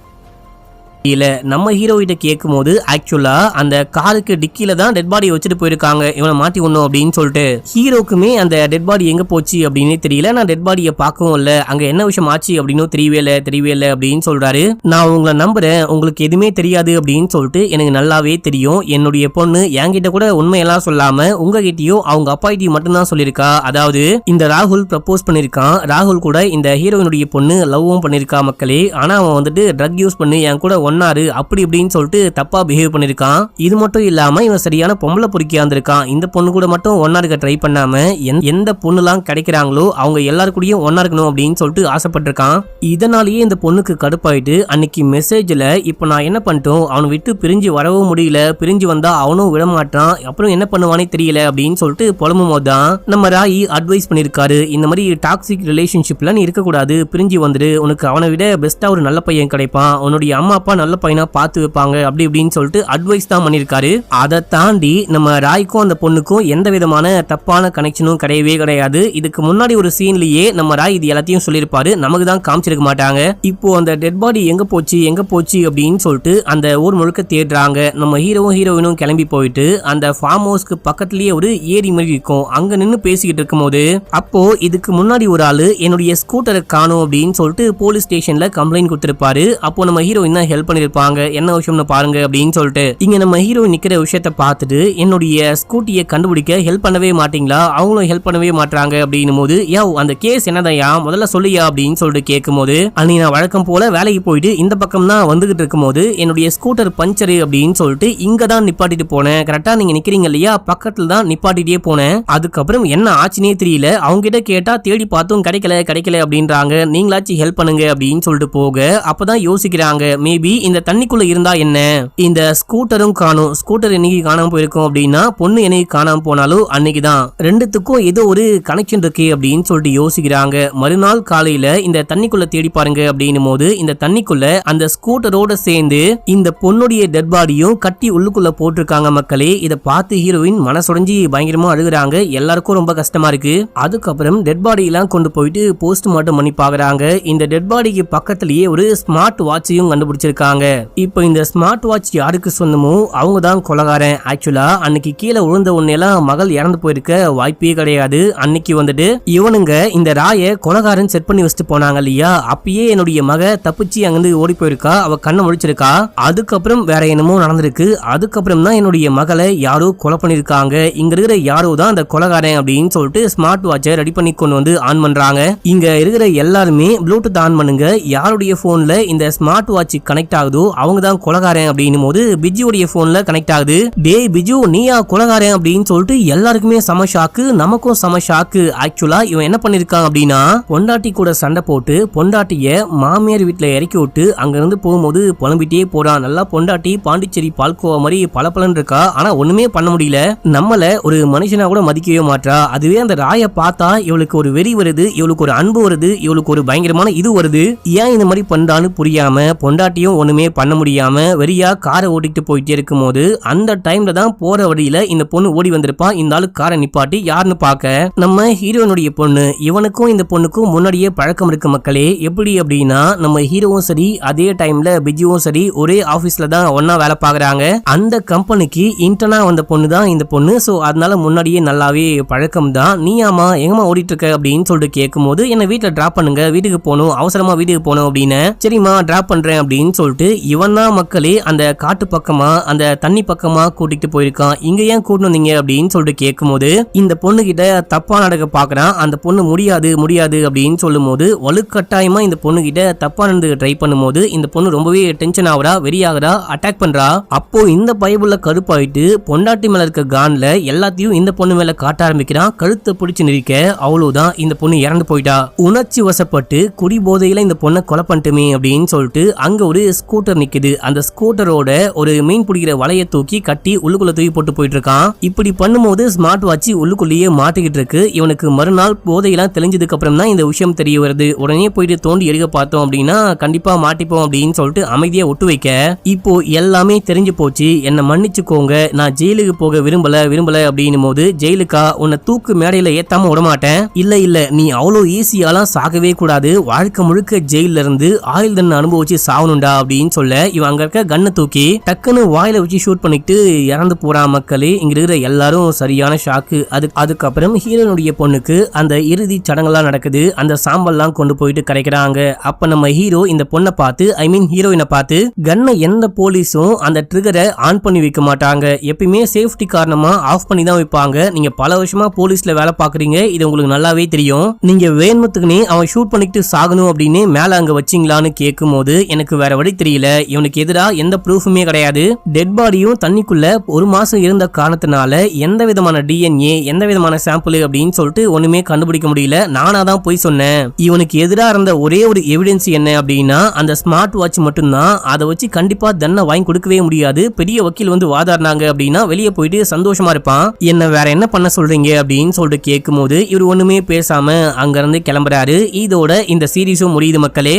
இல்ல நம்ம ஹீரோ கிட்ட கேட்கும் போது ஆக்சுவலா அந்த காருக்கு டிக்கில தான் டெட் பாடி வச்சுட்டு போயிருக்காங்க இவனை மாட்டி ஒண்ணும் அப்படின்னு சொல்லிட்டு ஹீரோக்குமே அந்த டெட் பாடி எங்க போச்சு அப்படின்னு தெரியல. நான் டெட் பாடியை பார்க்கவும் இல்ல, அங்க என்ன விஷயம் ஆச்சு அப்படின்னு தெரியவே இல்ல அப்படின்னு சொல்றாரு. நான் உங்களை நம்புறேன், உங்களுக்கு எதுவுமே தெரியாது அப்படின்னு சொல்லிட்டு எனக்கு நல்லாவே தெரியும். என்னுடைய பொண்ணு என்கிட்ட கூட உண்மையெல்லாம் சொல்லாம உங்ககிட்டயும் அவங்க அப்பாயிட்டையும் மட்டும்தான் சொல்லியிருக்கா. அதாவது இந்த ராகுல் ப்ரப்போஸ் பண்ணிருக்கான், ராகுல் கூட இந்த ஹீரோயினுடைய பொண்ணு லவ்வும் பண்ணிருக்கா மக்களே. ஆனா அவன் வந்துட்டு ட்ரக் யூஸ் பண்ணி என் கூட ஒன்னாரு அப்படி இப்படின்னு சொல்லிட்டு தப்பா பிஹேவ் பண்ணிருக்கான். இது மட்டும் இல்லாம இவன் சரியான பொம்பளை பொறுக்கியா இருந்திருக்கான். இந்த பொண்ணு கூட மட்டும் ஒன்னா இருக்க ட்ரை பண்ணாம எந்த பொண்ணுலாம் கிடைக்கிறாங்களோ அவங்க எல்லாரும் கூடயும் ஒன்னா இருக்கணும் அப்படின்னு சொல்லிட்டு ஆசைப்பட்டிருக்கான். இதனாலேயே இந்த பொண்ணுக்கு கடுப்பாயிட்டு அன்னைக்கு மெசேஜ்ல இப்ப நான் என்ன பண்ணிட்டோம், அவனை விட்டு பிரிஞ்சு வரவும் முடியல, பிரிஞ்சு வந்தா அவனும் விடமாட்டான், அப்புறம் என்ன பண்ணுவானே தெரியல அப்படின்னு சொல்லிட்டு புலம்பும் போதுதான் நம்ம ராயி அட்வைஸ் பண்ணிருக்காரு. இந்த மாதிரி டாக்ஸிக் ரிலேஷன்ஷிப்ல நீ இருக்கக்கூடாது, பிரிஞ்சு வந்துரு, உனக்கு அவனை விட பெஸ்டா ஒரு நல்ல பையன் கிடைப்பான், உன்னுடைய அம்மா அப்பா நல்ல பையனா பார்த்து வைப்பாங்க அப்படி இப்படின்னு சொல்லிட்டு அட்வைஸ் தான் பண்ணிருக்காரு. அதை தாண்டி நம்ம ராய்க்கும் அந்த பொண்ணுக்கும் எந்த விதமான தப்பான கனெக்ஷனும் கிடையவே கிடையாது. இதுக்கு முன்னாடி ஒரு சீன்லயே நம்ம ராய் இது எல்லாத்தையும் சொல்லியிருப்பாரு, நமக்கு தான் காமிச்சிருக்க மாட்டாங்க. இப்போ அந்த டெட் பாடி எங்க போச்சு அப்படின்னு சொல்லிட்டு அந்த ஊர் முழுக்க தேடுறாங்க. நம்ம ஹீரோவும் ஹீரோயினும் கிளம்பி போயிட்டு அந்த ஃபார்ம் ஹவுஸ்க்கு பக்கத்துலயே ஒரு ஏரி மாதிரி இருக்கும், அங்க நின்று பேசிக்கிட்டு இருக்கும் போது அப்போ இதுக்கு முன்னாடி ஒரு ஆளு என்னுடைய ஸ்கூட்டரை காணும் அப்படின்னு சொல்லிட்டு போலீஸ் ஸ்டேஷன்ல கம்ப்ளைண்ட் கொடுத்திருப்பாரு. அப்போ நம்ம ஹீரோயின் தான் ஹெல்ப் பண்ணிருப்பாங்க, என்ன விஷயம்னு பாருங்க அப்படின்னு சொல்லிட்டு இங்க நம்ம ஹீரோ நிக்கிற விஷயத்த பார்த்துட்டு என்னுடைய ஸ்கூட்டியை கண்டுபிடிக்க ஹெல்ப் பண்ணவே மாட்டீங்களா, அவங்களும் ஹெல்ப் பண்ணவே மாட்டாங்க அப்படின்னும் போது அந்த கேஸ் என்னதையா முதல்ல சொல்லியா அப்படின்னு சொல்லிட்டு கேட்கும் போது அன்னைக்கு நான் வழக்கம் போல வேலைக்கு போயிட்டு இந்த பக்கம் தான் வந்துகிட்டு இருக்கும் போது என்னுடைய ஸ்கூட்டர் பஞ்சரு அப்படின்னு சொல்லிட்டு இங்க தான் நிப்பாட்டிட்டு போனேன், கரெக்டா நீங்க நிக்கிறீங்க இல்லையா பக்கத்துல தான் நிப்பாட்டிட்டே போனேன், அதுக்கப்புறம் என்ன ஆச்சுனே தெரியல, அவங்க கிட்ட கேட்டா தேடி பார்த்தும் கிடைக்கல அப்படின்றாங்க, நீங்களாச்சும் ஹெல்ப் பண்ணுங்க அப்படின்னு சொல்லிட்டு போக அப்பதான் யோசிக்கிறாங்க மேபி இந்த தண்ணிக்குள்ள இருந்தா என்ன, இந்த ஸ்கூட்டரும் காணும், ஸ்கூட்டர் என்னைக்கு காணாம போயிருக்கும் அப்படின்னா பொண்ணு என்னைக்கு காணாம போனாலும் அன்னைக்குதான், ரெண்டுத்துக்கும் ஏதோ ஒரு கனெக்ஷன் இருக்கு அப்படின்னு சொல்லிட்டு யோசிக்கிறாங்க. மறுநாள் காலையில இந்த தண்ணிக்குள்ள தேடி பாருங்க அப்படின்னும் போது இந்த தண்ணிக்குள்ள அந்த ஸ்கூட்டரோட சேர்ந்து இந்த பொண்ணுடைய டெட் பாடியும் கட்டி உள்ளுக்குள்ள போட்டிருக்காங்க மக்களே. இதை பார்த்து ஹீரோயின் மனசுடைஞ்சி பயங்கரமா அழுகுறாங்க, எல்லாருக்கும் ரொம்ப கஷ்டமா இருக்கு. அதுக்கப்புறம் டெட் பாடி எல்லாம் கொண்டு போயிட்டு போஸ்ட்மார்ட்டம் பண்ணி பாக்குறாங்க. இந்த டெட் பாடிக்கு பக்கத்திலேயே ஒரு ஸ்மார்ட் வாட்சையும் கண்டுபிடிச்சிருக்காங்க. இப்போ இந்த ஸ்மார்ட் வாட்ச் யாருக்கு சொந்தமோ அவங்க தான் கொலகாரன். ஆக்சுவலா அன்னைக்கு கீழே விழுந்த உடனேலாம் மகள் இறந்து போயிருக்க வாய்ப்பே கிடையாது. அன்னைக்கு வந்துட்டு இவனுங்க இந்த ராயை கொலகாரன் செட் பண்ணி வச்சுட்டு போனாங்க இல்லையா, அப்பயே என்னுடைய மக தப்பிச்சு அங்கிருந்து ஓடி போயிருக்கா, அவ கண்ணை முடிச்சிருக்கா, அதுக்கப்புறம் வேற என்னமோ நடந்திருக்கு, அதுக்கப்புறம் தான் என்னுடைய மகளை யாரோ கொலை பண்ணிருக்காங்க, இங்க இருக்கிற யாரோ தான் அந்த கொலகாரன் அப்படின்னு சொல்லிட்டு ஸ்மார்ட் வாட்சை ரெடி பண்ணி கொண்டு வந்து ஆன் பண்றாங்க. இங்க இருக்கிற எல்லாருமே ப்ளூடூத் ஆன் பண்ணுங்க, யாருடைய போன்ல இந்த ஸ்மார்ட் வாட்ச் கனெக்ட் ஆகுதோ அவங்க தான் கொலகாரன் அப்படின்னும் போது பிஜுடைய போன்ல கனெக்ட் ஆகுது. டேய் பிஜு நீயா கொலகாரன் அப்படின்னு சொல்லிட்டு எல்லாருக்குமே சம ஷாக்கு, நமக்கும் சம ஷாக்கு. ஆக்சுவலா இவன் என்ன பண்ணிருக்கான் அப்படின்னா பொண்டாட்டி கூட சண்டை போட்டு பொண்டாட்டிய மாமியார் வீட்டுல இறக்கி விட்டு அங்க இருந்து போகும்போது புலம்பிட்டே போறான். நல்லா பொண்டாட்டி பாண்டிச்சேரி பால்கோவா மாதிரி பலப்பலன் இருக்கா, ஆனா ஒண்ணுமே பண்ண முடியல, நம்மள ஒரு மனுஷனா கூட மதிக்கவே மாட்டா. அதுவே அந்த ராய பார்த்தா இவளுக்கு ஒரு வெறி வருது, இவளுக்கு ஒரு அன்பு வருது, இவளுக்கு ஒரு பயங்கரமான இது வருது, ஏன் இந்த மாதிரி பண்றான்னு புரியாம பொண்டாட்டியும் ஒண்ணுமே பண்ண முடியாம வெறியா காரை ஓட்டிட்டு போயிட்டே இருக்கும் போது அந்த டைம்ல தான் போற வழியில இந்த பொண்ணு ஓடி வந்திருப்பா. இந்த ஆளு காரை நிப்பாட்டி யாருன்னு பாக்க நம்ம ஹீரோனுடைய பொண்ணு. இவனுக்கும் இந்த பொண்ணுக்கும் முன்னாடியே பழக்கம் இருக்கு மக்களே. எப்படி அப்படின்னா நம்ம ஹீரோவும் சரி அதே டைம்ல பிஜுவும் சரி ஒரே ஆபீஸ்ல தான் ஒன்னா வேலை பாக்குறாங்க. அந்த கம்பெனிக்கு இன்டர்னா வந்த பொண்ணு தான் இந்த பொண்ணு. சோ அதனால முன்னாடியே நல்லாவே பழக்கம் தான். நீ ஆமா எங்கம்மா ஓடிட்டு இருக்க அப்படின்னு சொல்லிட்டு கேட்கும் போது என்ன வீட்டுல டிராப் பண்ணுங்க, வீட்டுக்கு போகணும், அவசரமா வீட்டுக்கு போகணும் அப்படின்னு. சரிம்மா டிராப் பண்றேன் அப்படின்னு சொல்லிட்டு இவன் தான் மக்களே அந்த காட்டு பக்கமா அந்த தண்ணி பக்கமா கூட்டிட்டு போயிருக்கான். இங்க ஏன் கூட்டு வந்தீங்க அப்படின்னு சொல்லிட்டு கேட்கும் போது இந்த பொண்ணு கிட்ட தப்பா நடக்க பாக்குறான். அந்த பொண்ணு முடியாது அப்படின்னு சொல்லும் போது வலுக்கட்டாயமா இந்த பொண்ணு கிட்ட தப்பா நடந்து ட்ரை பண்ணும் போது இந்த பொண்ணு ரொம்பவே டென்ஷன் ஆகுறா, வெறியாகிறா, அட்டாக் பண்றா. அப்போ இந்த பைபிள்ல கடுப்பாயிட்டு பொண்டாட்டி மேல இருக்க கான்ல எல்லாத்தையும் இந்த பொண்ணு மேல காட்ட ஆரம்பிக்கிறான். கழுத்தை பிடிச்சு நிற்க அவ்வளவுதான் இந்த பொண்ணு இறந்து போயிட்டா. உணர்ச்சி வசப்பட்டு குடி போதையில இந்த பொண்ணை கொலை பண்ணிட்டுமே அப்படின்னு சொல்லிட்டு அங்க ஒரு ஸ்கூட்டர் நிக்குது. அந்த ஸ்கூட்டரோட ஒரு மீன் பிடிக்கிற வலையை தூக்கி கட்டி உள்ளுக்குள்ள தூக்கி போட்டு போயிட்டு இருக்கான். இப்படி பண்ணும்போது ஸ்மார்ட் வாட்ச் உள்ளுக்குள்ளேயே மாட்டிக்கிட்டு இருக்கு. இவனுக்கு மறுநாள் போதையெல்லாம் தெளிஞ்சதுக்கு அப்புறம் தான் இந்த விஷயம் தெரிய வருது. உடனே போயிட்டு தோண்டி எடுக்க பார்த்தோம் அப்படின்னா கண்டிப்பா மாட்டிப்போம் அப்படின்னு சொல்லிட்டு அமைதியா ஒட்டு வைக்க, இப்போ எல்லாமே தெரிஞ்சு போச்சு, என்ன மன்னிச்சுக்கோங்க, நான் ஜெயிலுக்கு போக விரும்பல அப்படின்னும் போது, ஜெயிலுக்கா, உன்னை தூக்கு மேடையில ஏத்தாம விடமாட்டேன், இல்ல நீ அவ்வளோ ஈஸியாலாம் சாகவே கூடாது, வாழ்க்கை முழுக்க ஜெயில இருந்து ஆயுள் தண்டனை அனுபவிச்சு சாவணும்டா அப்படின்னு சொல்ல, இவன் அங்க இருக்க கண்ணை தூக்கி டக்குன்னு வாயில வச்சு ஷூட் பண்ணிட்டு இறந்து போறான். மக்களே, இங்க இருக்கிற எல்லாரும் சரியான ஷாக்கு. அதுக்கப்புறம் ஹீரோனுடைய பொண்ணுக்கு அந்த இறுதி சடங்கெல்லாம் நடக்குது. அந்த சாம்பல்லாம் கொண்டு போயிட்டு கரைக்கிறாங்க. அப்ப நம்ம ஹீரோ இந்த பொண்ணை பார்த்து, ஐ மீன் ஹீரோயினை பார்த்து, கன்னை எந்த போலீஸும் அந்த ட்ரிகரை ஆன் பண்ணி வைக்க மாட்டாங்க, எப்பயுமே சேஃப்டி காரணமா ஆஃப் பண்ணி தான் வைப்பாங்க. நீங்க பல வருஷமா போலீஸ்ல வேலை பாக்குறீங்க, இது உங்களுக்கு நல்லாவே தெரியும். நீங்க வேணுத்துக்குனே அவன் ஷூட் பண்ணிட்டு சாகணும் அப்படின்னு மேல அங்க வச்சிங்களான்னு கேட்கும் போது, எனக்கு வேற வழி தெரியல, இவனுக்கு எதிரா எந்த ப்ரூஃபுமே கிடையாது, டெட் பாடியும் தண்ணிக்குள்ள ஒரு மாசம் இருந்த காரணத்தினால எந்த விதமான டிஎன்ஏ, எந்த விதமான சாம்பிள் அப்படின்னு சொல்லிட்டு ஒண்ணுமே கண்டுபிடிக்க முடியல, நானா தான் போய் சொன்னேன். இவனுக்கு எதிரா இருந்த ஒரே ஒரு எவிடன்ஸ் என்ன அப்படின்னா அந்த ஸ்மார்ட் வாட்ச் மட்டும்தான். அதை வச்சு கண்டிப்பா தண்டனை வாங்கி கொடுக்கவே முடியாது. பெரிய வக்கீல் வந்து வாதாடினாங்க அப்படின்னா வெளியே போயிட்டு சந்தோஷமா இருப்பான். என்ன வேற என்ன பண்ண சொல்றீங்க அப்படின்னு சொல்லிட்டு கேட்கும் போது இவர் ஒண்ணுமே பேசாம அங்க இருந்து கிளம்புறாரு. இதோட இந்த சீரீஸும் முடியுது மக்களே.